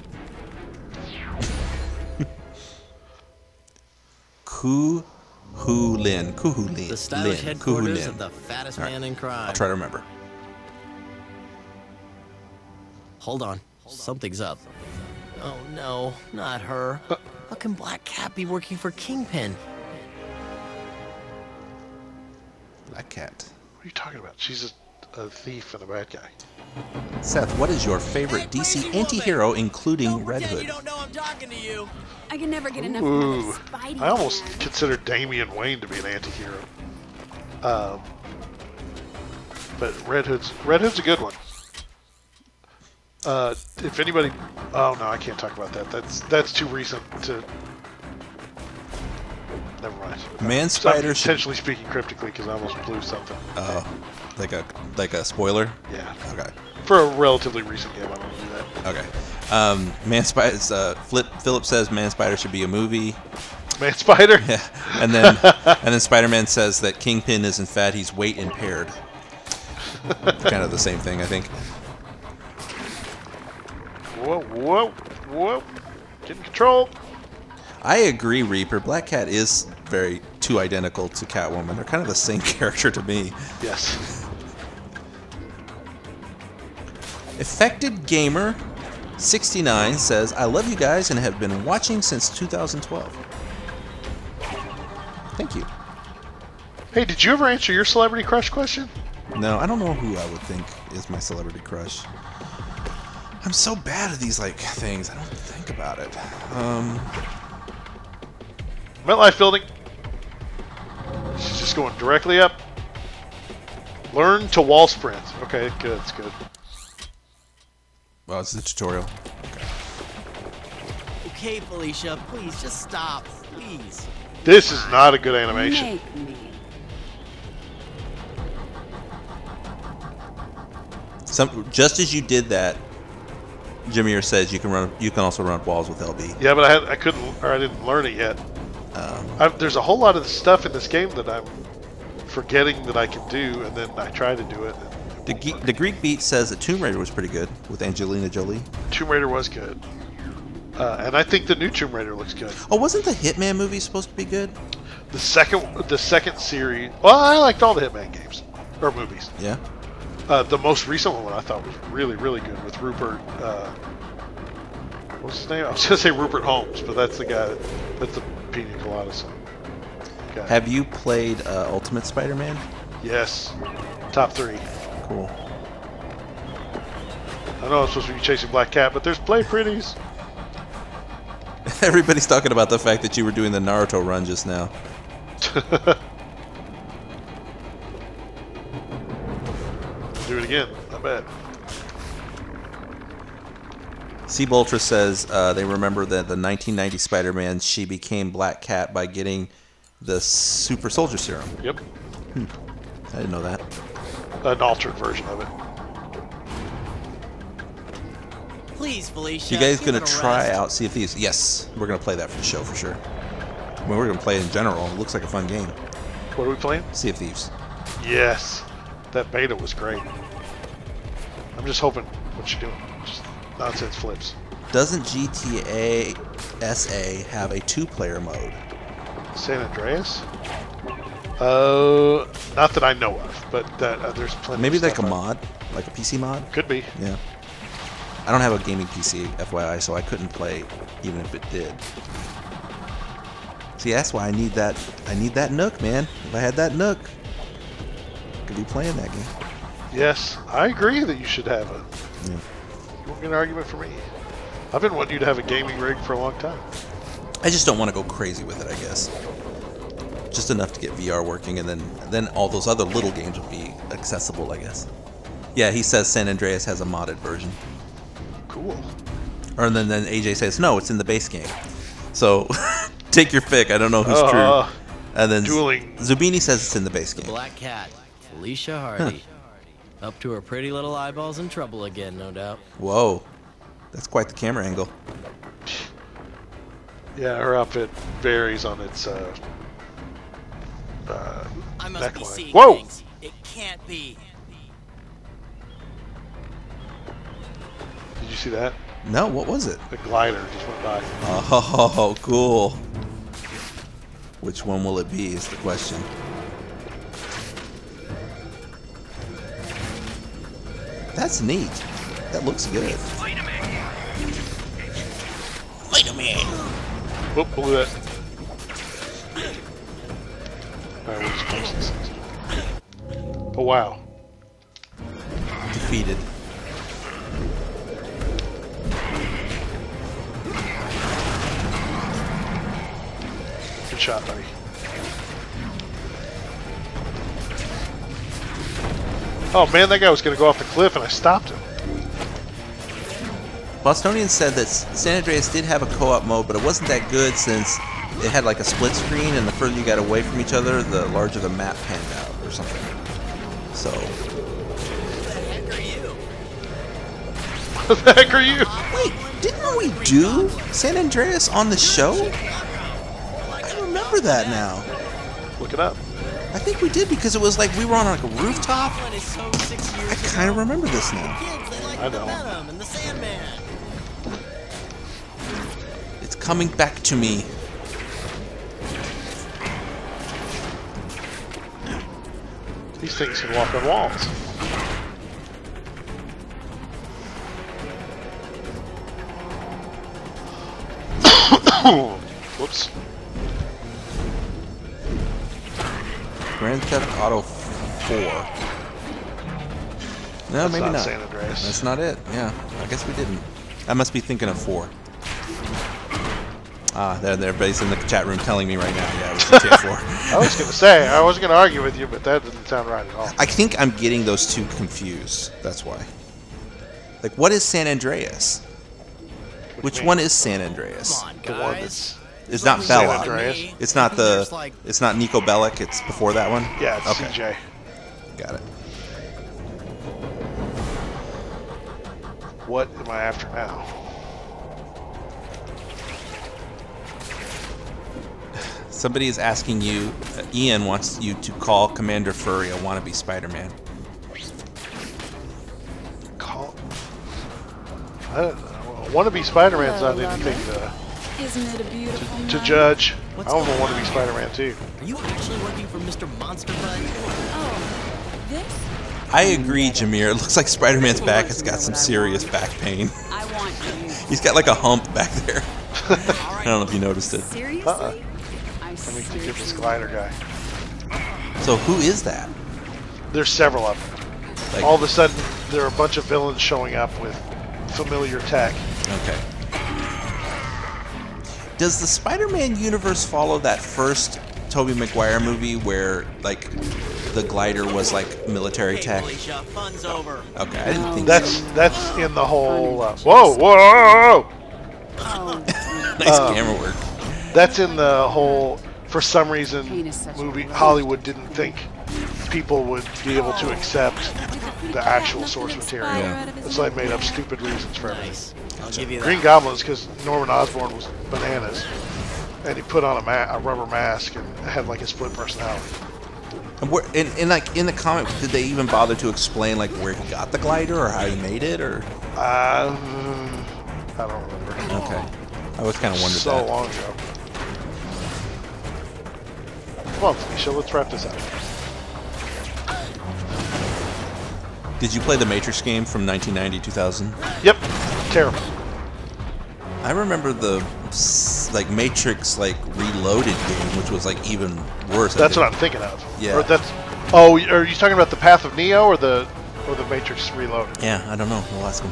Kuhulin. The stylish headquarters of the fattest man in crime. I'll try to remember. Hold on. Something's up. Oh no, not her. How can Black Cat be working for Kingpin? Black Cat. What are you talking about? She's a thief and a bad guy. Seth, what is your favorite DC anti-hero, including Red Hood? You don't know I'm talking to you. I can never get enough Ooh, of Spidey. I almost consider Damian Wayne to be an anti-hero. But Red Hood's a good one. If anybody, oh no, I can't talk about that. That's too recent to. Never mind. Man So I'm Spider. intentionally speaking cryptically because I almost blew something. Like a spoiler. Yeah. Okay. For a relatively recent game, I don't want to do that. Okay. Man Spider. Philip says Man Spider should be a movie. Man Spider. Yeah. And then Spider-Man says that Kingpin isn't fat; he's weight impaired. Kind of the same thing, I think. Whoa. Get in control. I agree, Reaper. Black Cat is very too identical to Catwoman. They're kind of the same character to me. Yes. Affected Gamer 69 says, I love you guys and have been watching since 2012. Thank you. Hey, did you ever answer your celebrity crush question? No, I don't know who I would think is my celebrity crush. I'm so bad at these like things. I don't think about it. MetLife building. She's just going directly up. Learn to wall sprint. Okay, good. It's good. Well, it's a tutorial. Okay, Felicia, please just stop, please. This is not a good animation. Make me. Just as you did that, Jameer says you can also run up walls with LB. Yeah, but I didn't learn it yet. There's a whole lot of stuff in this game that I'm forgetting that I can do, and then I try to do it. The Greek Beat says that Tomb Raider was pretty good with Angelina Jolie. Tomb Raider was good, and I think the new Tomb Raider looks good. Oh, wasn't the Hitman movie supposed to be good? The second series. Well, I liked all the Hitman games or movies. Yeah. The most recent one I thought was really, really good with Rupert. What's his name? I was gonna say Rupert Holmes, but that's the guy. That's the Pina Colada song. Okay. Have you played Ultimate Spider-Man? Yes. Top 3. Cool. I know I'm supposed to be chasing Black Cat, but there's Play Pretties. Everybody's talking about the fact that you were doing the Naruto run just now. Do it again. I bet. Seaboltra says they remember that the 1990 Spider-Man, she became Black Cat by getting the Super Soldier Serum. Yep. I didn't know that. An altered version of it. Please, Felicia. You guys give gonna it a try rest. out Sea of Thieves? Yes, we're gonna play that for the show for sure. I mean, we're gonna play it in general. It looks like a fun game. What are we playing? Sea of Thieves. Yes. That beta was great. I'm just hoping what you're doing. Just nonsense flips. Doesn't GTA SA have a 2-player mode? San Andreas? Not that I know of, but there's plenty. Maybe of like a stuff mod, like a PC mod. Could be. Yeah. I don't have a gaming PC, FYI, so I couldn't play even if it did. See, that's why I need that. I need that Nook, man. If I had that Nook, I could be playing that game. Yes, I agree that you should have a. Yeah. You won't get an argument from me. I've been wanting you to have a gaming rig for a long time. I just don't want to go crazy with it, I guess. Just enough to get VR working, and then all those other little games would be accessible, I guess. Yeah, he says San Andreas has a modded version. Cool. Or then AJ says, no, it's in the base game. So, Take your pick. I don't know who's true. And then dueling. Zubini says it's in the base game. Black Cat, Felicia Hardy. Up to her pretty little eyeballs in trouble again, no doubt. Whoa. That's quite the camera angle. Yeah, her outfit varies on its I must be neckline. seeing Whoa! things. It can't be. Did you see that? No, what was it? The glider just went by. Oh, cool. Which one will it be is the question. That's neat. That looks good. Wait a minute. Whoop, blew it. Alright, we'll just close this. Oh, wow. Defeated. Good shot, buddy. Oh man, that guy was going to go off the cliff and I stopped him. Bostonian said that San Andreas did have a co-op mode, but it wasn't that good since it had like a split screen, and the further you got away from each other, the larger the map panned out or something. So. What the heck are you? Wait, didn't we do San Andreas on the show? I remember that now. Look it up. I think we did because it was like we were on like a rooftop. I kind of remember this now. I know. And the Sandman. It's coming back to me. These things can walk on walls. Whoops. Grand Theft Auto 4. No, That's maybe not not. San Andreas. That's not it. Yeah, I guess we didn't. I must be thinking of 4. Ah, they're based in the chat room telling me right now. Yeah, it was GTA 4. I was going to say, I wasn't going to argue with you, but that doesn't sound right at all. I think I'm getting those two confused. That's why. Like, what is San Andreas? Which one is San Andreas? Come on, The one guys. It's not San Bella. Andreas. It's not it's not Nico Bellic. It's before that one. Yeah, it's Okay. CJ. Got it. What am I after now? Somebody is asking you. Ian wants you to call Commander Furry a wannabe Spider-Man. Call. I don't know. Wannabe Spider-Man's not anything Isn't it a beautiful to night? judge. What's I don't going want to on be Spider-Man too. Are you actually working for Mr. Monster Bud? Oh, this? I agree, Jameer. It looks like Spider-Man's back has got some serious back pain. I want you. He's got like a hump back there. I don't know if you noticed it. Seriously? Let me get this glider guy. So who is that? There's several of them. Like, All of a sudden, there are a bunch of villains showing up with familiar tech. okay. Does the Spider-Man universe follow that first Tobey Maguire movie where like the glider was like military Hey, tech? Felicia, fun's over. Okay, I didn't think That's in the whole. Whoa, whoa! nice camera work. That's in the whole. For some reason, movie Hollywood didn't think people would be able to accept the actual source material. Yeah. So they made up stupid reasons for everything. Nice. I'll give you that. Green Goblin's because Norman Osborn was bananas, and he put on a rubber mask and had like a split personality. And like in the comic, did they even bother to explain like where he got the glider or how he made it or? I don't remember. Okay, I always kind of wondered So that. long ago. Come on, Felicia, let's wrap this up. Did you play the Matrix game from 1990, 2000? Yep, terrible. I remember the like Matrix like Reloaded game, which was like even worse. That's what I'm thinking of. Yeah. Or that's. Oh, are you talking about the Path of Neo or the Matrix Reloaded? Yeah, I don't know. We'll ask him.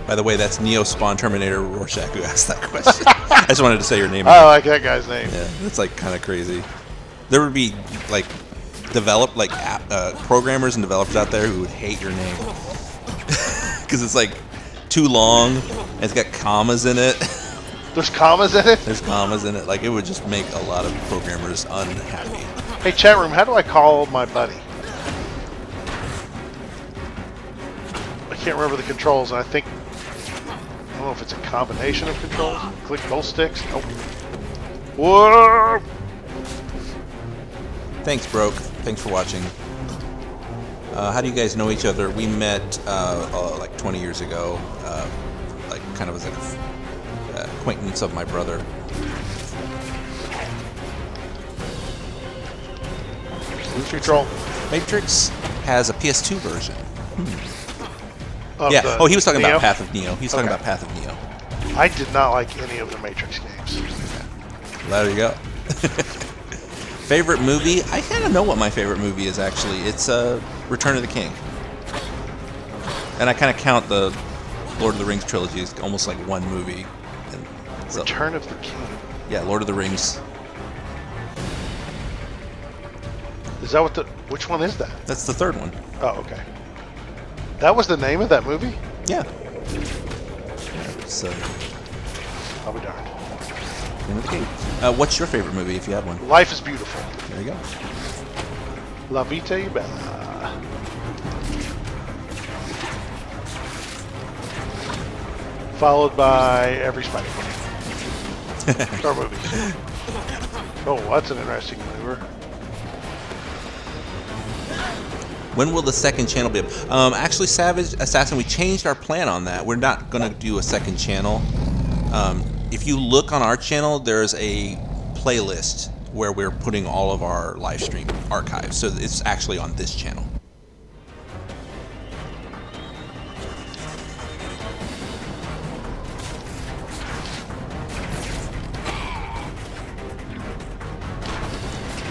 By the way, that's Neo Spawn Terminator Rorschach who asked that question. I just wanted to say your name. I like that guy's name. Yeah, it's like kind of crazy. There would be like programmers and developers out there who would hate your name because it's like too long and it's got commas in it. There's commas in it? There's commas in it. Like, it would just make a lot of programmers unhappy. Hey, chat room, how do I call my buddy? I can't remember the controls, and I think... I don't know if it's a combination of controls. Click both sticks. Nope. Whoa! Thanks, Broke. Thanks for watching. How do you guys know each other? We met like 20 years ago. Like, kind of as an acquaintance of my brother. Control. Matrix has a PS2 version. Of Yeah. Oh, he was talking Neo? about Path of Neo. He was talking Okay. about Path of Neo. I did not like any of the Matrix games. There you go. Favorite movie? I kind of know what my favorite movie is, actually. It's Return of the King. And I kind of count the Lord of the Rings trilogy as almost like one movie. And so, Return of the King. yeah, Lord of the Rings. Is that what the... Which one is that? That's the third one. Oh, okay. That was the name of that movie? Yeah. So, I'll be darned. Return of the King. What's your favorite movie, if you had one? Life is Beautiful. There you go. La Vita y Bella. Followed by every Spider-Man. Or movie. Oh, that's an interesting maneuver. When will the second channel be up? Actually, Savage Assassin, we changed our plan on that. We're not going to do a second channel. If you look on our channel, there's a playlist where we're putting all of our live stream archives. So it's actually on this channel.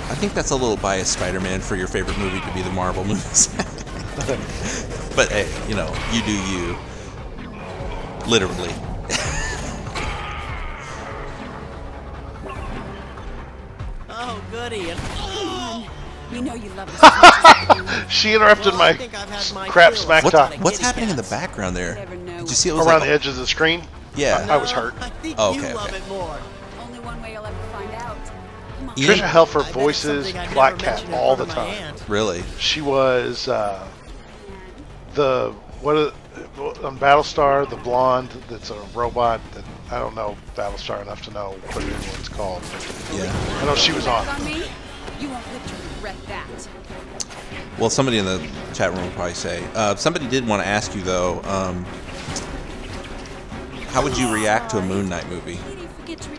I think that's a little biased, Spider-Man, for your favorite movie to be the Marvel movies. But hey, you know, you do you. Literally. Oh, goody. We know you love us as much as I do. She interrupted Well, I my think I've had my crap fill. smack What's talk. that? What's Kitty happening in the cats. background there? Never know. Did you see it was Around like, the edges of the screen? Yeah. I was hurt. I think Oh, you okay, love okay. it more. Only one way you'll ever find out. Come on. Ian? Trisha Helfer I bet it's voices something I'd Black never Cat mention in all the front of my time. aunt. Really? She was on Battlestar, the blonde that's a robot. That I don't know Battlestar enough to know what it's called. But Yeah. I know she was on. On me? You won't live to regret that. Well, somebody in the chat room will probably say. Somebody did want to ask you, though, how would you react to a Moon Knight movie?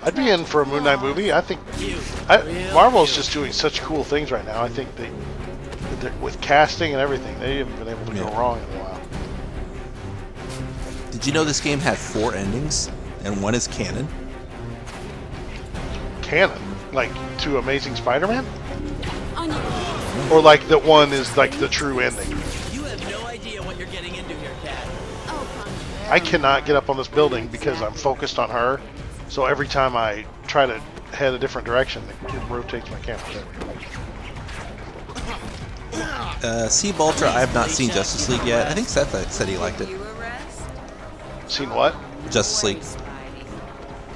I'd be in for a Moon Knight movie. I think Marvel's just doing such cool things right now. I think with casting and everything, they haven't been able to go Yeah. wrong in a while. Did you know this game had 4 endings, and one is canon? Canon, like to Amazing Spider-Man, On you. or like that one is like the true ending. You have no idea what you're getting into here, Cat. Oh, I cannot get up on this building because I'm focused on her. So every time I try to head a different direction, it rotates my camera. C. Bolter, I have not seen Justice League yet. I think Seth said he liked it. you arrest? Seen what? Justice League.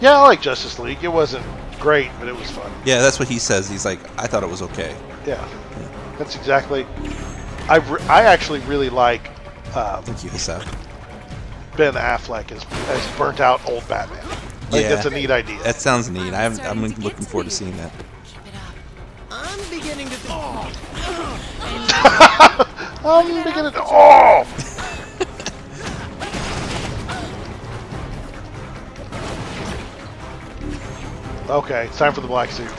Yeah, I like Justice League. It wasn't great, but it was fun. Yeah, that's what he says. He's like, I thought it was okay. Yeah, that's exactly. I actually really like Thank you, Seth. Ben Affleck as burnt out old Batman. I think that's a neat idea. That sounds neat. I'm looking forward to seeing that. Keep it up. I'm beginning to think. I'm beginning to. Oh! Okay, it's time for the black suit.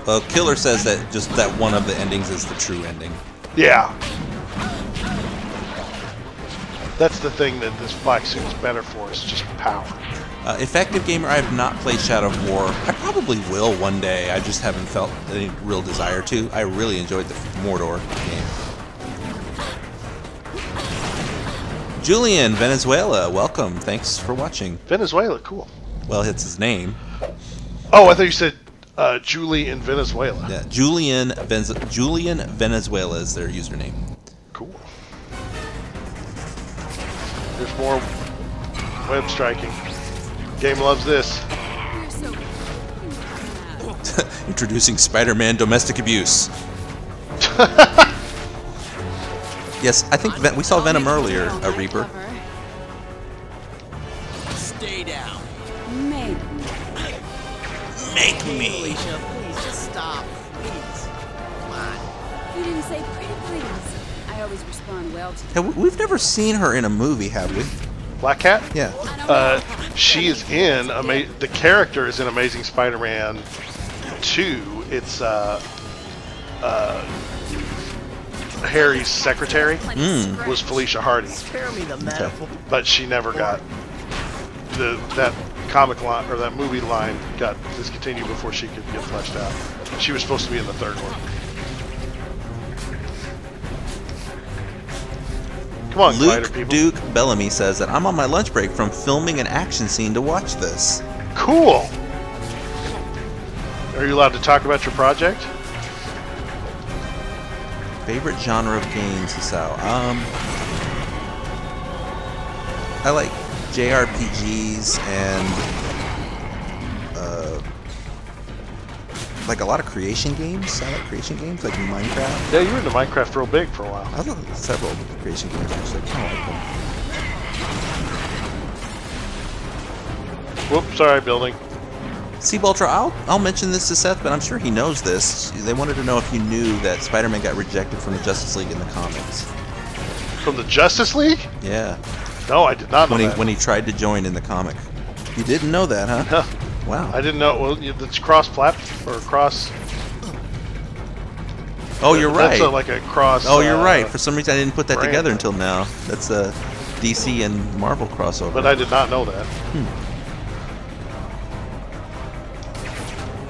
Well, Killer says that just that one of the endings is the true ending. Yeah. That's the thing that this black suit's better for, is just power. Effective Gamer, I have not played Shadow of War. I probably will one day. I just haven't felt any real desire to. I really enjoyed the Mordor game. Julian, Venezuela, welcome. Thanks for watching. Venezuela, cool. Well, it's his name. Oh, I thought you said Julie in Venezuela. Yeah, Julian Venezuela is their username. Cool. There's more web striking. Game loves this. Introducing Spider-Man domestic abuse. Yes, I think we saw Venom earlier, a Reaper. Stay down. Make me. Alicia, please just stop. Please. Come on. You didn't say pretty please. I always respond well to Hey, we've never seen her in a movie, have we? Black Cat? Yeah. She is in the character is in Amazing Spider-Man 2. It's Harry's secretary was Felicia Hardy, Spare me the metaphor. but she never got that comic line or that movie line got discontinued before she could get fleshed out. She was supposed to be in the third one. Come on, glider Luke people. Duke Bellamy says that I'm on my lunch break from filming an action scene to watch this. Cool. Are you allowed to talk about your project? Favorite genre of games, Hisao? I like JRPGs and like a lot of creation games. I like creation games, like Minecraft. Yeah, you were into Minecraft real big for a while. I love several creation games actually. I kinda like them. Whoops, sorry, building. Seaboltra, I'll mention this to Seth, but I'm sure he knows this. They wanted to know if you knew that Spider-Man got rejected from the Justice League in the comics. From the Justice League? Yeah. No, I did not know that. When he tried to join in the comic. You didn't know that, huh? No. Wow. I didn't know. Well, it's cross-platform or cross. Oh, you're right. That's like a cross. Oh, you're right. For some reason, I didn't put that brand. together until now. That's a DC and Marvel crossover. But I did not know that.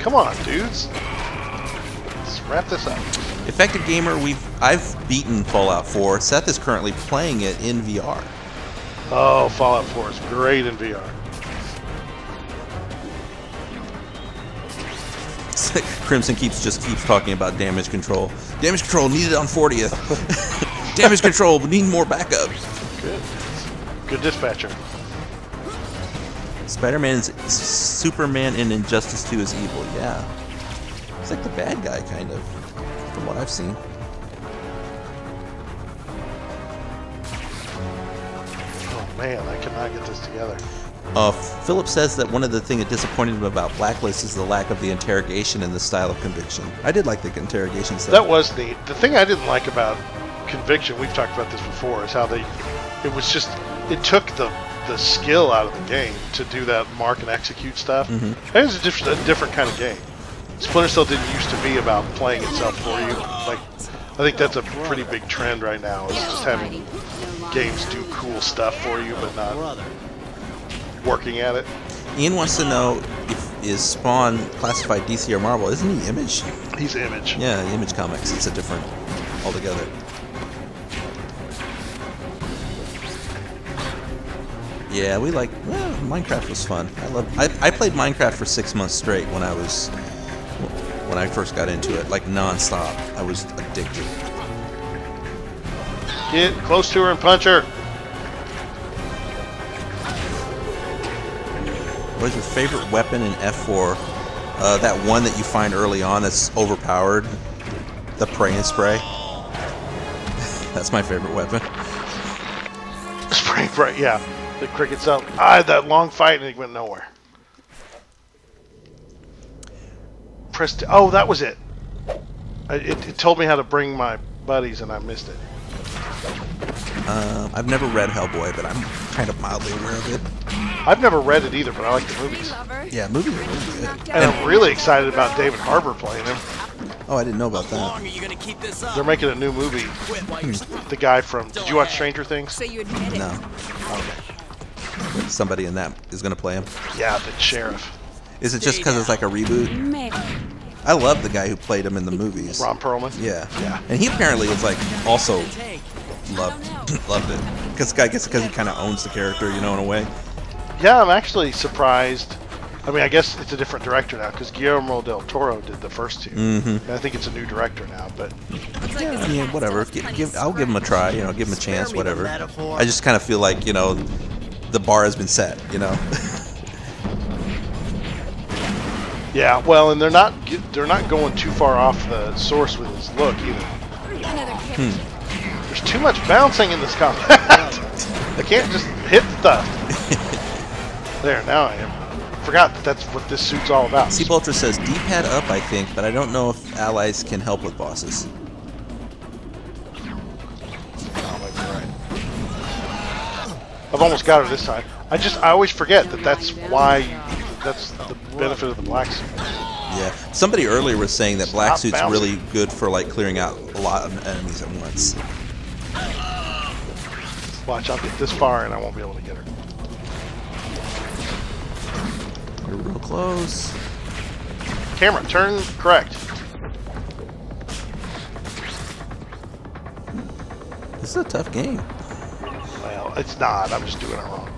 Come on, dudes. Let's wrap this up. Effective Gamer, I've beaten Fallout 4. Seth is currently playing it in VR. Oh, Fallout 4 is great in VR. Crimson keeps talking about damage control. Damage control needed on 40th. Damage control, but need more backup. Good. Good dispatcher. Spider-Man's Superman in Injustice 2 is evil. Yeah. He's like the bad guy, kind of, from what I've seen. Oh man, I cannot get this together. Philip says that one of the things that disappointed him about Blacklist is the lack of the interrogation and the style of Conviction. I did like the interrogation stuff. That was neat. The thing I didn't like about Conviction, we've talked about this before, is how it took the skill out of the game to do that mark and execute stuff. It was a different kind of game. Splinter Cell didn't used to be about playing itself for you. Like, I think that's a pretty big trend right now, is just having games do cool stuff for you, but not working at it. Ian wants to know is Spawn classified DC or Marvel? Isn't he Image? He's Image. Yeah, Image Comics. It's a different altogether. Yeah, Minecraft was fun. I played Minecraft for 6 months straight when I first got into it, like non-stop. I was addicted. Get close to her and punch her. What is your favorite weapon in F4? That one that you find early on that's overpowered. The Pray and Spray. That's my favorite weapon. Spray, yeah. The crickets up. I had that long fight and it went nowhere. Oh, that was it. It told me how to bring my buddies and I missed it. I've never read Hellboy, but I'm kind of mildly aware of it. I've never read it either, but I like the movies. Yeah, movies are really good. And I'm really excited about David Harbour playing him. Oh, I didn't know about that. They're making a new movie. The guy from... Did you watch Stranger Things? So you admit it. No. Okay. Somebody in that is going to play him. Yeah, the sheriff. Is it just because it's like a reboot? I love the guy who played him in the movies. Ron Perlman? Yeah. Yeah. And he apparently was like also loved it. Because he kind of owns the character, you know, in a way. Yeah, I'm actually surprised. I mean, I guess it's a different director now because Guillermo del Toro did the first two. And I think it's a new director now, but... Yeah, I mean, whatever. I'll give him a try, you know, give him a chance, whatever. I just kind of feel like, you know, the bar has been set, you know. Yeah, well, and they're not going too far off the source with his look either. There's too much bouncing in this combat. I can't just hit stuff. There, now I am. Forgot that's what this suit's all about. Sea Ultra says D-pad up, I think, but I don't know if allies can help with bosses. Oh, might be right. I've almost got her this time. I always forget that's why. That's the benefit of the black suit. Yeah. Somebody earlier was saying that black suit's really good for like clearing out a lot of enemies at once. Watch, I'll get this far and I won't be able to get her. We're real close. Camera, turn correct. This is a tough game. Well, it's not. I'm just doing it wrong.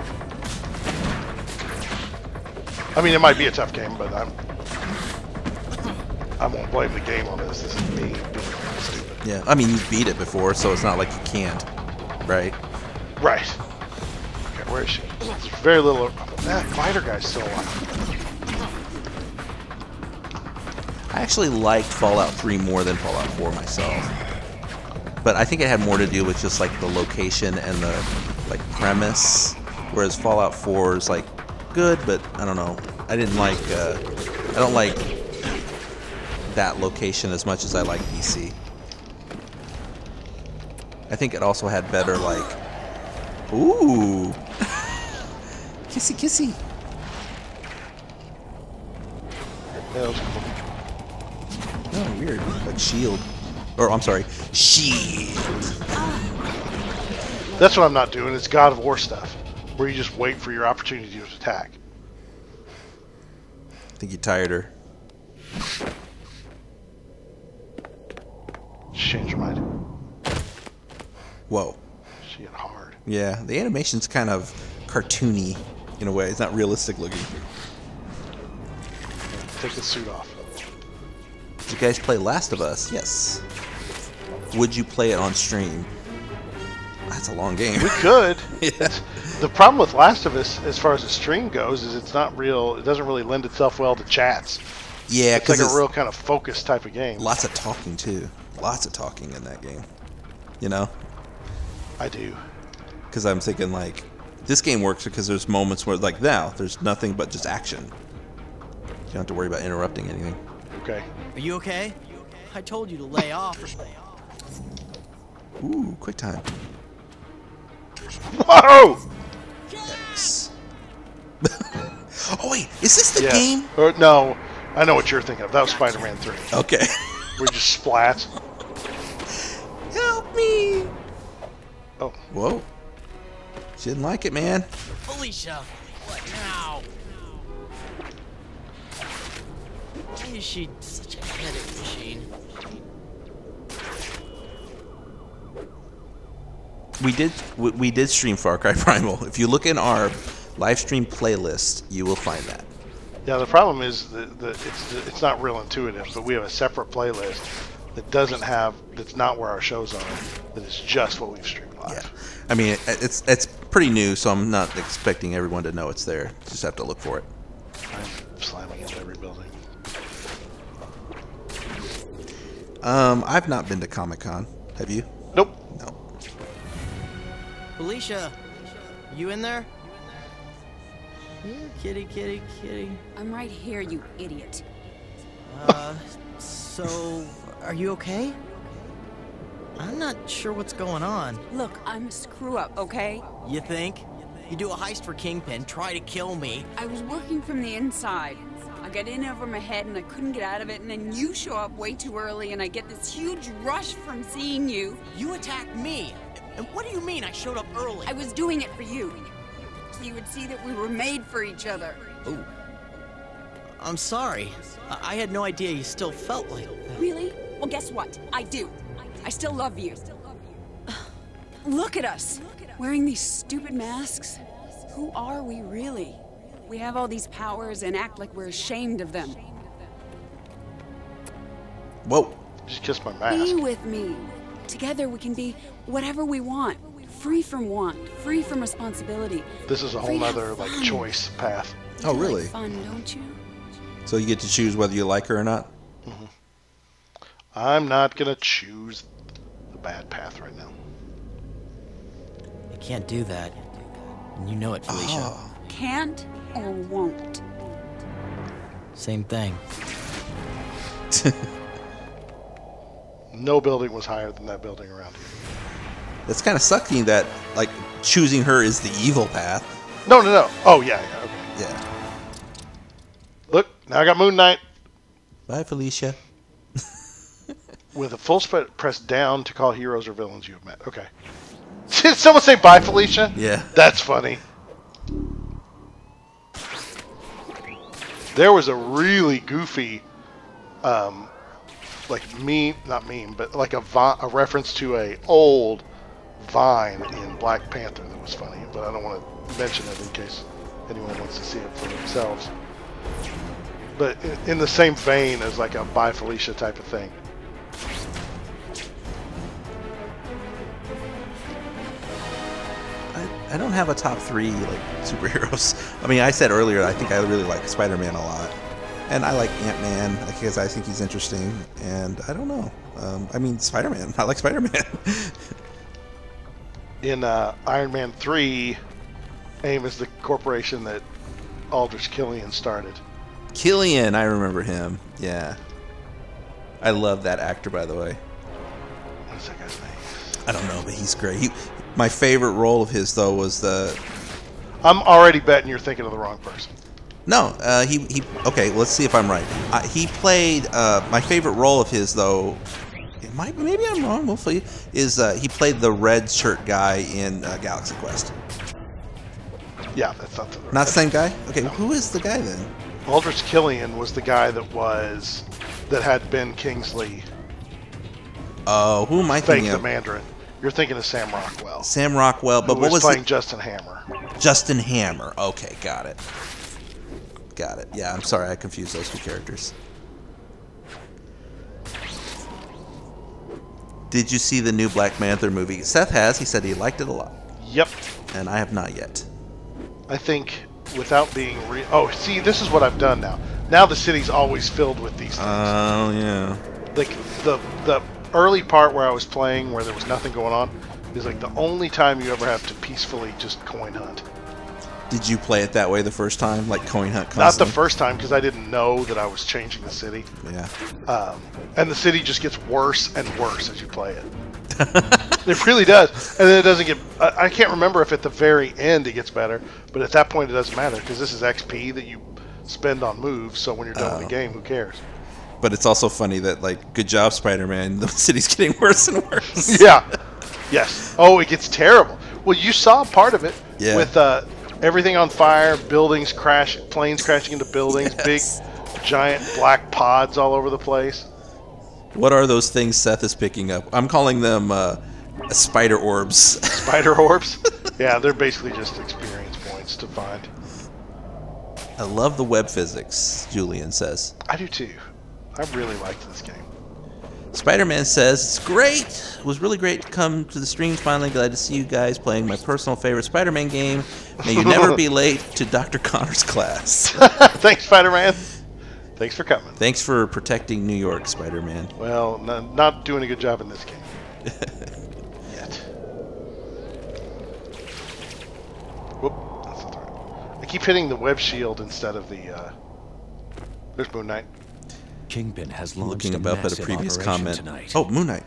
I mean, it might be a tough game, but I won't blame the game on this. This is me being stupid. Yeah, I mean, you've beat it before, so it's not like you can't, right? Right. Okay, where is she? There's very little. That fighter guy's still alive. I actually liked Fallout 3 more than Fallout 4 myself. But I think it had more to do with just like the location and the like premise, whereas Fallout 4 is like good, but I don't know. I don't like that location as much as I like DC. I think it also had better like, ooh, kissy kissy. Yeah, that was cool. Oh, weird. Like shield. Or, I'm sorry, shield. That's what I'm not doing. It's God of War stuff, where you just wait for your opportunity to attack. I think you tired her. Change your mind. Whoa. She hit hard. Yeah, the animation's kind of cartoony in a way. It's not realistic looking. Take the suit off. Did you guys play Last of Us? Yes. Would you play it on stream? That's a long game. We could. Yeah. The problem with Last of Us, as far as the stream goes, is it's not real. It doesn't really lend itself well to chats. Yeah, it's like a real kind of focused type of game. Lots of talking too. Lots of talking in that game. You know? I do. Because I'm thinking like, this game works because there's moments where like now there's nothing but just action. You don't have to worry about interrupting anything. Okay. Are you okay? I told you to lay off. Ooh, quick time. Whoa! Yes. Oh wait, is this the game? No, I know what you're thinking of. That was Spider-Man 3. Okay. Where you just splat. Help me! Oh. Whoa. She didn't like it, man. Felicia, what now? Why is she such a headache machine? We did stream Far Cry Primal. If you look in our live stream playlist, you will find that. Yeah, the problem is that it's not real intuitive, but we have a separate playlist that doesn't have, that's not where our shows are, that is just what we've streamed live. Yeah. I mean, it's pretty new, so I'm not expecting everyone to know it's there. Just have to look for it. I'm slamming into every building. I've not been to Comic-Con. Have you? Nope. No. Felicia, you in there? Yeah, kitty, kitty, kitty. I'm right here, you idiot. So, are you okay? I'm not sure what's going on. Look, I'm a screw-up, okay? You think? You do a heist for Kingpin, try to kill me. I was working from the inside. I got in over my head and I couldn't get out of it, and then you show up way too early and I get this huge rush from seeing you. You attacked me. And what do you mean I showed up early? I was doing it for you, so you would see that we were made for each other. Oh. I'm sorry. I had no idea you still felt like that. Really? Well, guess what? I do. I still love you. Look at us, wearing these stupid masks. Who are we really? We have all these powers and act like we're ashamed of them. Whoa. Just kiss my mask. Be with me. Together we can be whatever we want. Free from want, free from responsibility. This is a whole nother like choice path. Oh, really? Like fun, don't you? So you get to choose whether you like her or not? I'm not going to choose the bad path right now. You can't do that. And you know it, Felicia. Can't or won't? Same thing. No building was higher than that building around here. It's kind of sucky that, like, choosing her is the evil path. No. Oh, yeah, okay. Yeah. Look, now I got Moon Knight. Bye, Felicia. With a full press down to call heroes or villains you have met. Okay. Did someone say bye, Felicia? Yeah. That's funny. There was a really goofy, like not meme, but like a reference to a old Vine in Black Panther that was funny, but I don't want to mention it in case anyone wants to see it for themselves. But in the same vein as like a bye Felicia type of thing. I don't have a top 3 like superheroes. I mean, I said earlier I think I really like Spider-Man a lot, and I like Ant-Man because I think he's interesting. And I don't know. I mean, Spider-Man. I like Spider-Man. In Iron Man 3, AIM is the corporation that Aldrich Killian started. Killian, I remember him. Yeah. I love that actor, by the way. What's that guy's name? I don't know, but he's great. My favorite role of his, though, was the... I'm already betting you're thinking of the wrong person. No, he okay, let's see if I'm right. He played... my favorite role of his, though... Maybe I'm wrong, we'll see. Is he played the red shirt guy in Galaxy Quest. Yeah, that's not the... Not the same guy? Okay, no. Who is the guy, then? Aldrich Killian was the guy that had Ben Kingsley. Oh, who am I thinking of? The Mandarin. You're thinking of Sam Rockwell. Sam Rockwell, but what was playing Justin Hammer? Justin Hammer. Okay, got it. Got it. Yeah, I'm sorry, I confused those two characters. Did you see the new Black Panther movie? Seth has. He said he liked it a lot. Yep. And I have not yet. I think without being oh, see, this is what I've done now. Now the city's always filled with these things. Oh, yeah. Like the early part where I was playing, where there was nothing going on, is like the only time you ever have to peacefully just coin hunt. Did you play it that way the first time, like coin hunt constantly? Not the first time, because I didn't know that I was changing the city. Yeah. And the city just gets worse and worse as you play it. It really does. And then it doesn't get... I can't remember if at the very end it gets better, but at that point it doesn't matter, because this is XP that you spend on moves, so when you're done with the game, who cares? But it's also funny that, like, good job, Spider-Man, the city's getting worse and worse. Yeah. Yes. Oh, it gets terrible. Well, you saw part of it with everything on fire, buildings crash, planes crashing into buildings, big, giant black pods all over the place. What are those things Seth is picking up? I'm calling them spider orbs. Spider orbs? Yeah, they're basically just experience points to find. I love the web physics, Julian says. I do too. I really liked this game. Spider-Man says, it's great. It was really great to come to the streams finally. Glad to see you guys playing my personal favorite Spider-Man game. May you never be late to Dr. Connor's class. Thanks, Spider-Man. Thanks for coming. Thanks for protecting New York, Spider-Man. Well, not doing a good job in this game. Yet. Whoop. That's not right. I keep hitting the web shield instead of the... There's Moon Knight. Kingpin has launched looking up at a previous comment tonight. Oh, Moon Knight.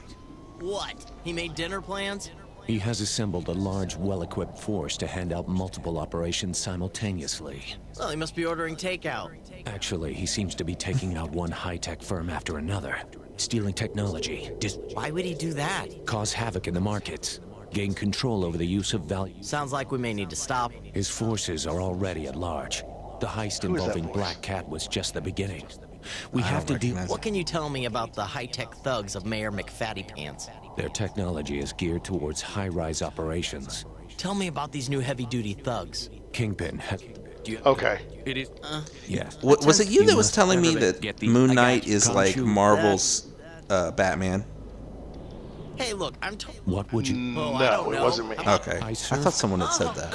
What? He made dinner plans? He has assembled a large, well-equipped force to hand out multiple operations simultaneously. Well, he must be ordering takeout. Actually, he seems to be taking out one high-tech firm after another, stealing technology. Why would he do that? Cause havoc in the markets, gain control over the use of value. Sounds like we may need to stop. His forces are already at large. The heist involving Black Cat was just the beginning. We have to deal. What can you tell me about the high-tech thugs of Mayor McFatty Pants? Their technology is geared towards high-rise operations. Tell me about these new heavy-duty thugs. Kingpin. Okay. It is. Yes. Was it you that was telling me that Moon Knight is like Marvel's Batman? Hey, look, I'm. What would you? No, I don't know. it wasn't me. Okay. I thought someone had said that.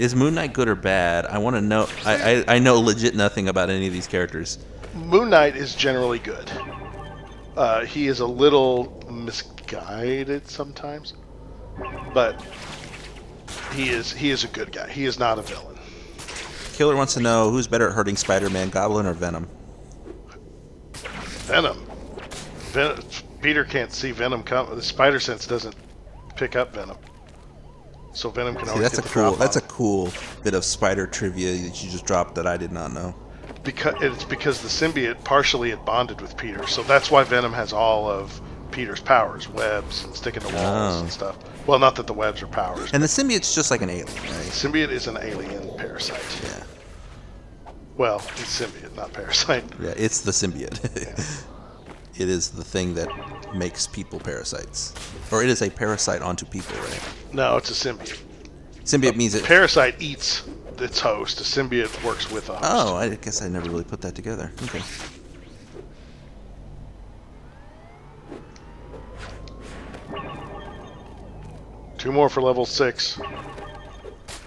Is Moon Knight good or bad? I want to know. I know legit nothing about any of these characters. Moon Knight is generally good. He is a little misguided sometimes, but he is a good guy. He is not a villain. Killer wants to know who's better at hurting Spider-Man, Goblin or Venom? Venom. Peter can't see Venom come. The spider sense doesn't pick up Venom, so Venom can always get the drop on him. That's a cool bit of spider trivia that you just dropped that I did not know. It's because the symbiote partially had bonded with Peter, so that's why Venom has all of Peter's powers, webs and sticking to walls and stuff. Well, not that the webs are powers. And the symbiote's just like an alien, right? Symbiote is an alien parasite. Yeah. Well, it's symbiote, not parasite. Yeah, it's the symbiote. It is the thing that makes people parasites. Or it is a parasite onto people, right? No, it's a symbiote. Symbiote means it... Parasite eats its host. A symbiote works with a host. Oh, I guess I never really put that together. Okay. Two more for level 6.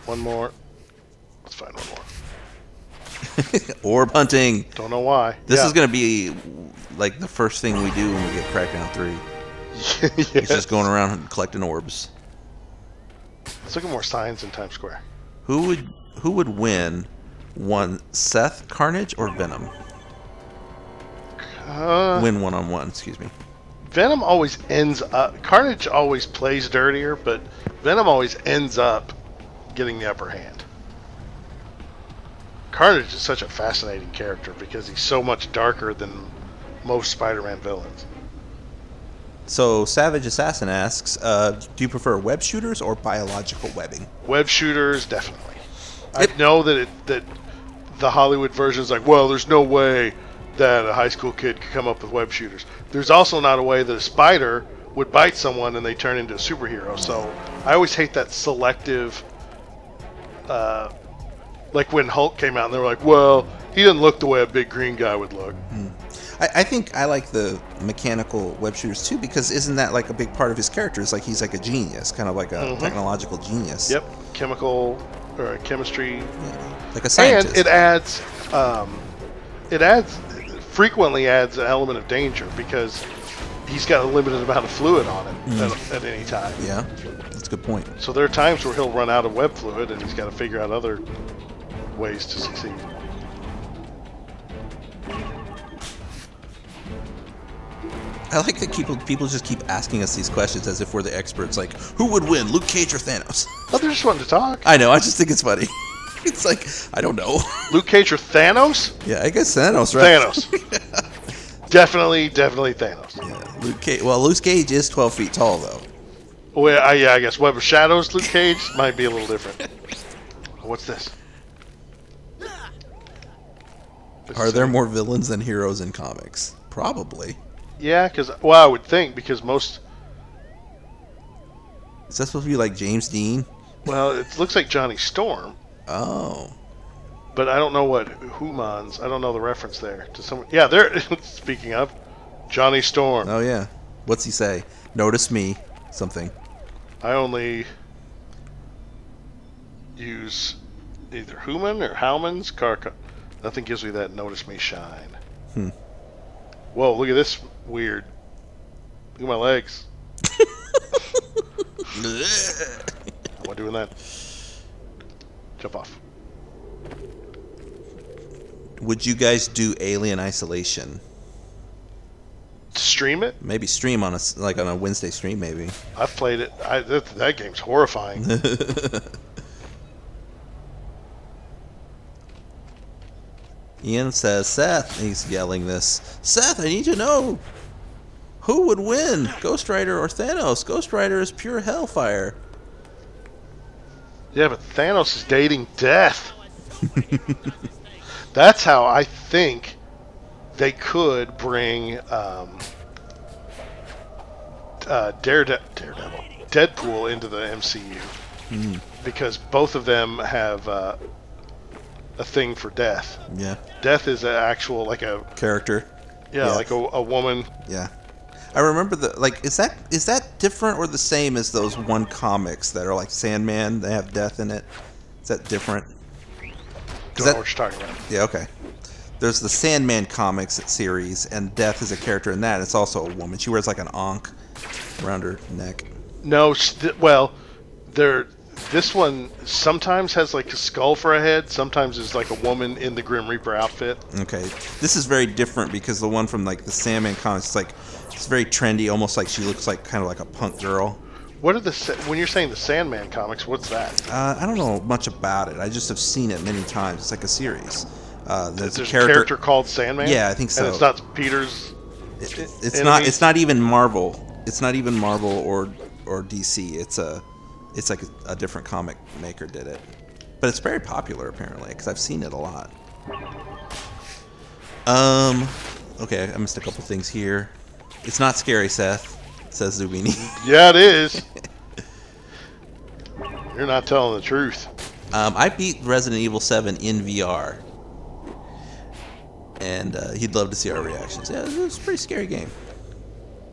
One more. Let's find one more. Orb hunting. Don't know why. This is going to be like the first thing we do when we get Crackdown 3. Yes. It's just going around and collecting orbs. Let's look at more signs in Times Square. Who would win? One, Seth, Carnage, or Venom? Win one-on-one, excuse me. Venom always ends up... Carnage always plays dirtier, but Venom always ends up getting the upper hand. Carnage is such a fascinating character because he's so much darker than most Spider-Man villains. So, Savage Assassin asks, do you prefer web shooters or biological webbing? Web shooters, definitely. I know that the Hollywood version is like, well, there's no way that a high school kid could come up with web shooters. There's also not a way that a spider would bite someone and they turn into a superhero. So I always hate that selective, like when Hulk came out and they were like, well, he doesn't look the way a big green guy would look. I think I like the mechanical web shooters too, because isn't that like a big part of his character? It's like he's like a genius, kind of like a technological genius. Yep, chemical or chemistry, like a scientist. And it frequently adds an element of danger because he's got a limited amount of fluid on him at any time. Yeah, that's a good point. So there are times where he'll run out of web fluid and he's got to figure out other ways to succeed. I like that people just keep asking us these questions as if we're the experts. Like, who would win, Luke Cage or Thanos? Oh, they're just wanting to talk. I know. I just think it's funny. It's like, I don't know. Luke Cage or Thanos? Yeah, I guess Thanos, right? Thanos. Definitely Thanos. Yeah, Luke Cage. Well, Luke Cage is 12 feet tall, though. Well, yeah, I guess Web of Shadows, Luke Cage might be a little different. What's this? Are there more villains than heroes in comics? Probably. Yeah, well, I would think because most... Is that supposed to be like James Dean? Well, it looks like Johnny Storm. Oh. But I don't know what Humans. I don't know the reference there to someone. Yeah, there. Speaking of, Johnny Storm. Oh yeah. What's he say? Notice me. Something. I only use either Human or Howman's car. Nothing gives me that notice me shine. Whoa! Look at this weird. Look at my legs. How am I doing that? Jump off. Would you guys do Alien Isolation? Stream it? Maybe stream on a Wednesday stream, maybe. I've played it. That game's horrifying. Ian says, Seth, he's yelling this. Seth, I need to know. Who would win, Ghost Rider or Thanos? Ghost Rider is pure hellfire. Yeah, but Thanos is dating death. That's how I think they could bring Deadpool into the MCU. Because both of them have a thing for death. Yeah. Death is an actual, like a... character. Yeah, like a woman. Yeah. I remember is that different or the same as those one comics that are like Sandman? They have death in it. Is that different? Don't know what you're talking about. Yeah, okay. There's the Sandman comics series, and Death is a character in that. It's also a woman. She wears like an ankh around her neck. No, well, this one sometimes has like a skull for a head. Sometimes it's like a woman in the Grim Reaper outfit. Okay, this is very different because the one from like the Sandman comics, it's very trendy, almost like she looks like kind of like a punk girl. What are when you're saying the Sandman comics? What's that? I don't know much about it. I just have seen it many times. It's like a series. There's a character called Sandman. Yeah, I think so. And it's not Peter's. It's not. It's not even Marvel. It's not even Marvel or DC. It's like a different comic maker did it, but it's very popular apparently because I've seen it a lot. Okay, I missed a couple things here. It's not scary, Seth, says Zubini. Yeah, it is. You're not telling the truth. I beat Resident Evil 7 in VR, and he'd love to see our reactions. Yeah, it was a pretty scary game,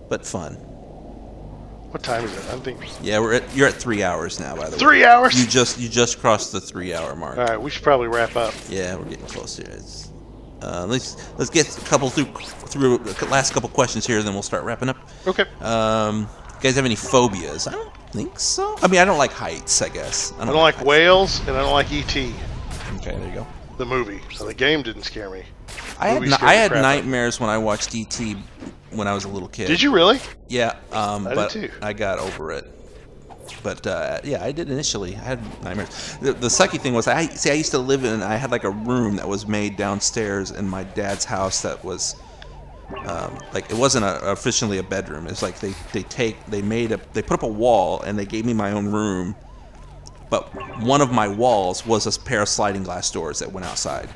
but fun. What time is it? I think. Yeah, you're at 3 hours now. By the way. 3 hours. You just crossed the 3 hour mark. All right, we should probably wrap up. Yeah, we're getting close here. Let's get a couple through the last couple questions here, then we'll start wrapping up. Okay. You guys have any phobias? I don't think so. I mean, I don't like heights. I guess I don't like whales, and I don't like E.T. Okay, there you go. The movie. So the game didn't scare me. I had nightmares when I watched E.T. when I was a little kid. Did you really? Yeah, but did too. I got over it. But yeah, I did initially. I had nightmares. The sucky thing was, I used to live in. I had like a room that was made downstairs in my dad's house that was like it wasn't officially a bedroom. It's like they put up a wall and they gave me my own room. But one of my walls was a pair of sliding glass doors that went outside.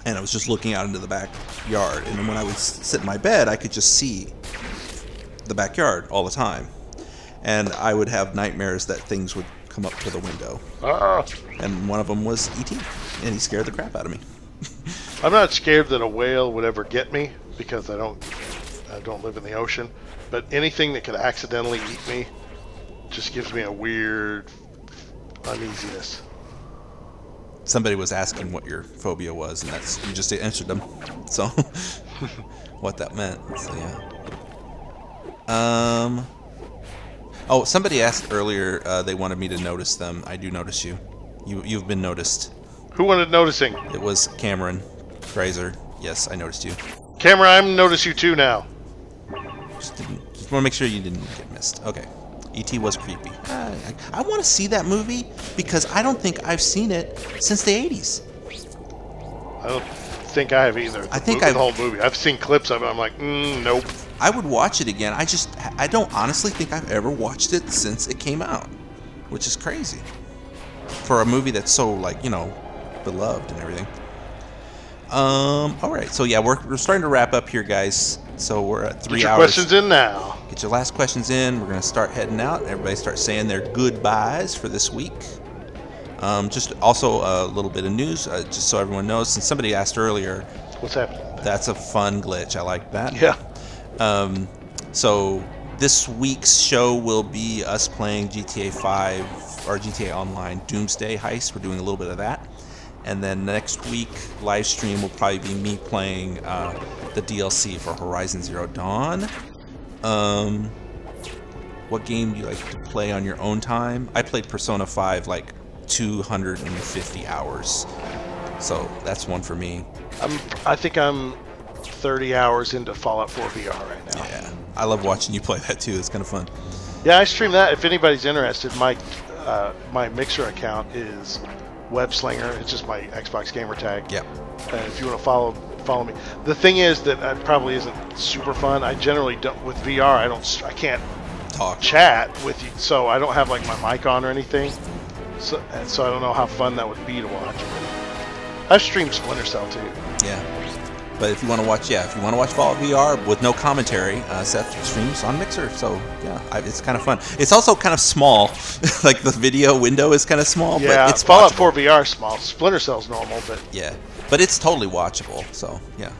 And I was just looking out into the backyard. And when I would sit in my bed, I could just see the backyard all the time. And I would have nightmares that things would come up to the window. And one of them was E.T. And he scared the crap out of me. I'm not scared that a whale would ever get me because I don't live in the ocean. But anything that could accidentally eat me just gives me a weird uneasiness. Somebody was asking what your phobia was, and you just answered them. So, what that meant. So yeah. Oh, somebody asked earlier. They wanted me to notice them. I do notice you. You've been noticed. Who wanted noticing? It was Cameron Fraser. Yes, I noticed you. Cameron, I'm notice you too now. Just want to make sure you didn't get missed. Okay. E.T. was creepy. I want to see that movie because I don't think I've seen it since the 80s. I don't think I have either. The whole movie. I've seen clips of it. I'm like, nope. I would watch it again. I don't honestly think I've ever watched it since it came out, which is crazy for a movie that's so beloved and everything. All right. So yeah, we're starting to wrap up here, guys. So we're at 3 hours. Get your questions in now. Get your last questions in. We're going to start heading out. Everybody start saying their goodbyes for this week. Just also a little bit of news, just so everyone knows. Since somebody asked earlier. What's happening? That's a fun glitch. I like that. Yeah. So this week's show will be us playing GTA 5 or GTA Online Doomsday Heist. We're doing a little bit of that. And then next week, live stream will probably be me playing the DLC for Horizon Zero Dawn. What game do you like to play on your own time? I played Persona 5 like 250 hours. So that's one for me. I think I'm 30 hours into Fallout 4 VR right now. Yeah, I love watching you play that too. It's kind of fun. Yeah, I stream that. If anybody's interested, my Mixer account is Webslinger. It's just my Xbox gamer tag. Yep. And if you want to follow me. The thing is that it probably isn't super fun. I generally don't with VR. I can't chat with you, so I don't have like my mic on or anything. So I don't know how fun that would be to watch. I've streamed Splinter Cell too. Yeah. But if you want to watch, Fallout VR with no commentary, Seth streams on Mixer. So yeah, it's kind of fun. It's also kind of small, like the video window is kind of small. Yeah, but it's Fallout watchable. 4 VR is small. Splinter Cell's normal, but yeah, but it's totally watchable. So yeah.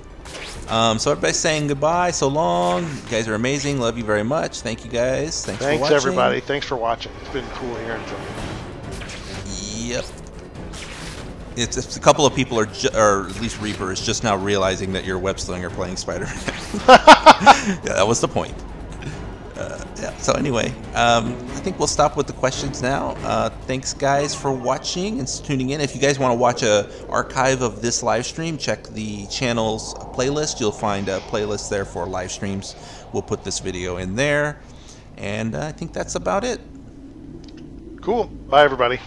So everybody's saying goodbye. So long. You guys are amazing. Love you very much. Thank you guys. Thanks for watching. Everybody. Thanks for watching. It's been cool hearing from you. Yep. It's a couple of people or at least Reaper is just now realizing that you're web slinger playing Spider-Man. Yeah, that was the point. Yeah. So anyway, I think we'll stop with the questions now. Thanks guys for watching and tuning in. If you guys want to watch a archive of this live stream, check the channel's playlist. You'll find a playlist there for live streams. We'll put this video in there, and I think that's about it. Cool. Bye everybody.